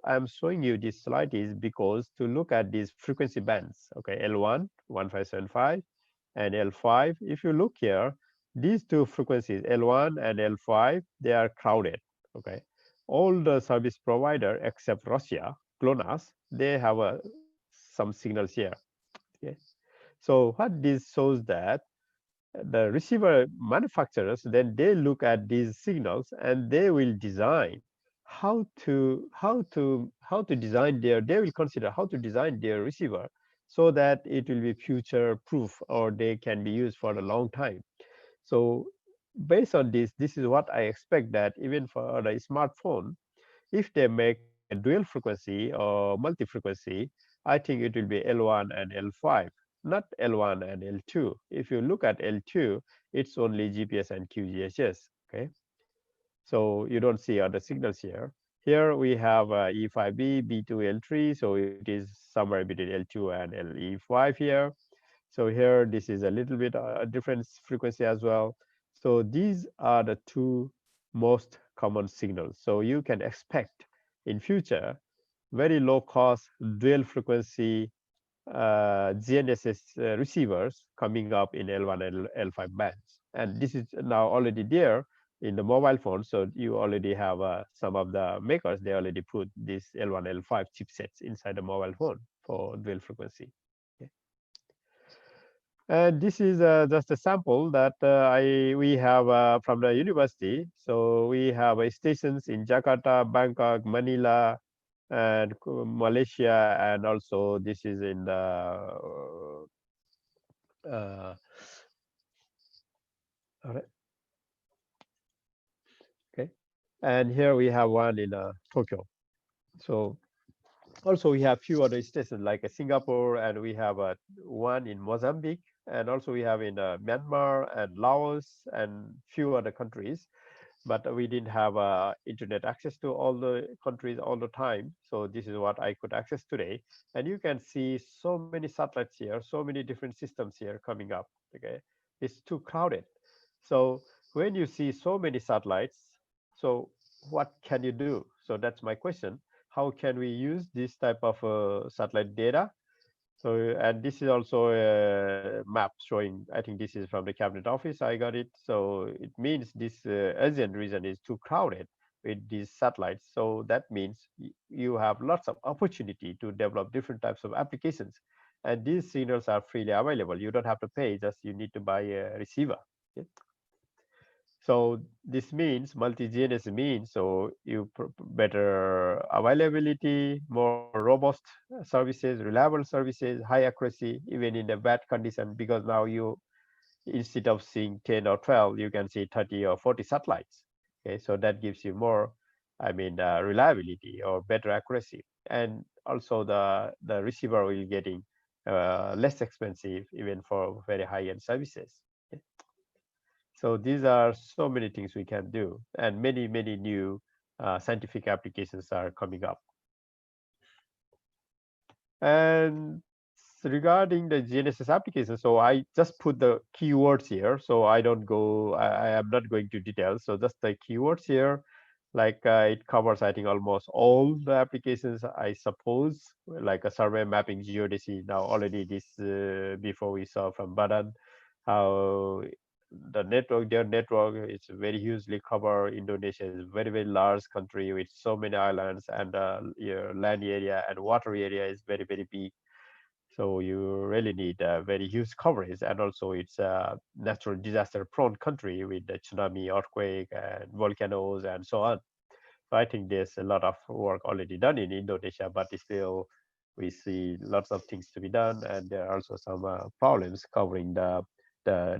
I'm showing you this slide is because to look at these frequency bands, okay, L1, 1575 and L5. If you look here, these two frequencies, L1 and L5, they are crowded, okay. All the service provider except Russia, GLONASS, they have some signals here. Okay. So what this shows that the receiver manufacturers, then they look at these signals and they will design how to design they will consider how to design their receiver so that it will be future proof or they can be used for a long time. So based on this is what I expect, that even for the smartphone, if they make a dual frequency or multi-frequency, I think it will be L1 and L5, not L1 and L2. If you look at L2, it's only GPS and QGHS, okay? So you don't see other signals here. Here we have E5B, B2, L3, so it is somewhere between L2 and LE5 here. So here, this is a little bit a different frequency as well. So these are the two most common signals. So you can expect in future very low cost dual frequency GNSS receivers coming up in L1 and L5 bands. And this is now already there in the mobile phone. So you already have some of the makers, they already put these L1, L5 chipsets inside the mobile phone for dual frequency. And this is just a sample that we have from the university. So we have stations in Jakarta, Bangkok, Manila, and Malaysia, and also this is in the all right. Okay, and here we have one in Tokyo. So also we have few other stations like Singapore, and we have one in Mozambique, and also we have in Myanmar and Laos and few other countries. But we didn't have internet access to all the countries all the time. So this is what I could access today. And you can see so many satellites here, so many different systems here coming up, okay? It's too crowded. So when you see so many satellites, so what can you do? So that's my question. How can we use this type of satellite data? So, and this is also a map showing, I think this is from the Cabinet Office, I got it. So it means this Asian region is too crowded with these satellites. So that means you have lots of opportunity to develop different types of applications. And these signals are freely available. You don't have to pay, just you need to buy a receiver. Okay? So this means multi-GNS means so you better availability, more robust services, reliable services, high accuracy, even in a bad condition, because now you, instead of seeing 10 or 12, you can see 30 or 40 satellites. Okay, so that gives you more, I mean, reliability or better accuracy. And also the receiver will getting less expensive even for very high-end services. Okay. So these are so many things we can do, and many new scientific applications are coming up. And regarding the GNSS application, so I just put the keywords here, so I don't go, I am not going to details. So just the keywords here, like it covers, I think, almost all the applications, I suppose, like a survey mapping geodesy. Now already this, before we saw from Badan, how the network, their network is very hugely cover. Indonesia is a very, very large country with so many islands, and your land area and water area is very, very big. So you really need a very huge coverage, and also it's a natural disaster prone country with the tsunami, earthquake, and volcanoes, and so on. So I think there's a lot of work already done in Indonesia, but still we see lots of things to be done, and there are also some problems covering the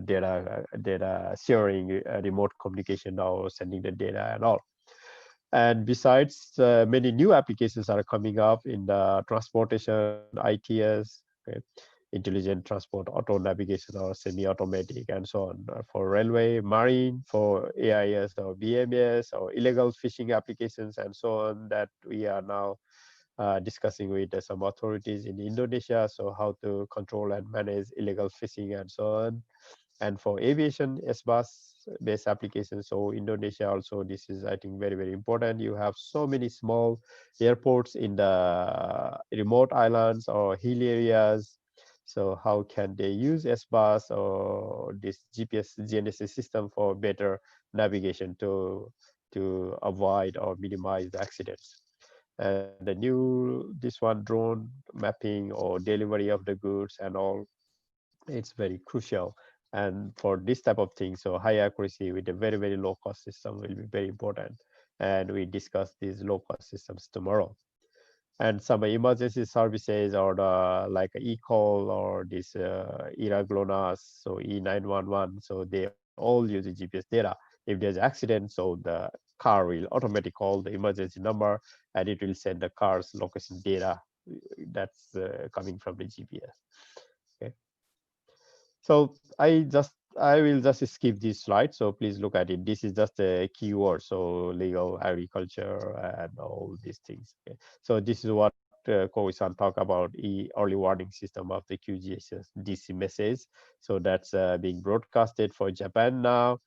data sharing, remote communication, now sending the data and all. And besides, many new applications are coming up in the transportation, ITS, okay, intelligent transport, auto navigation, or semi-automatic, and so on. For railway, marine, for AIS or BMS, or illegal fishing applications, and so on, that we are now discussing with some authorities in Indonesia. So how to control and manage illegal fishing and so on. And for aviation, SBUS based applications, so Indonesia also, this is, I think, very, very important. You have so many small airports in the remote islands or hill areas. So how can they use SBUS or this GPS GNSS system for better navigation to avoid or minimize the accidents? And the new, this one, drone mapping or delivery of the goods and all, it's very crucial. And for this type of thing, so high accuracy with a very, very low cost system will be very important. And we discuss these low cost systems tomorrow. And some emergency services, or the like e-call or this ERA-GLONASS, so E911, so they all use the GPS data. If there's accident, so the car will automatically call the emergency number, and it will send the car's location data that's coming from the GPS. Okay. So I will just skip this slide. So please look at it. This is just a keyword. So legal, agriculture, and all these things. Okay. So this is what Kowi-san talk about, early warning system of the QGIS DC message. So that's being broadcasted for Japan now.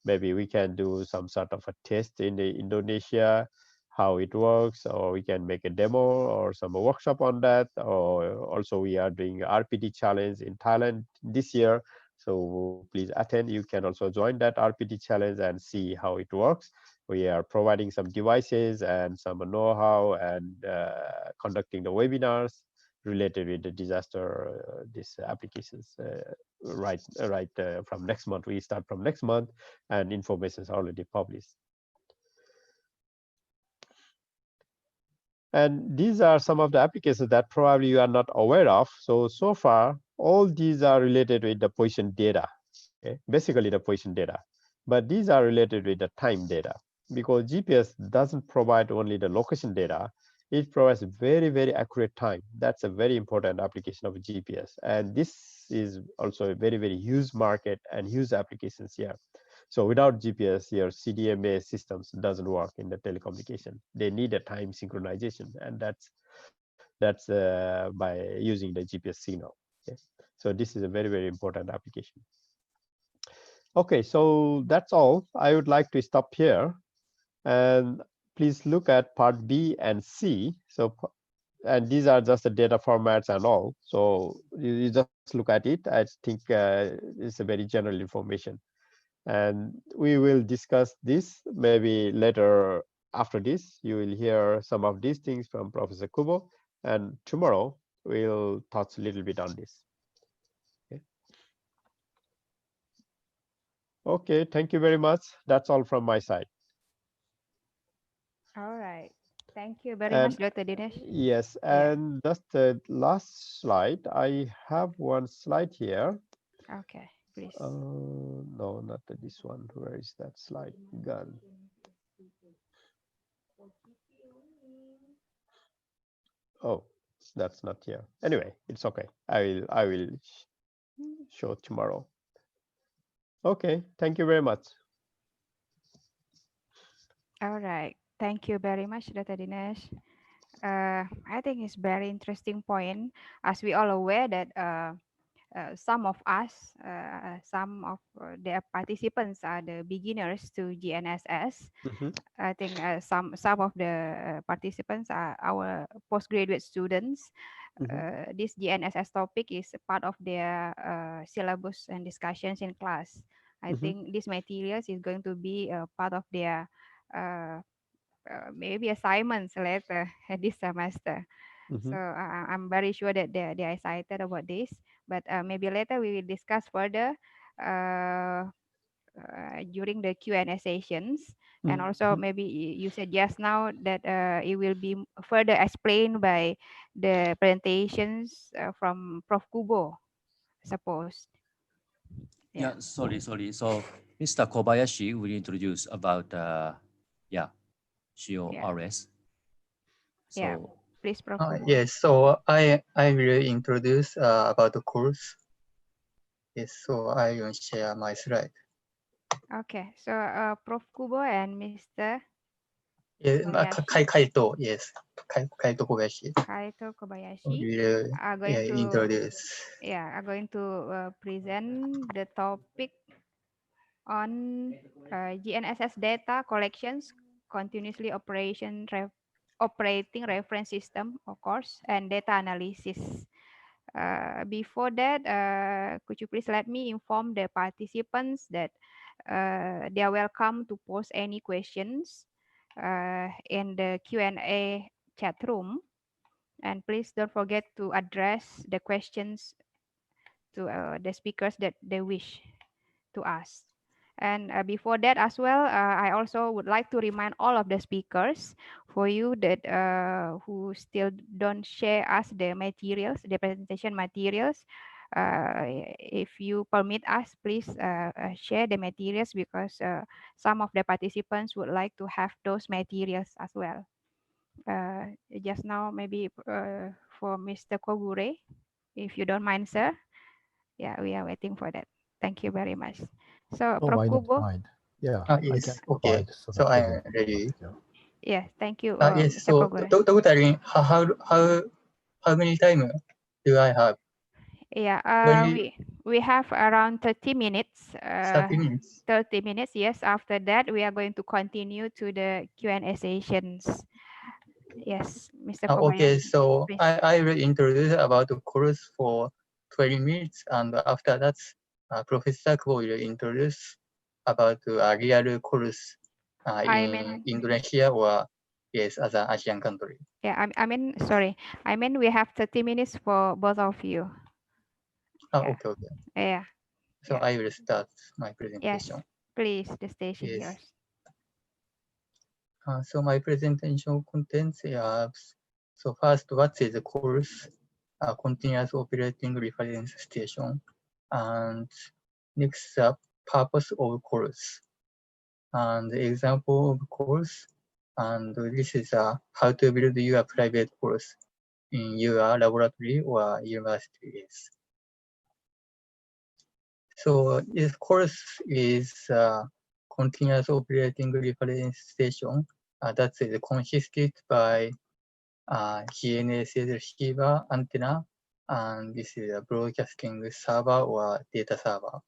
Maybe we can do some sort of a test in Indonesia, how it works, or we can make a demo or some workshop on that. Or also we are doing RPD challenge in Thailand this year. So please attend. You can also join that RPD challenge and see how it works. We are providing some devices and some know-how, and conducting the webinars related with the disaster these applications right from next month. We start from next month, and information is already published. And these are some of the applications that probably you are not aware of. So far, all these are related with the position data, okay? Basically the position data. But these are related with the time data, because GPS doesn't provide only the location data, it provides very, very accurate time. That's a very important application of GPS. And this is also a very, very huge market and huge applications here. So without GPS, your CDMA systems doesn't work in the telecommunication. They need a time synchronization, and that's by using the GPS signal. Okay? So this is a very, very important application. Okay, so that's all. I would like to stop here, and please look at part B and C. So, and these are just the data formats and all. So you just look at it. I think it's a very general information. And we will discuss this maybe later. After this, you will hear some of these things from Professor Kubo, and tomorrow we'll touch a little bit on this. Okay. Okay, thank you very much. That's all from my side. All right. Thank you very And much, Dr. Dinesh. yes, Yeah. and just the last slide. I have one slide here. Okay, please. No, not this one. Where is that slide gone? Oh, that's not here. Anyway, it's okay. I will show tomorrow. Okay, thank you very much. All right. Thank you very much, Dr. Dinesh. I think it's very interesting point, as we all aware that some of us, some of the participants are the beginners to GNSS. I think some of the participants are our postgraduate students. This GNSS topic is a part of their syllabus and discussions in class. I think this materials is going to be a part of their maybe assignments later this semester. So I'm very sure that they're excited about this. But maybe later we will discuss further during the Q&A sessions. And also maybe you said just now that it will be further explained by the presentations from Prof. Kubo, suppose. Yeah, sorry. So Mr. Kobayashi will introduce about CORS. So Yeah, please, Prof. Kubo. Yes, so I will introduce about the course. Yes, so I will share my slide. Okay, so Prof. Kubo and Mr. Yes, Kobayashi. Kaito, yes, Kaito Kobayashi. Kaito Kobayashi Will are going to introduce. are going to present the topic on GNSS data collections, continuously operating reference system, of course, and data analysis. Before that, could you please let me inform the participants that they are welcome to post any questions in the Q&A chat room. And please don't forget to address the questions to the speakers that they wish to ask. And before that as well, I also would like to remind all of the speakers for you that who still don't share us the materials, the presentation materials. If you permit us, please share the materials because some of the participants would like to have those materials as well. Just now, maybe for Mr. Kogure, if you don't mind, sir. Yeah, we are waiting for that. Thank you very much. So, Oh, Prof. I don't Kubo. mind. Yeah, I can Yes, okay. provide some So I'm presentation. ready. Yes, thank you, Yes, Mr. so Kogure. totally, how many time do I have? Yeah, When we have around 30 minutes. 30 minutes. 30 minutes, yes. After that, we are going to continue to the Q&A sessions. Yes, Mr. Okay, Kobayashi. so Please. I will introduce about the course for 20 minutes, and after that, Professor Kubo will introduce about a real course in Indonesia or yes, other Asian country. Yeah, I mean, sorry. I mean, we have 30 minutes for both of you. Yeah. Okay, okay. Yeah. So I will start my Yes, presentation. please, the stage is Yes. yours. So my presentation contents so first, what is the course? Continuous operating reference station, and next purpose of course, and the example of course, and this is how to build your private course in your laboratory or university. So this course is continuous operating reference station that is consisted by GNSS receiver antenna, and this is a broadcasting server or data server.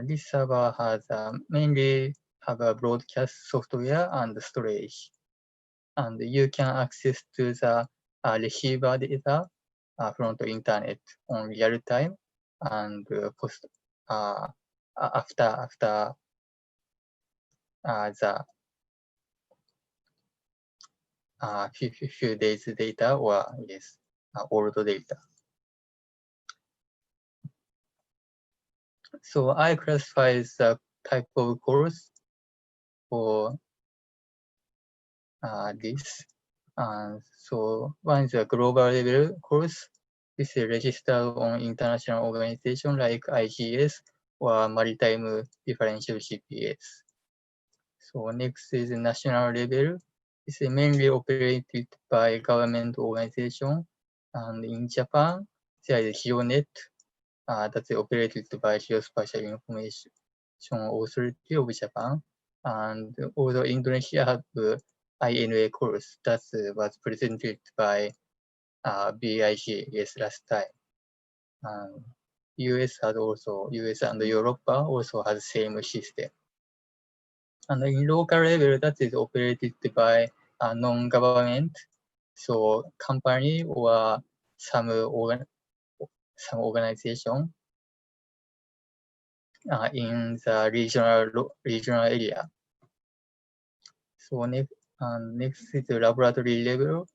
This server has mainly have a broadcast software and storage, and you can access to the receiver data from the internet on real time and post after the few days data or yes old data. So I classify the type of course for this. So one is a global level course. This is registered on international organization like IGS or Maritime Differential GPS. So next is national level. This is mainly operated by government organization. And in Japan, there is GeoNet that's operated by Geospatial Information Authority of Japan. And although Indonesia had the INA course that was presented by BIG last time. US and Europe also has same system. And in local level, that is operated by a non-government, so company or some organization in the regional area. So next is the laboratory level.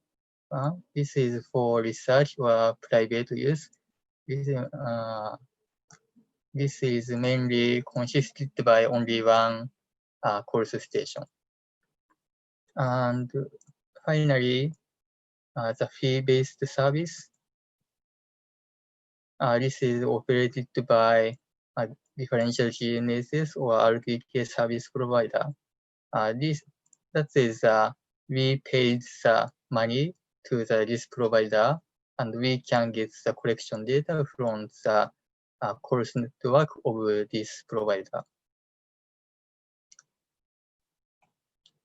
This is for research or private use. This is mainly consisted by only one course station. And finally, the fee-based service. This is operated by differential GNSS or RPK service provider. That is, we paid the money to this provider, and we can get the collection data from the course network of this provider.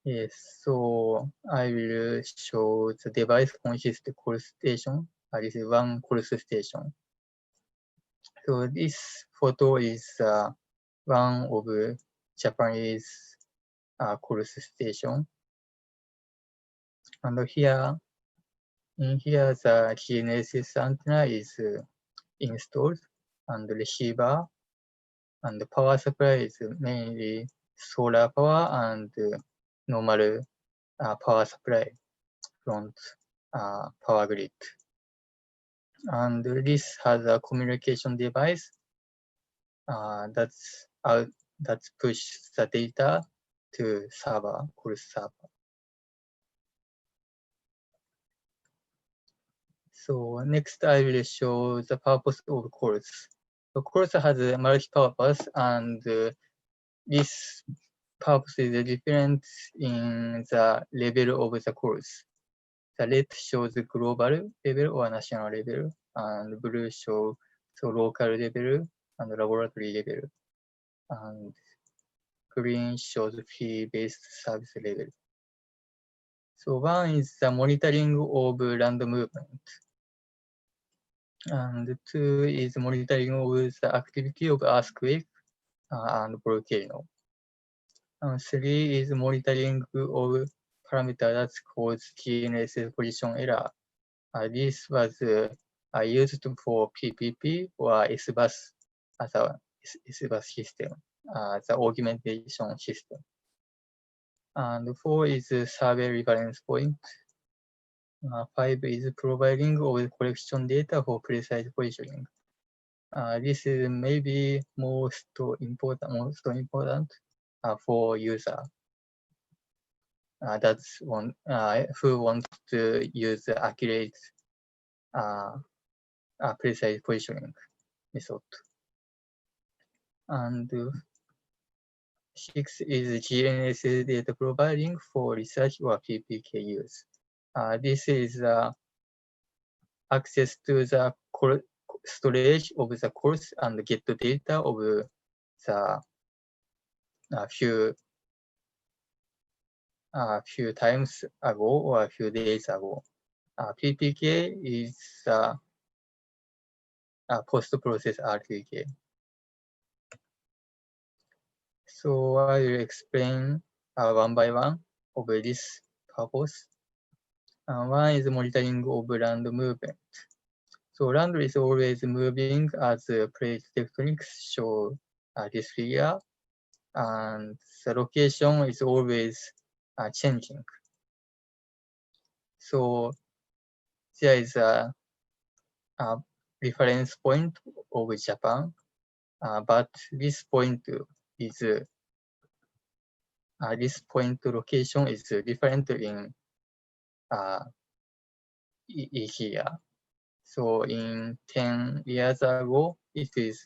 Yes, so I will show the device consist course station. This is one course station. So this photo is one of Japanese course station. And here the GNSS antenna is installed, and the receiver and the power supply is mainly solar power and normal power supply from power grid. And this has a communication device that push the data to server, course server. So next I will show the purpose of course. The course has a multi-purpose, and this purpose is different in the level of the course. The red shows the global level or national level, and blue shows the local level and laboratory level, and green shows fee-based service level. So one is the monitoring of land movement, and two is monitoring of the activity of earthquake and volcano. And three is monitoring of parameter that cause GNSS position error. This was used for PPP or SBUS as a SBUS system, the augmentation system. And 4 is survey reference point. 5 is providing of collection data for precise positioning. This is maybe most important for user. That's one who wants to use accurate precise positioning method. And 6 is GNSS data providing for research or PPK use. This is access to the storage of the course and get the data of the few times ago or a few days ago. PPK is post-process RTK. So I will explain one by one of this purpose. One is monitoring of land movement. So land is always moving as plate tectonics show this figure, and the location is always changing. So there is a reference point of Japan, but this point is this point location is different in here. So in 10 years ago, its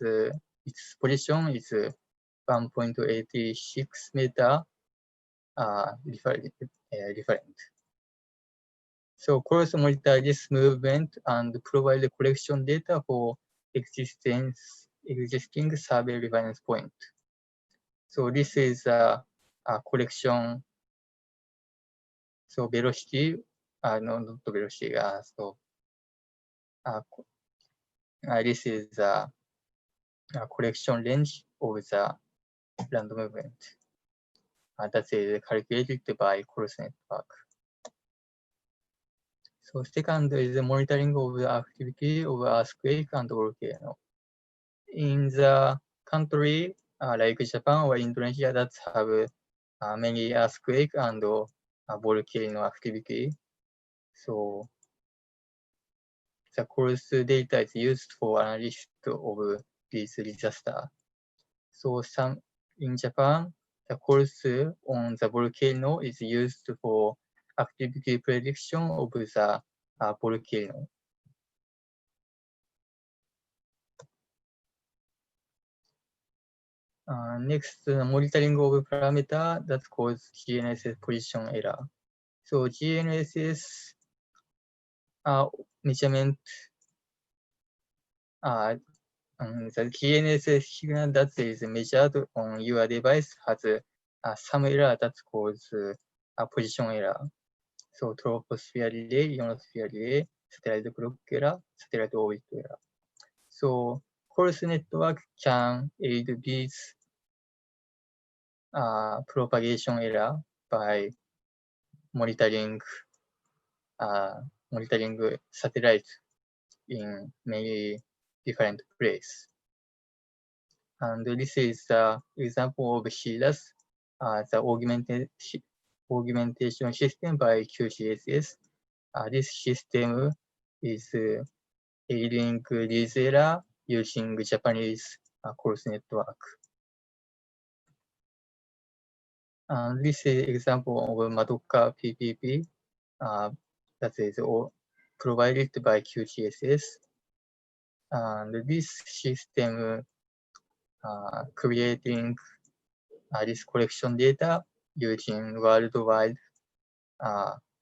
position is 1.86 meter different. So course monitor this movement and provide the collection data for existing survey reference point. So this is collection. So velocity, no, not velocity. This is the collection range of the random movement. That is calculated by cross network. So second is the monitoring of the activity of earthquake and volcano. In the country like Japan or Indonesia that have many earthquake and volcano activity, so the course data is used for analysis of this disaster. So some in Japan, the course on the volcano is used for activity prediction of the volcano. Next, monitoring of parameter that cause GNSS position error. So GNSS measurement, the GNSS signal that is measured on your device has some error that cause position error. So troposphere delay, ionosphere delay, satellite clock error, satellite orbit error. So course network can aid these propagation error by monitoring satellite in many different places. And this is the example of CDAS, the augmentation system by QGIS. This system is aiding this error using Japanese course network. This is example of Madoka PPP that is provided by QGIS. And this system creating this collection data using worldwide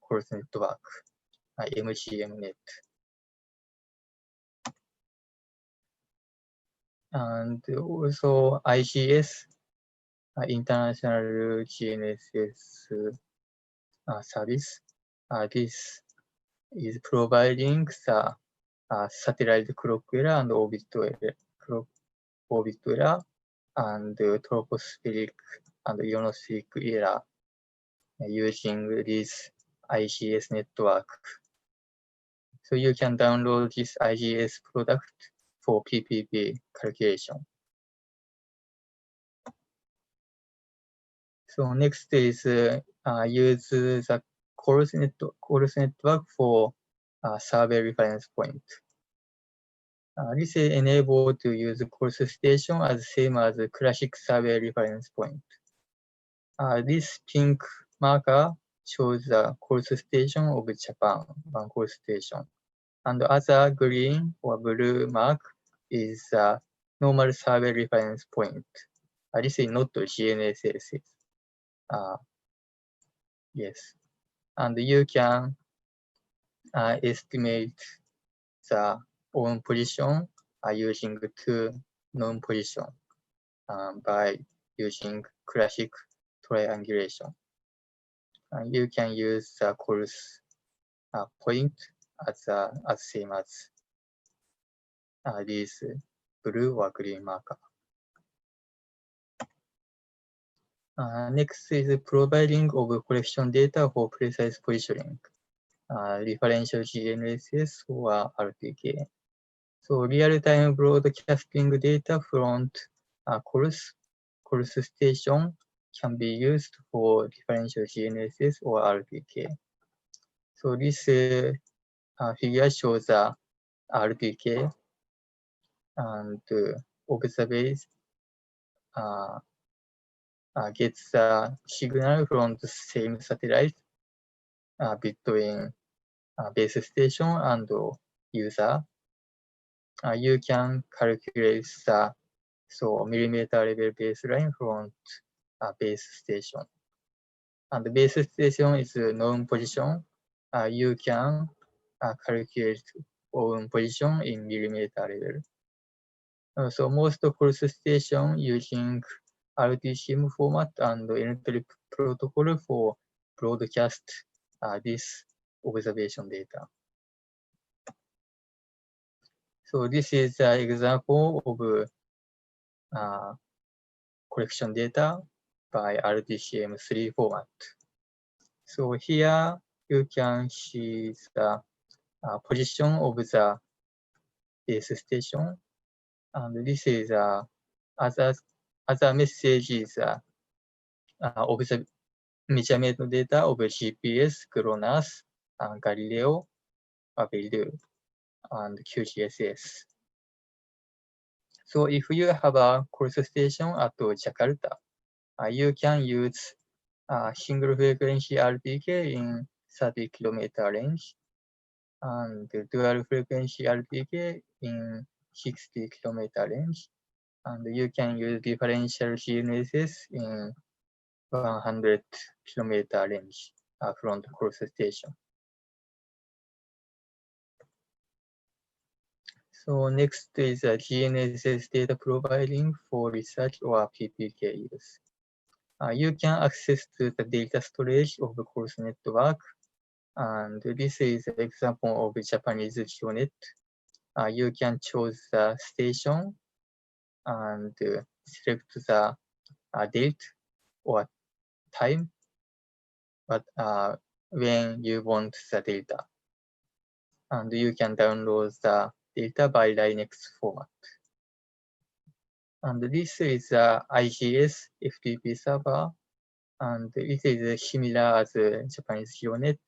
course network, MGMnet. And also IGS, International GNSS service. This is providing the satellite clock error and orbit error, and tropospheric and ionospheric error using this IGS network. So you can download this IGS product for PPP calculation. So next is use the course network for survey reference point. This is enabled to use course station as same as a classic survey reference point. This pink marker shows the course station of Japan, one course station. And the other green or blue mark is a normal survey reference point. This is not GNSS. Yes. And you can estimate the own position using two known position by using classic triangulation. You can use the course point as same as these blue or green marker. Next is providing of collection data for precise positioning, referential GNSS or RTK. So real-time broadcasting data from course station can be used for differential GNSS or RTK. So this figure shows the RTK and observers gets a signal from the same satellite between base station and user. You can calculate the millimeter level baseline from base station. And the base station is a known position. You can calculate own position in millimeter level. So most course station using RTCM format and NTRP protocol for broadcast this observation data. So this is an example of collection data by RTCM3 format. So here you can see the position of the base station, and this is other messages of the measurement data of GPS, GLONASS, Galileo, Beidou, and QGIS. So if you have a cross station at Jakarta, you can use single frequency RPK in 30 kilometer range and dual frequency RPK in 60 kilometer range. And you can use differential GNSS in 100 kilometer range from the cross station. So next is GNSS data profiling for research or PPK use. You can access to the data storage of the course network, and this is an example of Japanese GeoNet. You can choose the station and select the date or time, but when you want the data. And you can download the data by Linux format. And this is IGS FTP server, and it is similar as Japanese GeoNet.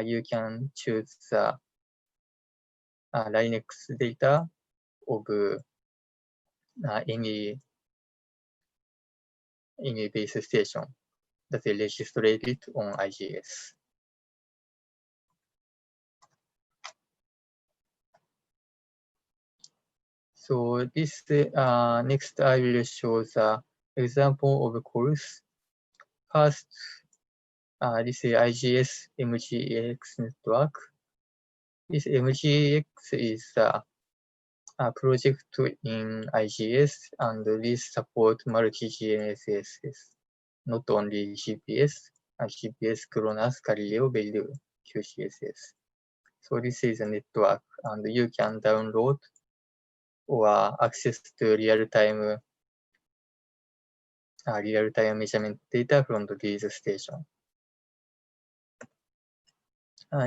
You can choose the Linux data of any base station that is registered on IGS. So this next I will show the example of a course. First, this is IGS MGX network. This MGX is a project in IGS, and this support multi-GNSS, not only GPS, GPS, GLONASS, Galileo, Beidou, QGIS. So this is a network, and you can download or access to real-time measurement data from this station.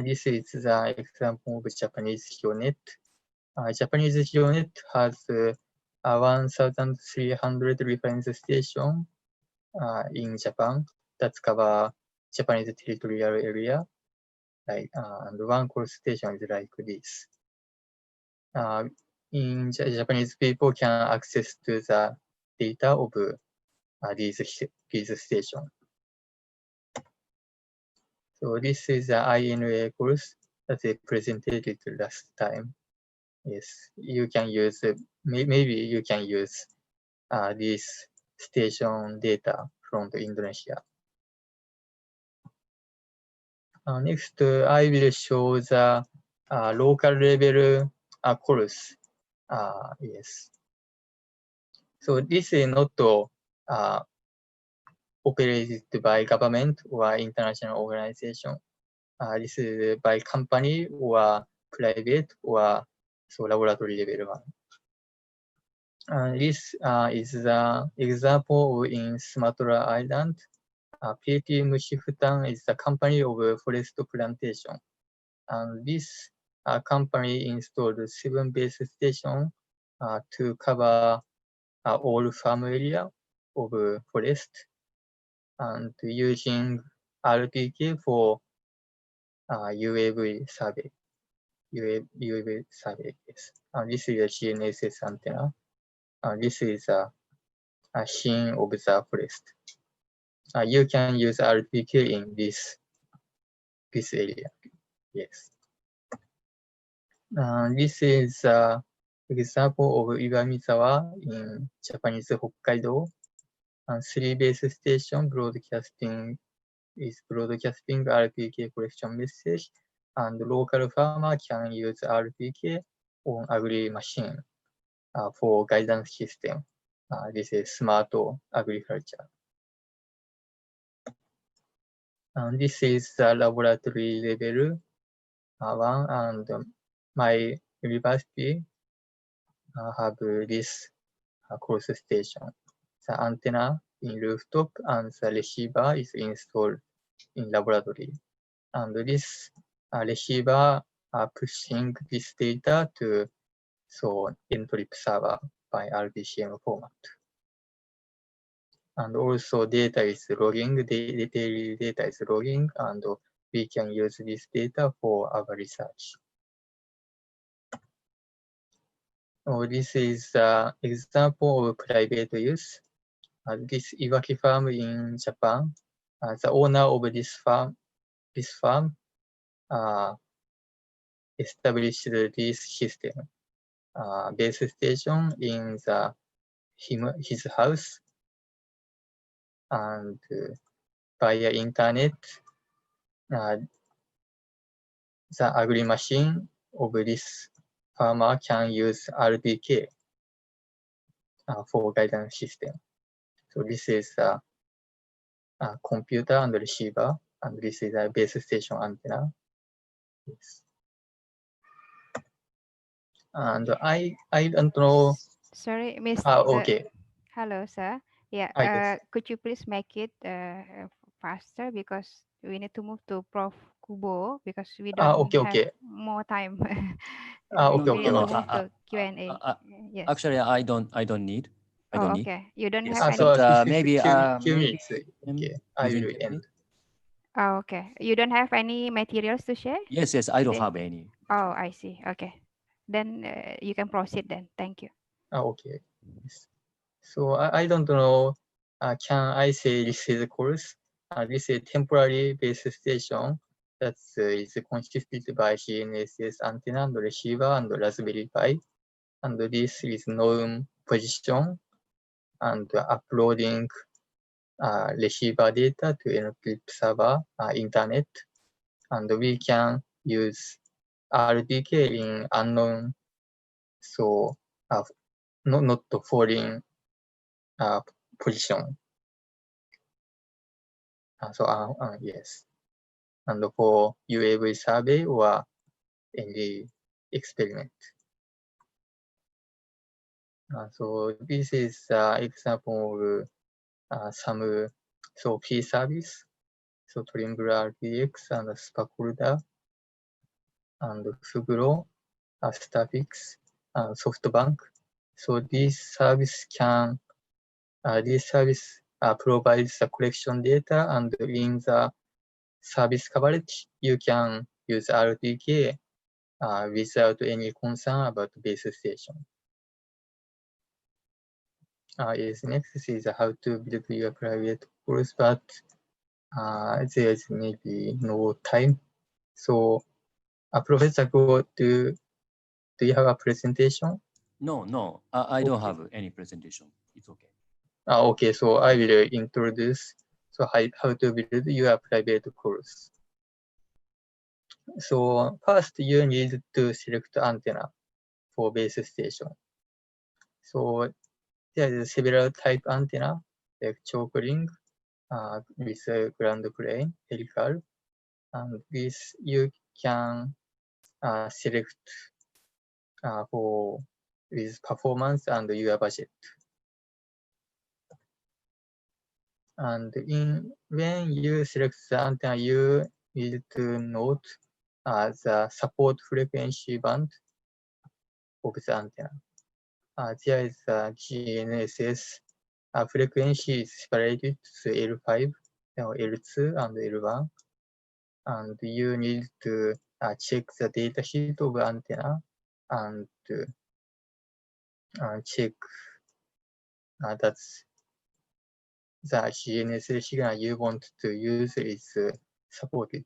This is the example of Japanese GeoNet. Japanese GeoNet has 1,300 reference stations in Japan that cover Japanese territorial area. And one course station is like this. In Japanese people can access to the data of these stations. So this is the INA course that I presented last time. Yes, you can use, maybe you can use this station data from the Indonesia. Next, I will show the local level course. Yes. So this is not operated by government or international organization. This is by company or private or so laboratory level one. This is the example in Sumatra Island. PT Mushifutan is the company of forest plantation. And this company installed 7 base stations to cover all farm area of forest, and using RTK for UAV survey. UAV survey, yes. This is a GNSS antenna. This is a scene of the forest. You can use RTK in this area. Yes. This is an example of Iwamizawa in Japanese Hokkaido. 3 base station broadcasting RTK collection message, and local farmer can use RTK on agri machine for guidance system. This is smart agriculture. And this is the laboratory level one, and my university have this cross station. The antenna in rooftop and the receiver is installed in laboratory. And this receiver pushing this data to encrypt server by RDCM format. And also data is logging, the daily data is logging, and we can use this data for our research. This is an example of private use. This Iwaki farm in Japan. The owner of this farm established this system. Base station in his house, and via internet, the agri machine of this farmer can use RDK for guidance system. So this is a computer and receiver, and this is a base station antenna. Yes. And I don't know. Sorry, Miss. Okay. Hello, sir. Yeah. Yes. Could you please make it faster, because we need to move to Prof. Kubo, because we don't have more time. We need to move to Q&A. Yes. Actually, I don't need. I don't need. Okay. You don't Yes. have So any. Maybe few minutes. Okay. I will end. Oh, okay. You don't have any materials to share? Yes, I don't have any. Oh, I see. Okay. Then you can proceed then. Thank you. Okay. Yes. So I don't know. Can I say this is a course? This is a temporary base station that is consisted by GNSS antenna and receiver and Raspberry Pi. And this is known position and uploading receiver data to encrypt server internet. And we can use RDK in unknown, so not foreign position. Yes. And for UAV survey or any experiment. So this is example of some P service. So Trimble RTX and Spacolda and Fugro, Stafix, and SoftBank. So this service provides the collection data, and in the service coverage, you can use RTK without any concern about base station. Yes, next is how to build your private course, but there is maybe no time. So, Professor Go, do you have a presentation? No, I don't have any presentation. It's okay. Okay, so I will introduce how to build your private course. So first you need to select antenna for base station. So there is several type antenna like choke ring with a ground plane, helical, and this you can select for with performance and your budget. And when you select the antenna, you need to note the support frequency band of the antenna. There is a GNSS frequency is separated to L5, L2, and L1. And you need to check the data sheet of antenna and check that the GNSS signal you want to use is supported.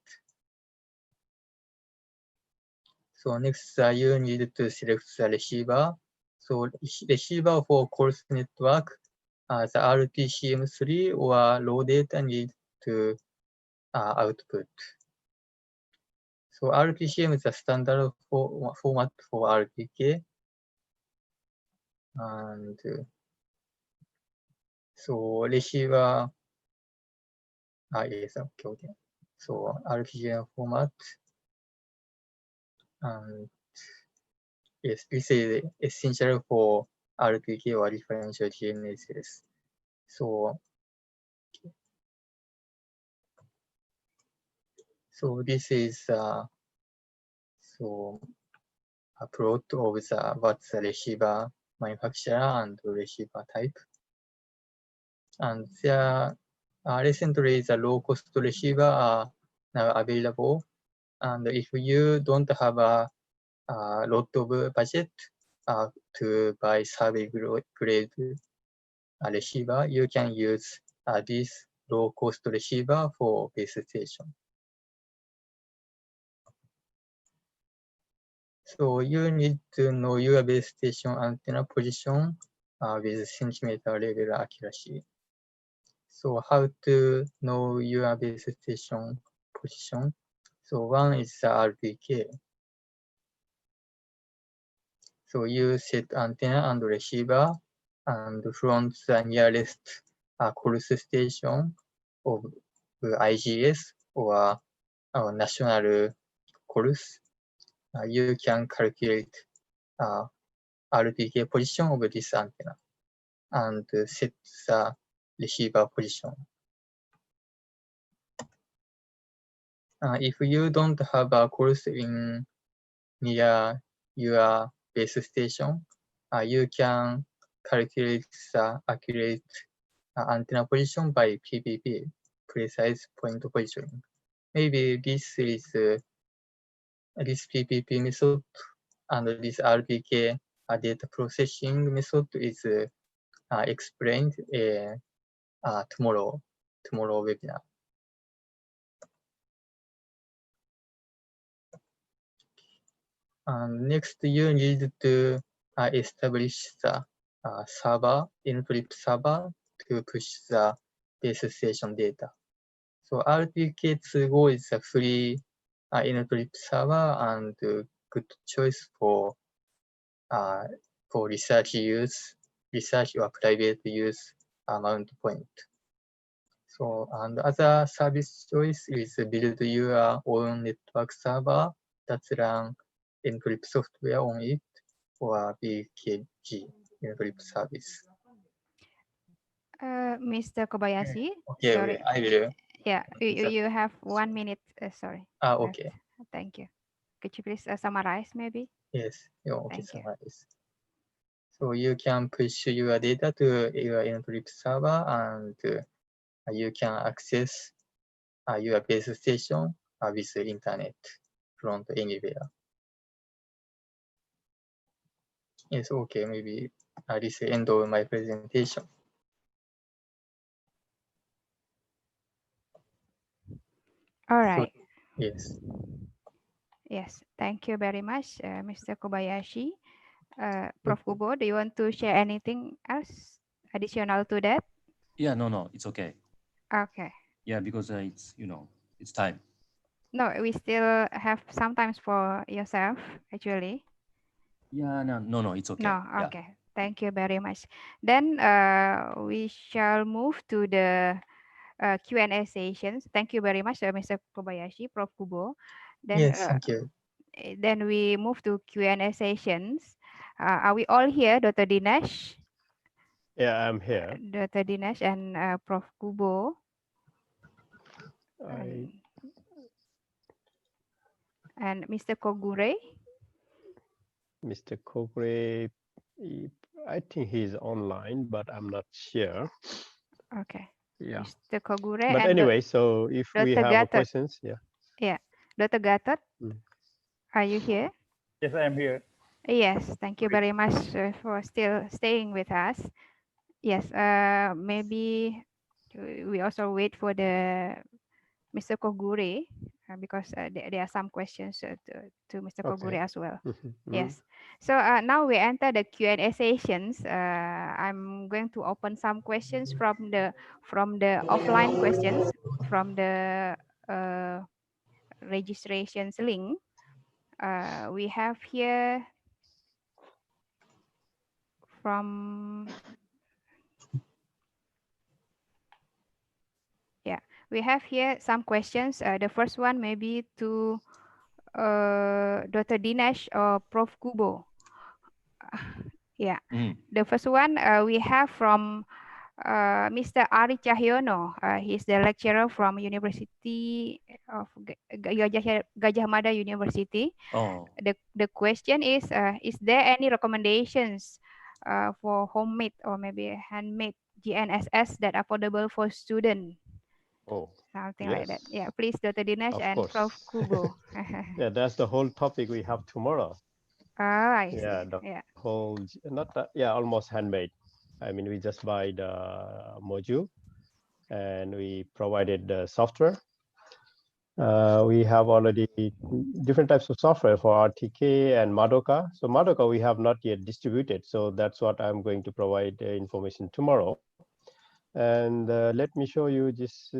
So next, you need to select the receiver. So receiver for course network, the RTCM3 or low data need to output. So RTCM is a standard format for RTK. And So receiver, yes, okay. So RTGL format, and yes, this is essential for RPK or differential GNSS. So, so this is so a plot of the what's the receiver manufacturer and receiver type. And there recently the low cost receiver are now available. And if you don't have a lot of budget to buy survey grade receiver, you can use this low cost receiver for base station. So you need to know your base station antenna position with centimeter level accuracy. So how to know your base station position? So one is the RPK. So you set antenna and receiver and from the nearest course station of IGS or national course, you can calculate RPK position of this antenna and set the receiver position. If you don't have a course in near your base station, you can calculate the accurate antenna position by PPP, precise point positioning. Maybe this is this PPP method and this RPK data processing method is explained tomorrow webinar. Next, you need to establish the server, encrypt server to push the base station data. So RPK2Go is a free encrypt server and good choice for research use, research or private use mount point. So, and other service choice is build your own network server that run encrypt software on it or BKG encrypt service. Mr. Kobayashi, Okay, sorry. I will. Yeah, you have 1 minute. Sorry. Okay. Thank you. Could you please summarize maybe? Yes. Yeah, okay, Thank you. summarize. So you can push your data to your encrypt server and you can access your base station with the internet from anywhere. Yes, okay, maybe this is the end of my presentation. All right. So, yes. Yes, thank you very much, Mr. Kobayashi. Prof. Kubo, do you want to share anything else additional to that? Yeah, no, it's okay. Okay. Yeah, because it's, it's time. No, we still have some time for yourself, actually. Yeah, no, it's okay. No, Yeah. okay. Thank you very much. Then we shall move to the Q&A sessions. Thank you very much, Mr. Kobayashi, Prof. Kubo. Then, Yes, thank you. Then we move to Q&A sessions. Are we all here, Dr. Dinesh? Yeah, I'm here. Dr. Dinesh and Prof. Kubo. And Mr. Kogure. Mr. Kogure, I think he's online, but I'm not sure. Okay. Yeah. Mr. Kogure. But and anyway, so if we Dr. have Gatot. questions, yeah. Yeah. Dr. Gatot, are you here? Yes, I am here. Yes, thank you very much for still staying with us. Yes, maybe we also wait for the Mr. Kogure because there are some questions to Mr. Kogure as well. Yes. So now we enter the Q&A sessions. I'm going to open some questions from the offline questions from the registrations link. We have here from we have here some questions. The first one maybe to Dr. Dinesh or Prof. Kubo. Yeah, the first one we have from Mr. Ari Cahyono. He's the lecturer from University of Gajah Mada University. Oh. The question is there any recommendations for homemade or maybe handmade GNSS that are affordable for students? Oh, something yes. like that. Yeah, please, Dr. Dinesh Of and course. Prof. Kubo. Yeah, that's the whole topic we have tomorrow. Oh, I see. Yeah, the Yeah. whole, not that, yeah, almost handmade. I mean, we just buy the module and we provided the software. We have already different types of software for RTK and Madoka. So Madoka we have not yet distributed. So that's what I'm going to provide information tomorrow. And let me show you this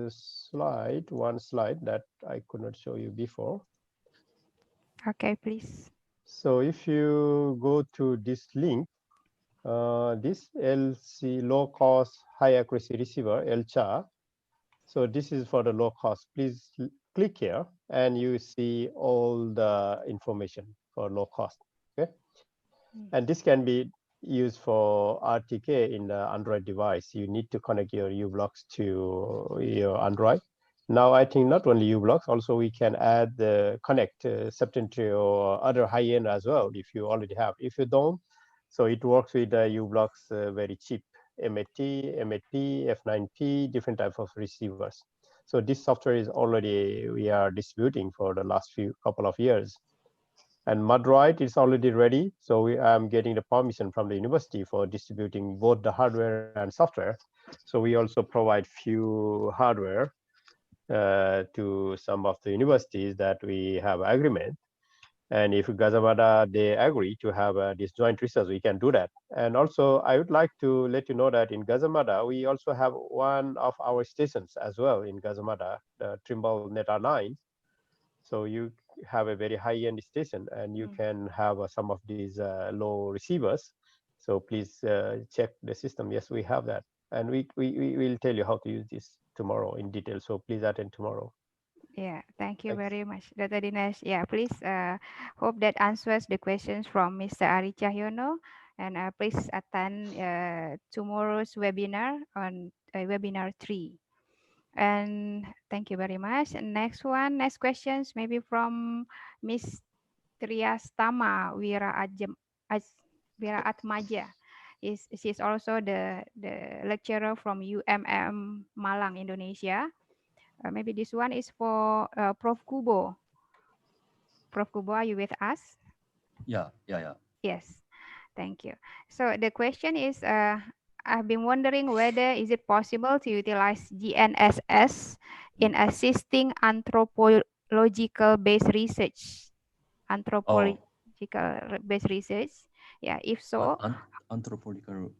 slide, one slide that I could not show you before. Okay, please. So if you go to this link, this LC low cost high accuracy receiver, LCHA. So this is for the low cost. Please click here and you see all the information for low cost. Okay. And this can be used for RTK in the Android device. You need to connect your uBlocks to your Android. Now, I think not only uBlocks, also we can add the connect Septentrio or other high-end as well if you already have. If you don't, so it works with the uBlocks very cheap, M8T, M8P, F9P, different types of receivers. So this software is already, we are distributing for the last couple of years. And Mudroid is already ready. So I'm getting the permission from the university for distributing both the hardware and software. So we also provide few hardware to some of the universities that we have agreement. And if Gajah Mada, they agree to have this joint research, we can do that. And also, I would like to let you know that in Gajah Mada, we also have one of our stations as well in Gajah Mada, the Trimble Net R9. So you have a very high-end station, and you can have some of these low receivers. So please check the system. Yes, we have that. And we will tell you how to use this tomorrow in detail. So please attend tomorrow. Yeah, thank you Thanks. very much, Dr. Dinesh. Yeah, please hope that answers the questions from Mr. Ari Cahyono. And please attend tomorrow's webinar on webinar 3. And thank you very much. And next questions maybe from Miss Triastama Wira Atmaja. She's also the lecturer from UMM Malang, Indonesia. Maybe this one is for Prof. Kubo. Prof. Kubo, are you with us? Yeah. Yes, thank you. So the question is, I've been wondering whether is it possible to utilize GNSS in assisting anthropological-based research? Anthropological-based research. Yeah, if so. Anthropological.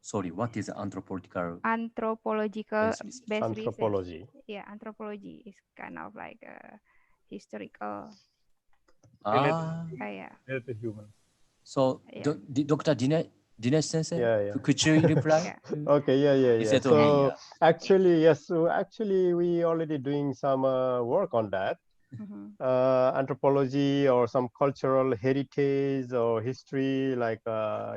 Sorry, what is anthropological? Anthropological-based research. Anthropology. Yeah, anthropology is kind of like a historical. Related to human. So, yeah. Dr. Dinesh Sensei, yeah. could you reply? Okay, yeah. So, okay, actually, yes. So actually, we already doing some work on that. Anthropology or some cultural heritage or history, like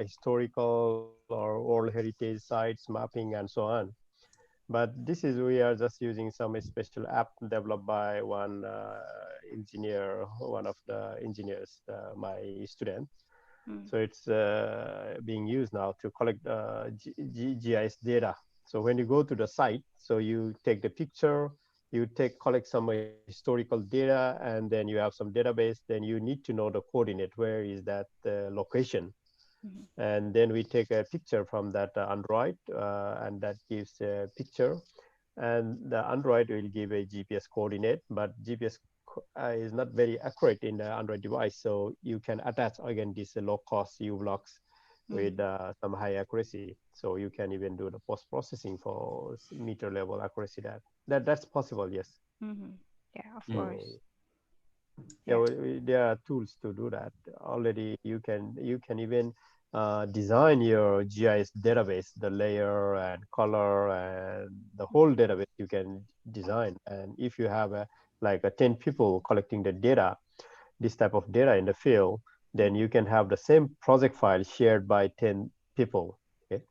historical or world heritage sites mapping and so on. But this is, we are just using some special app developed by one engineer, one of the engineers, my student. So it's being used now to collect GIS data. So when you go to the site, so you take the picture, you collect some historical data, and then you have some database, then you need to know the coordinate, where is that location. And then we take a picture from that Android, and that gives a picture. And the Android will give a GPS coordinate, but GPS is not very accurate in the Android device. So you can attach again these low-cost uBlocks with some high accuracy. So you can even do the post-processing for meter level accuracy. That's possible, yes. Yeah, of course. Yeah, there are tools to do that already. You can even design your GIS database, the layer and color and the whole database you can design. And if you have like 10 people collecting the data, this type of data in the field, then you can have the same project file shared by 10 people. Okay.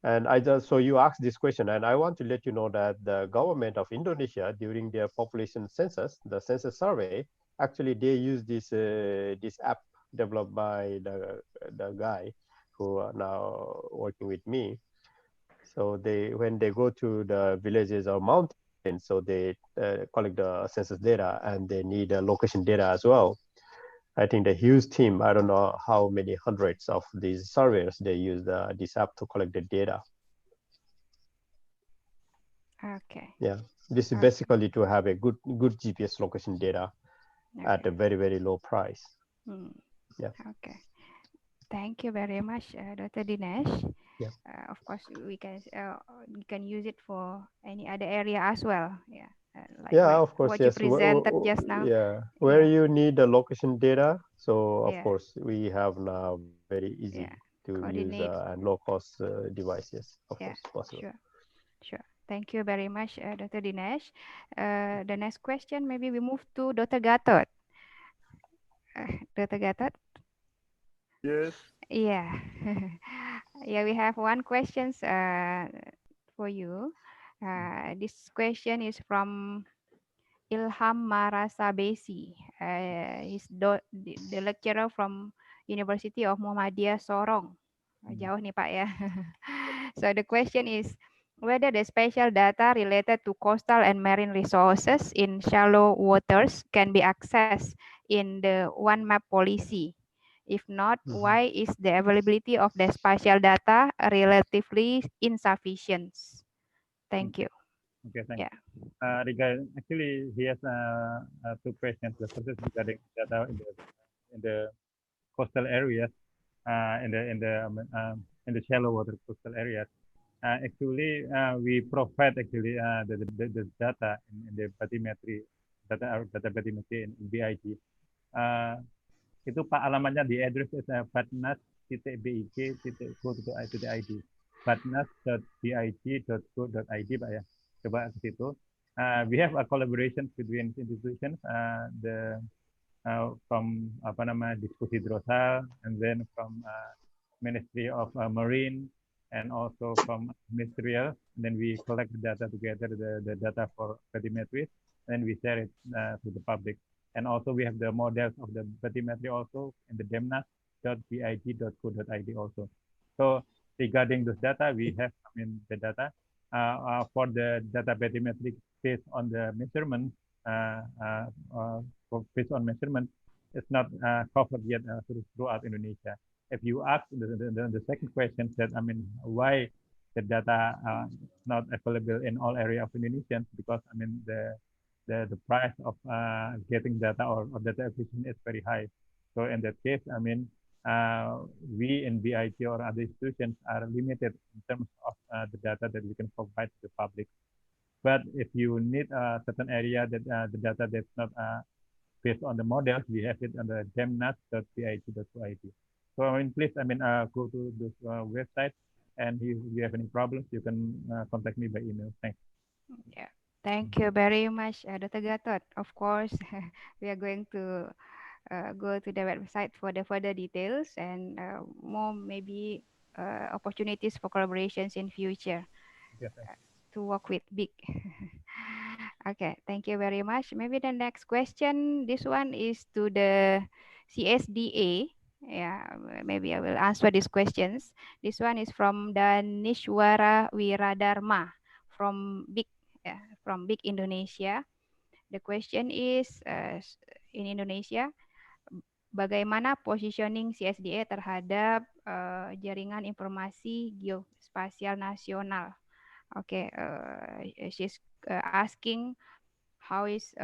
And so you asked this question, and I want to let you know that the government of Indonesia during their population census, the census survey, actually they use this app developed by the guy who are now working with me. So when they go to the villages or mountains, so they collect the census data, and they need location data as well. I think the huge team, I don't know how many hundreds of these surveyors, they use this app to collect the data. Okay. Yeah, this is basically to have a good GPS location data at a very, very low price. Yeah. Okay. Thank you very much, Dr. Dinesh. Yeah. Of course, we can use it for any other area as well. Yeah. Like Yeah, of course, what you yes. presented just now. Yeah, where you need the location data. So of Yeah. course, we have now very easy to use Coordinate. and low-cost devices. Of Yeah, course, possible. sure. Thank you very much, Dr. Dinesh. The next question, maybe we move to Dr. Gatot. Dr. Gatot? Yes. Yeah. Yeah, we have one question for you. This question is from Ilham Marasabesi. He's the lecturer from University of Muhammadiyah Sorong. Jauh nih Pak ya. So the question is whether the spatial data related to coastal and marine resources in shallow waters can be accessed in the one map policy. If not, why is the availability of the spatial data relatively insufficient? Thank you. Okay, thanks. Yeah. Actually, he has two questions. The first is regarding data in the coastal areas, in the shallow water coastal areas. Actually, we provide actually the data in the bathymetry data bathymetry in BIG. Itu Pak alamatnya di address batnas.big.co.id batnas.big.co.id Pak ya. Coba ke situ. We have a collaboration between institutions, from Diskusi Hidrosal, and then from Ministry of Marine, and also from ministerial. And then we collect the data together, the data for bathymetry, and we share it to the public. And also we have the models of the bathymetry also in the demnas.big.co.id also. So regarding this data, we have the data for the data bathymetry based on the measurement. Based on measurement, it's not covered yet throughout Indonesia. If you ask the second question, that why the data not available in all area of Indonesians, because the price of getting data or data acquisition is very high. So in that case, we in BIT or other institutions are limited in terms of the data that we can provide to the public. But if you need a certain area that the data that's not based on the models, we have it on the demnas.big.co.id. So please, go to this website, and if you have any problems, you can contact me by email. Thanks. Yeah. Thank you very much, Dr. Gatot. Of course, we are going to go to the website for the further details and more maybe opportunities for collaborations in future to work with big. Okay, thank you very much. Maybe the next question, this one is to the CSDA. Yeah, maybe I will answer these questions. This one is from Danishwara Wiradharma from Big Indonesia. The question is, in Indonesia, bagaimana positioning CSDA terhadap jaringan informasi geospasial nasional? Okay, she's asking how is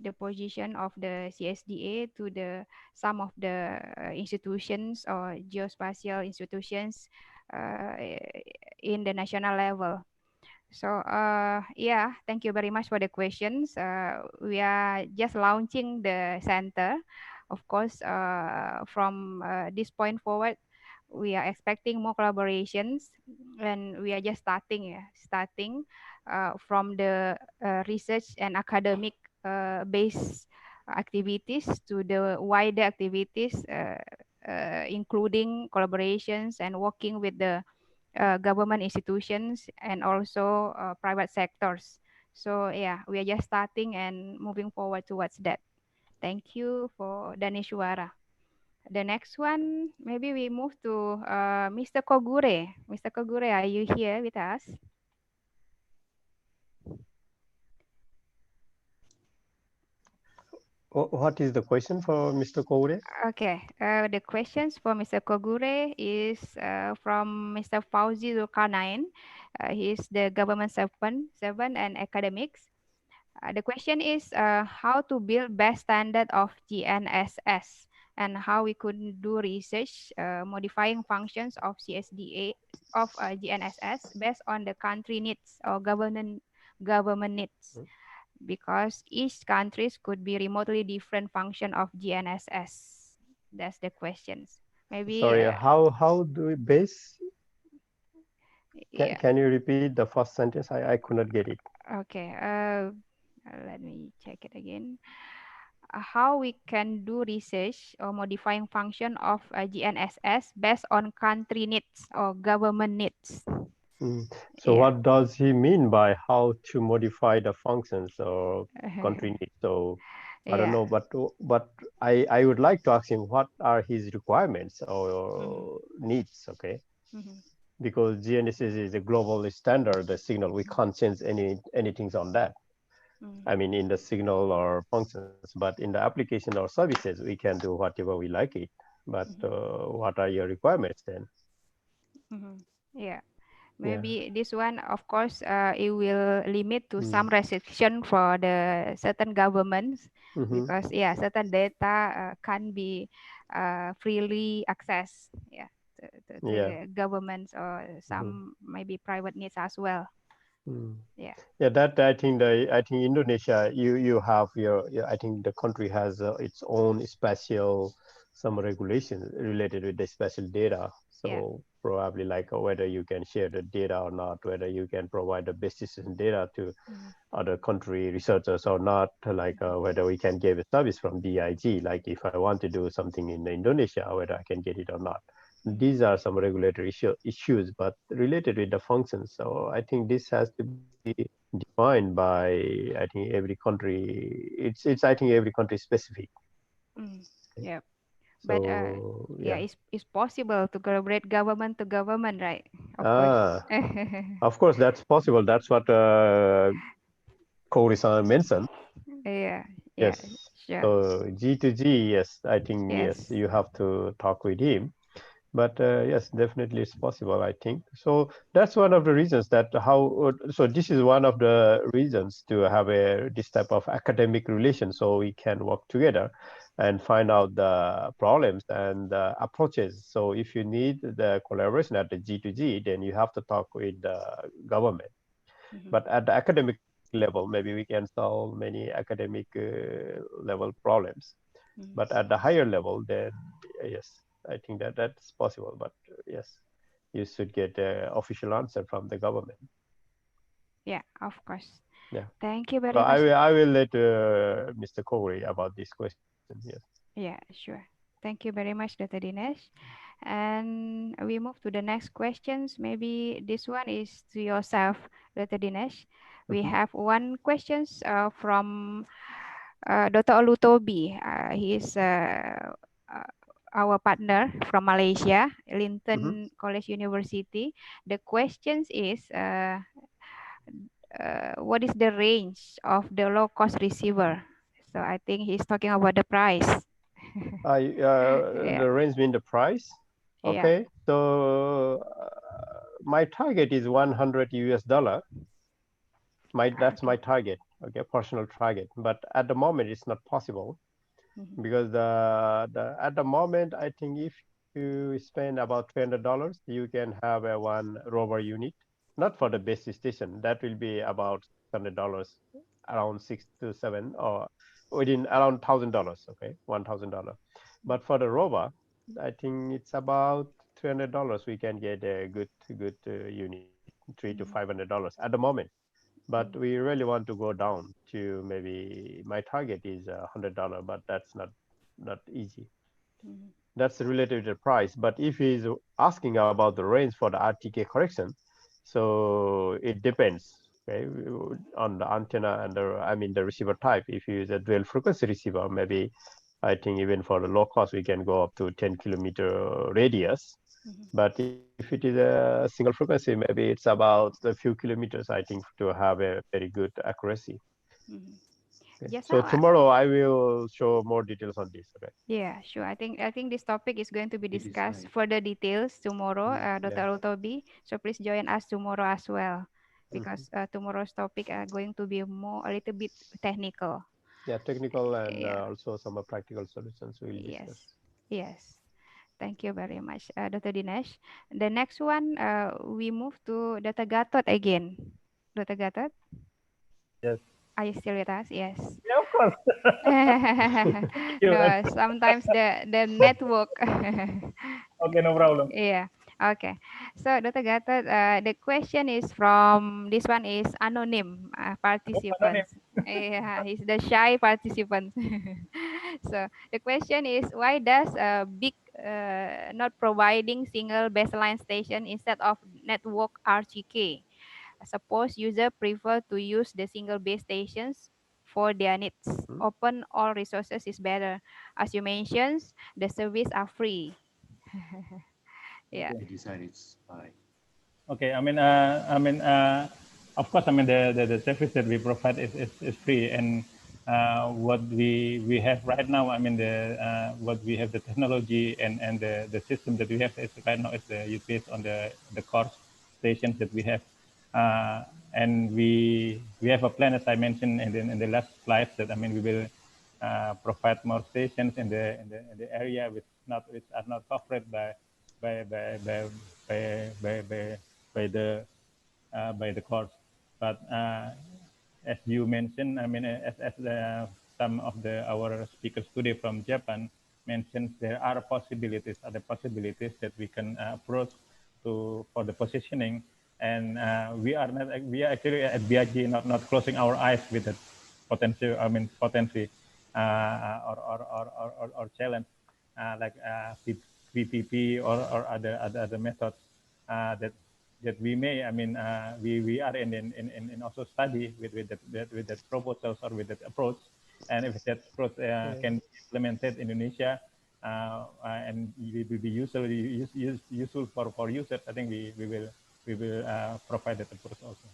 the position of the CSDA to some of the institutions or geospatial institutions in the national level. So yeah, thank you very much for the questions. We are just launching the center of course, from this point forward, we are expecting more collaborations, and we are just starting, from the research and academic based activities to the wider activities, including collaborations and working with the government institutions and also private sectors. So yeah, we are just starting and moving forward towards that. Thank you for Danishwara. The next one, maybe we move to Mr. Kogure. Mr. Kogure, are you here with us? What is the question for Mr. Koure? Okay, the questions for Mr. Kogure is from Mr. Fauzi Zulkarnain. He is the government servant and academics. The question is how to build best standard of GNSS and how we could do research modifying functions of CSDA of GNSS based on the country needs or government needs, because each countries could be remotely different function of GNSS. That's the questions. Maybe Sorry, how do we base? yeah. Can you repeat the first sentence? I could not get it. Okay. Let me check it again. How we can do research or modifying function of GNSS based on country needs or government needs. So Yeah. what does he mean by how to modify the functions or country needs? So I don't Yeah. know, but I would like to ask him what are his requirements or needs, okay? Because GNSS is a global standard, the signal. We can't change anything on that. I mean, in the signal or functions, but in the application or services, we can do whatever we like it. But what are your requirements then? Yeah. Maybe this one, of course, it will limit to some restriction for the certain governments, because yeah, certain data can be freely accessed, yeah, to the governments or some maybe private needs as well. Yeah. Yeah, that I think Indonesia, you have I think the country has its own special some regulations related with the special data. So probably like whether you can share the data or not, whether you can provide the best decision data to other country researchers or not, like whether we can give a service from DIG, like if I want to do something in Indonesia, whether I can get it or not. These are some regulatory issues, but related with the functions. So I think this has to be defined by, I think, every country. It's I think every country specific. Yeah. So, but yeah, it's possible to collaborate government to government, right? Of course, that's possible. That's what Kouri-san mentioned. Yeah. Yes. Sure. So G to G, yes, I think yes, you have to talk with him. But yes, definitely it's possible, I think. So that's one of the reasons that so this is one of the reasons to have this type of academic relation, so we can work together and find out the problems and the approaches. So if you need the collaboration at the G to G, then you have to talk with the government. But at the academic level, maybe we can solve many academic level problems. But at the higher level, then yes, I think that's possible. But yes, you should get an official answer from the government. Yeah, of course. Yeah. Thank you very So much. I will let Mr. Kouri about this question. Yes. Yeah, sure. Thank you very much, Dr. Dinesh. And we move to the next questions. Maybe this one is to yourself, Dr. Dinesh. We have one questions from Dr. Olutobi. He is our partner from Malaysia, Linton College University. The questions is, what is the range of the low-cost receiver? So I think he's talking about the price. The range mean the price. Okay. Yeah. So my target is $100. That's my target. Okay, personal target. But at the moment, it's not possible because at the moment, I think if you spend about $200, you can have one rover unit, not for the base station. That will be about $600, around 6 to 7, or within around $1,000. Okay, $1,000. But for the rover, I think it's about $300. We can get a good unit, $300 to $500 at the moment. But we really want to go down to maybe my target is $100, but that's not easy. That's related to the price. But if he's asking about the range for the RTK correction, so it depends, okay, on the antenna and the receiver type. If you use a dual frequency receiver, maybe I think even for the low cost we can go up to 10-kilometer radius. But if it is a single frequency, maybe it's about a few kilometers, I think, to have a very good accuracy. Okay. Just So now, tomorrow I will show more details on this. Okay. yeah, sure. I think this topic is going to be discussed further details tomorrow, Dr. Utobi. So please join us tomorrow as well, because tomorrow's topic are going to be a little bit technical. Yeah, technical and also some practical solutions we'll discuss. Yes. Thank you very much, Dr. Dinesh. The next one, we move to Dr. Gatot again. Dr. Gatot? Yes. Are you still with us? Yes. Yeah, of course. No, sometimes the network. Okay, no problem. Yeah. Okay. So, Dr. Gatot, the question is from this one is anonym participants. Yeah, he's the shy participant. So the question is, why does big not providing single baseline station instead of network RTK? Suppose user prefer to use the single base stations for their needs. Open all resources is better. As you mentioned, the service are free. Yeah. They decide it's by. Okay, of course, the service that we provide is free, and what we have right now, what we have the technology and the system that we have is right now is based on the core stations that we have, and we have a plan, as I mentioned in the last slides, that we will provide more stations in the area which are not covered by the course. But as you mentioned, as some of our speakers today from Japan mentioned, there are possibilities, other possibilities that we can approach for the positioning, and we are actually at BIG not closing our eyes with the potential, potency or challenge like VPP or other methods that we may, we are in also study with that proposals or with that approach, and if that approach can be implemented in Indonesia and it will be useful for users, I think we will provide that approach also.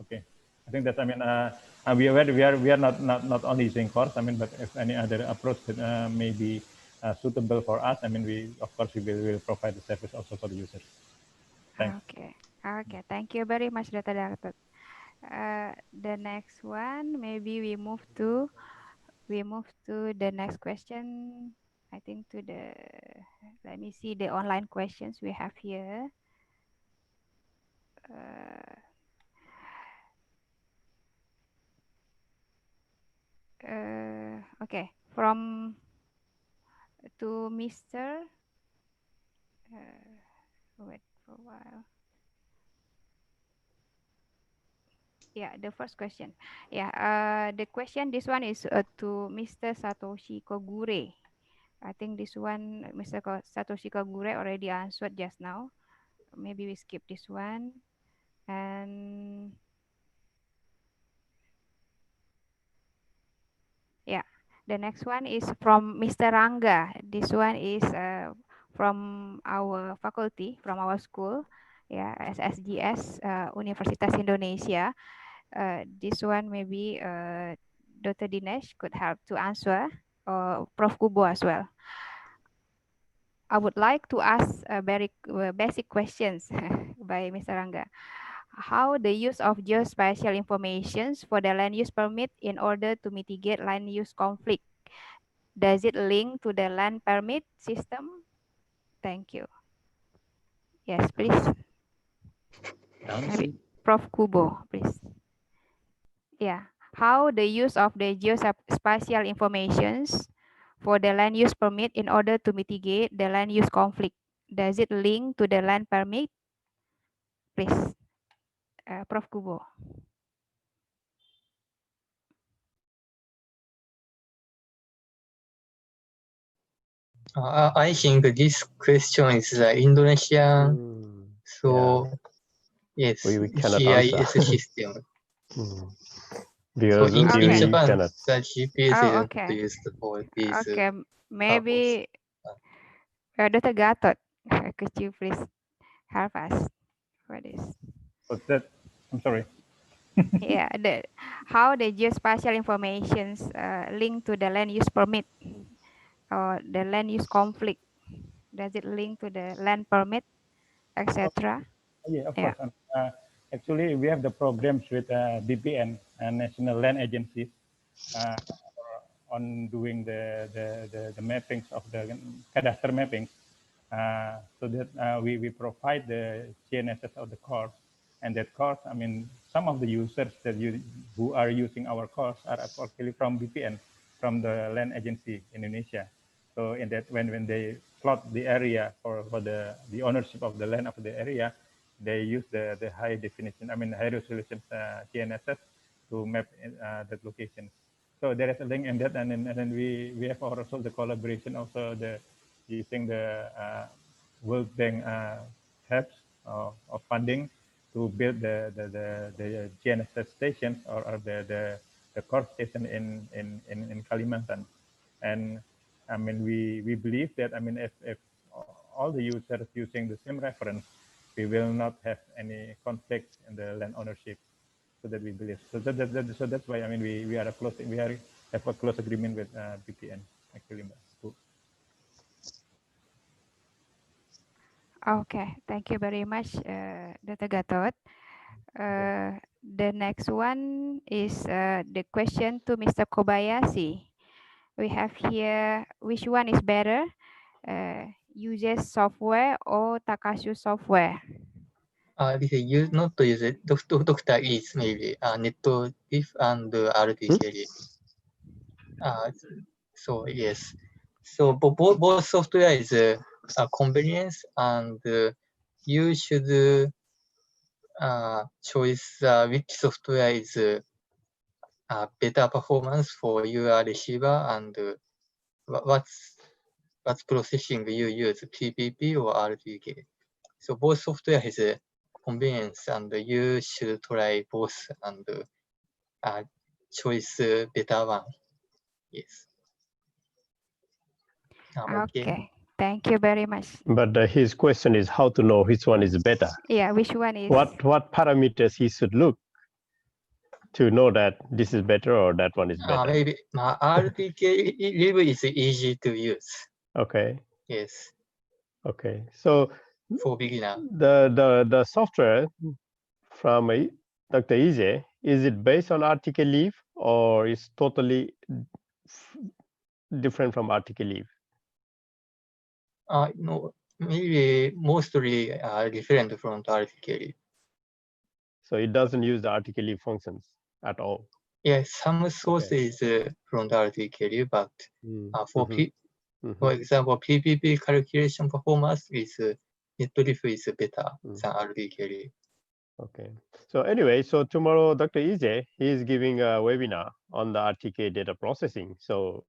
Okay, I think that we are not only using course, but if any other approach that may be suitable for us, we of course we will provide the service also for the users. Thanks. Okay. Thank you very much, Dr. Gatot. The next one, maybe we move to the next question. I think let me see the online questions we have here. Okay, to Mr. Wait for a while. Yeah, the first question. Yeah, the question, this one is to Mr. Satoshi Kogure. I think this one, Mr. Satoshi Kogure already answered just now. Maybe we skip this one. And yeah, the next one is from Mr. Rangga. This one is from our faculty, from our school, yeah, SSGS, Universitas Indonesia. This one maybe Dr. Dinesh could help to answer, or Prof. Kubo as well. I would like to ask very basic questions by Mr. Rangga. How the use of geospatial information for the land use permit in order to mitigate land use conflict? Does it link to the land permit system? Thank you. Yes, please. Maybe Prof. Kubo, please. Yeah. how the use of the geospatial informations for the land use permit in order to mitigate the land use conflict. Does it link to the land permit? Please, Prof. Kubo. I think this question is Indonesian, so yes, we cannot GIS answer. system. So So in we Japan, cannot. the GPS Oh, is okay. used for this Okay, purpose. maybe Dr. Gatot, could you please help us for this? What's that? I'm sorry. Yeah, how the geospatial informations link to the land use permit or the land use conflict. Does it link to the land permit, etc.? Yeah, of Yeah. course. Actually, we have the programs with BPN, National Land Agency, uh, on doing the mappings of the cadastre mapping, so that we provide the GNSS of the course, and that course, I mean, some of the users who are using our course are actually from BPN, from the Land Agency Indonesia. So in that, when they plot the area for the ownership of the land of the area, they use the high definition, I mean high resolution GNSS to map that location. So there is a link in that, and then we have also the collaboration, also using the World Bank helps of funding to build the GNSS stations or the core station in Kalimantan. And I mean, we believe that, I mean, if all the users using the same reference, we will not have any conflict in the land ownership. So that we believe. So so that's why, I mean, we have a close agreement with BPN actually. Okay, thank you very much, Dr. Gatot. The next one is the question to Mr. Kobayashi. We have here, which one is better, uses software or Takasu software? This is not to use it. Doctor is maybe NetDiff and RTK. So yes, so both software is a convenience, and you should choose which software is better performance for your receiver, and what's processing you use, PPP or RTK. So both software has a convenience, and you should try both and choice better one. Yes. Okay, thank you very much. But his question is how to know which one is better. Yeah, which one is? What parameters he should look to know that this is better or that one is better? Maybe RTK is easy to use. Okay. Yes. Okay. So for beginner, the software from Dr. Ije, is it based on RTK Leaf or is totally different from RTK Leaf? No, maybe mostly different from RTK Leaf. So it doesn't use the RTK Leaf functions at all? Yes, some sources from the RTK Leaf, but for example, PPP calculation performance is NetDrift is better than RTK Leaf. Okay. So anyway, so tomorrow, Dr. Ije, he is giving a webinar on the RTK data processing. So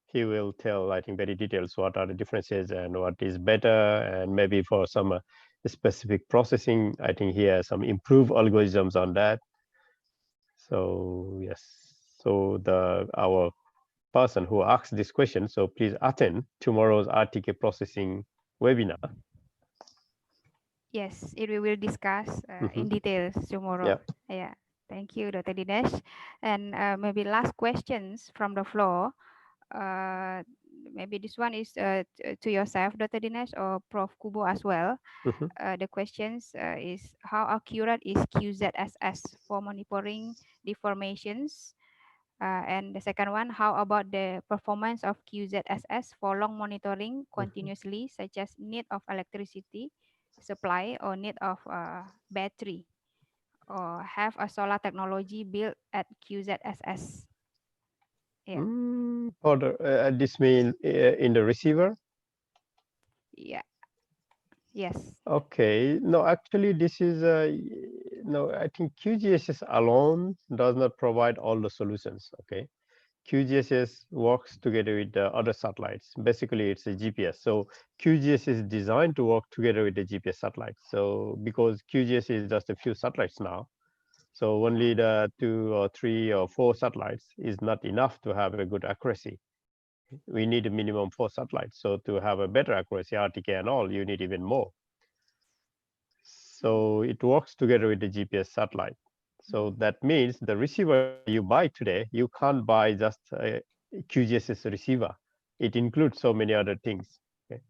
he will tell, I think, very details what are the differences and what is better, and maybe for some specific processing, I think he has some improved algorithms on that. So yes, so our person who asked this question, so please attend tomorrow's RTK processing webinar. Yes, we will discuss in details tomorrow. Yeah, thank you, Dr. Dinesh. And maybe last questions from the floor. Maybe this one is to yourself, Dr. Dinesh, or Prof. Kubo as well. The questions is how accurate is QZSS for monitoring deformations? And the second one, how about the performance of QZSS for long monitoring continuously, such as need of electricity supply or need of battery or have a solar technology built at QZSS. Yeah. For the, this mean in the receiver? Yeah. Yes. Okay. No, actually, this is no. I think QGIS alone does not provide all the solutions. Okay. QGIS works together with the other satellites. Basically, it's a GPS. So QGIS is designed to work together with the GPS satellites. So because QGIS is just a few satellites now, so only the 2 or 3 or 4 satellites is not enough to have a good accuracy. We need a minimum 4 satellites. So to have a better accuracy, RTK and all, you need even more. So it works together with the GPS satellite. So that means the receiver you buy today, you can't buy just a QGIS receiver. It includes so many other things. Okay?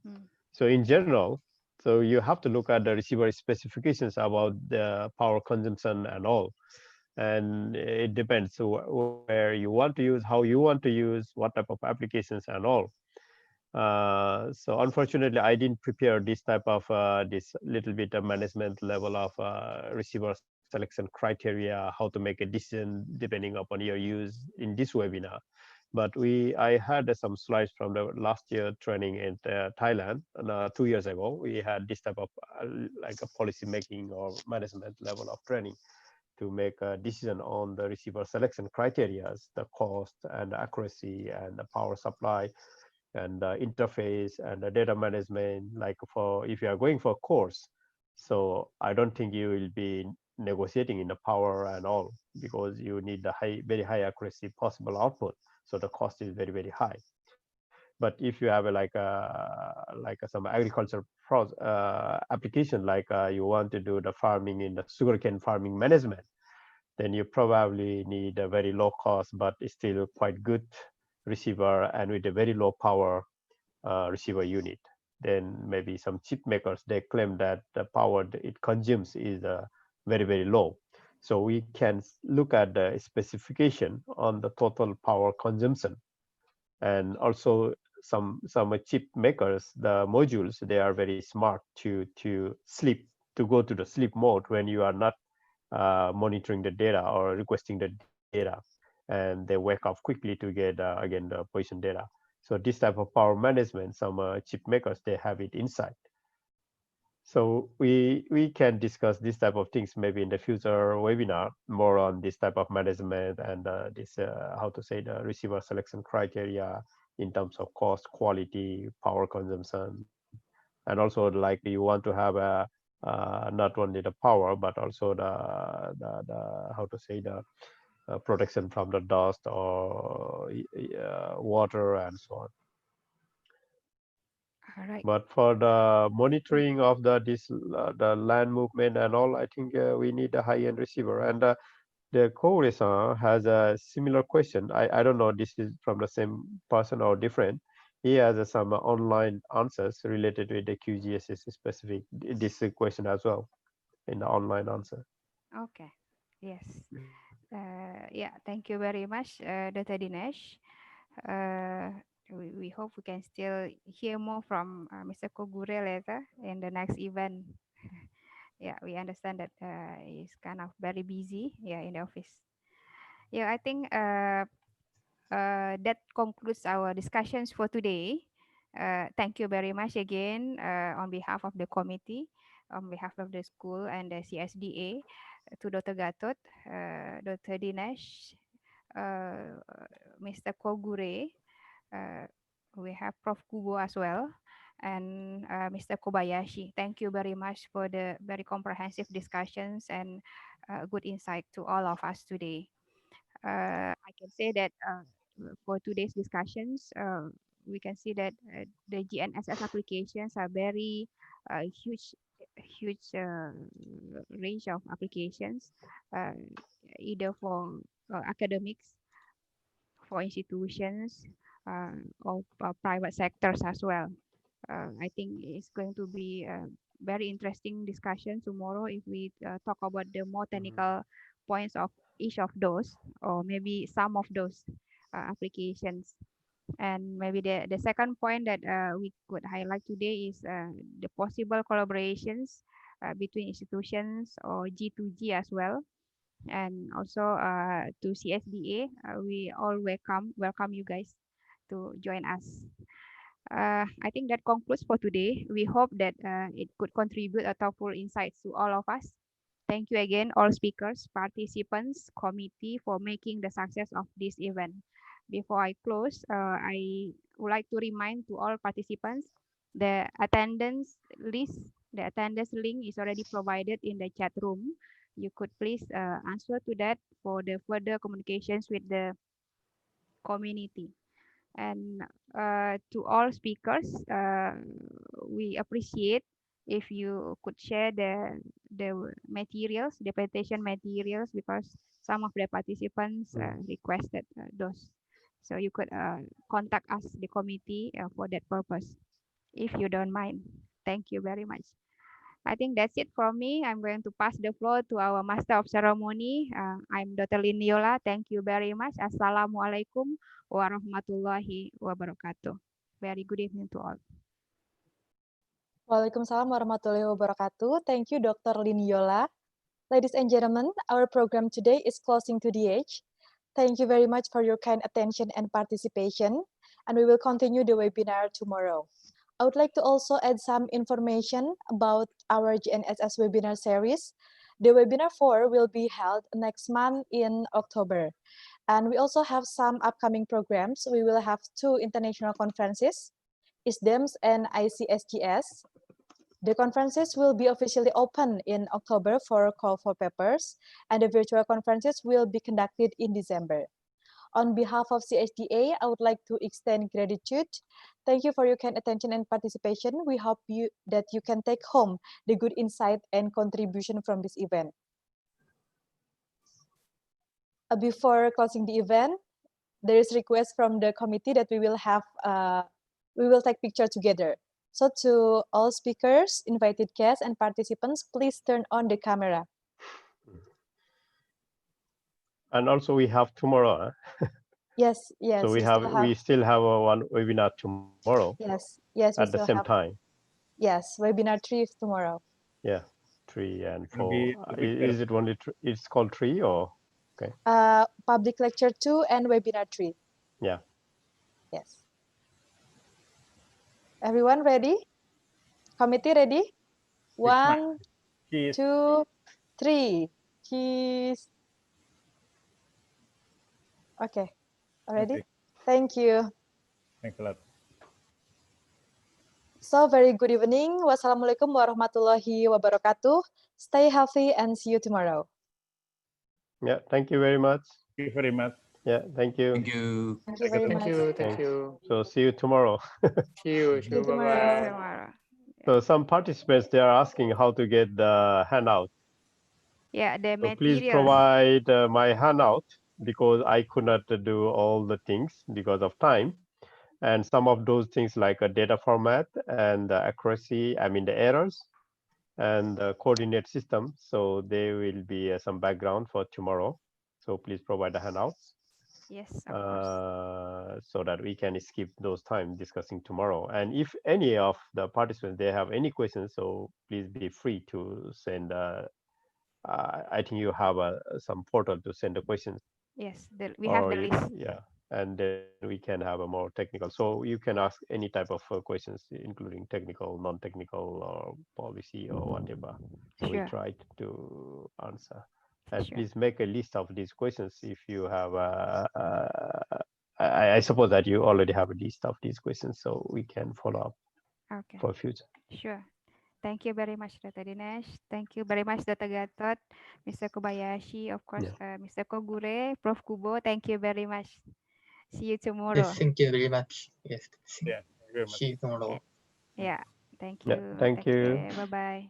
So in general, so you have to look at the receiver specifications about the power consumption and all. And it depends where you want to use, how you want to use, what type of applications and all. So unfortunately, I didn't prepare this type of this little bit of management level of receiver selection criteria, how to make a decision depending upon your use in this webinar. But I had some slides from the last year training in Thailand 2 years ago. We had this type of like a policy making or management level of training to make a decision on the receiver selection criteria, the cost and the accuracy and the power supply and the interface and the data management, like for if you are going for a course. So I don't think you will be negotiating in the power and all because you need the very high accuracy possible output. So the cost is very, very high. But if you have some agriculture application, like you want to do the farming in the sugarcane farming management, then you probably need a very low cost, but still quite good receiver and with a very low power receiver unit. Then maybe some chip makers, they claim that the power it consumes is very, very low. So we can look at the specification on the total power consumption. And also some chip makers, the modules, they are very smart to go to the sleep mode when you are not monitoring the data or requesting the data, and they wake up quickly to get again the position data. So this type of power management, some chip makers, they have it inside. So we can discuss this type of things maybe in the future webinar, more on this type of management and this how to say the receiver selection criteria in terms of cost, quality, power consumption, and also like you want to have a not only the power but also the how to say the protection from the dust or water and so on. All right. But for the monitoring of the land movement and all, I think we need a high-end receiver. And the co-racer has a similar question. I don't know this is from the same person or different. He has some online answers related with the QGIS specific this question as well in the online answer. Okay. Yes. Yeah. Thank you very much, Dr. Dinesh. We hope we can still hear more from Mr. Kogure later in the next event. Yeah, we understand that he's kind of very busy. Yeah, in the office. Yeah, I think that concludes our discussions for today. Thank you very much again on behalf of the committee, on behalf of the school and the CSDA, to Dr. Gatot, Dr. Dinesh, Mr. Kogure. We have Prof. Kubo as well, and Mr. Kobayashi. Thank you very much for the very comprehensive discussions and good insight to all of us today. I can say that for today's discussions, we can see that the GNSS applications are very huge range of applications, either for academics, for institutions, or private sectors as well. I think it's going to be a very interesting discussion tomorrow if we talk about the more technical points of each of those, or maybe some of those applications. And maybe the second point that we could highlight today is the possible collaborations between institutions or G2G as well. And also to CSDA, we all welcome you guys to join us. I think that concludes for today. We hope that it could contribute a thoughtful insights to all of us. Thank you again, all speakers, participants, committee for making the success of this event. Before I close, I would like to remind to all participants the attendance link is already provided in the chat room. You could please answer to that for the further communications with the community. And to all speakers, we appreciate if you could share the materials, the presentation materials, because some of the participants requested those. So you could contact us, the committee, for that purpose, if you don't mind. Thank you very much. I think that's it from me. I'm going to pass the floor to our Master of Ceremony. I'm Dr. Liniola. Thank you very much. Assalamualaikum warahmatullahi wabarakatuh. Very good evening to all. Waalaikumsalam warahmatullahi wabarakatuh. Thank you, Dr. Liniola. Ladies and gentlemen, our program today is closing to the edge. Thank you very much for your kind attention and participation, and we will continue the webinar tomorrow. I would like to also add some information about our GNSS webinar series. The webinar 4 will be held next month in October. And we also have some upcoming programs. We will have 2 international conferences, ISDEMS and ICSGS. The conferences will be officially open in October for call for papers, and the virtual conferences will be conducted in December. On behalf of CSDA, I would like to extend gratitude. Thank you for your kind attention and participation. We hope that you can take home the good insight and contribution from this event. Before closing the event, there is request from the committee that we will take picture together. So to all speakers, invited guests, and participants, please turn on the camera. And also we have tomorrow. Yes. So we still have one webinar tomorrow. Yes. At the same time. Yes, webinar 3 is tomorrow. Yeah, 3 and 4. Is it only? It's called 3 or? Okay. Public lecture 2 and webinar 3. Yeah. Yes. Everyone ready? Committee ready? 1, 2, 3. Cheese. Okay. Already? Okay. Thank you. Thanks a lot. So very good evening. Wassalamualaikum warahmatullahi wabarakatuh. Stay healthy and see you tomorrow. Yeah, thank you very much. Thank you very much. Yeah, thank you. Thank you. Thank you very much. Thank you. So see you tomorrow. See you tomorrow. Tomorrow. So some participants, they are asking how to get the handout. Yeah, the so materials. Please provide my handout, because I could not do all the things because of time. And some of those things like a data format and the accuracy, I mean the errors and the coordinate system. So there will be some background for tomorrow. So please provide the handouts. Yes, of course. So that we can skip those time discussing tomorrow. And if any of the participants, they have any questions, so please be free to send. I think you have some portal to send the questions. Yes, we have the list. Yeah, and then we can have a more technical. So you can ask any type of questions, including technical, non-technical, or policy, or whatever. So we tried to answer. And please make a list of these questions if you have. I suppose that you already have a list of these questions, so we can follow up for future. Sure. Thank you very much, Dr. Dinesh. Thank you very much, Dr. Gatot, Mr. Kobayashi, of course, Mr. Kogure, Prof. Kubo. Thank you very much. See you tomorrow. Yes, thank you very much. Yes. Yeah, very much. See you tomorrow. Yeah, thank you. Yeah, thank you. Bye-bye.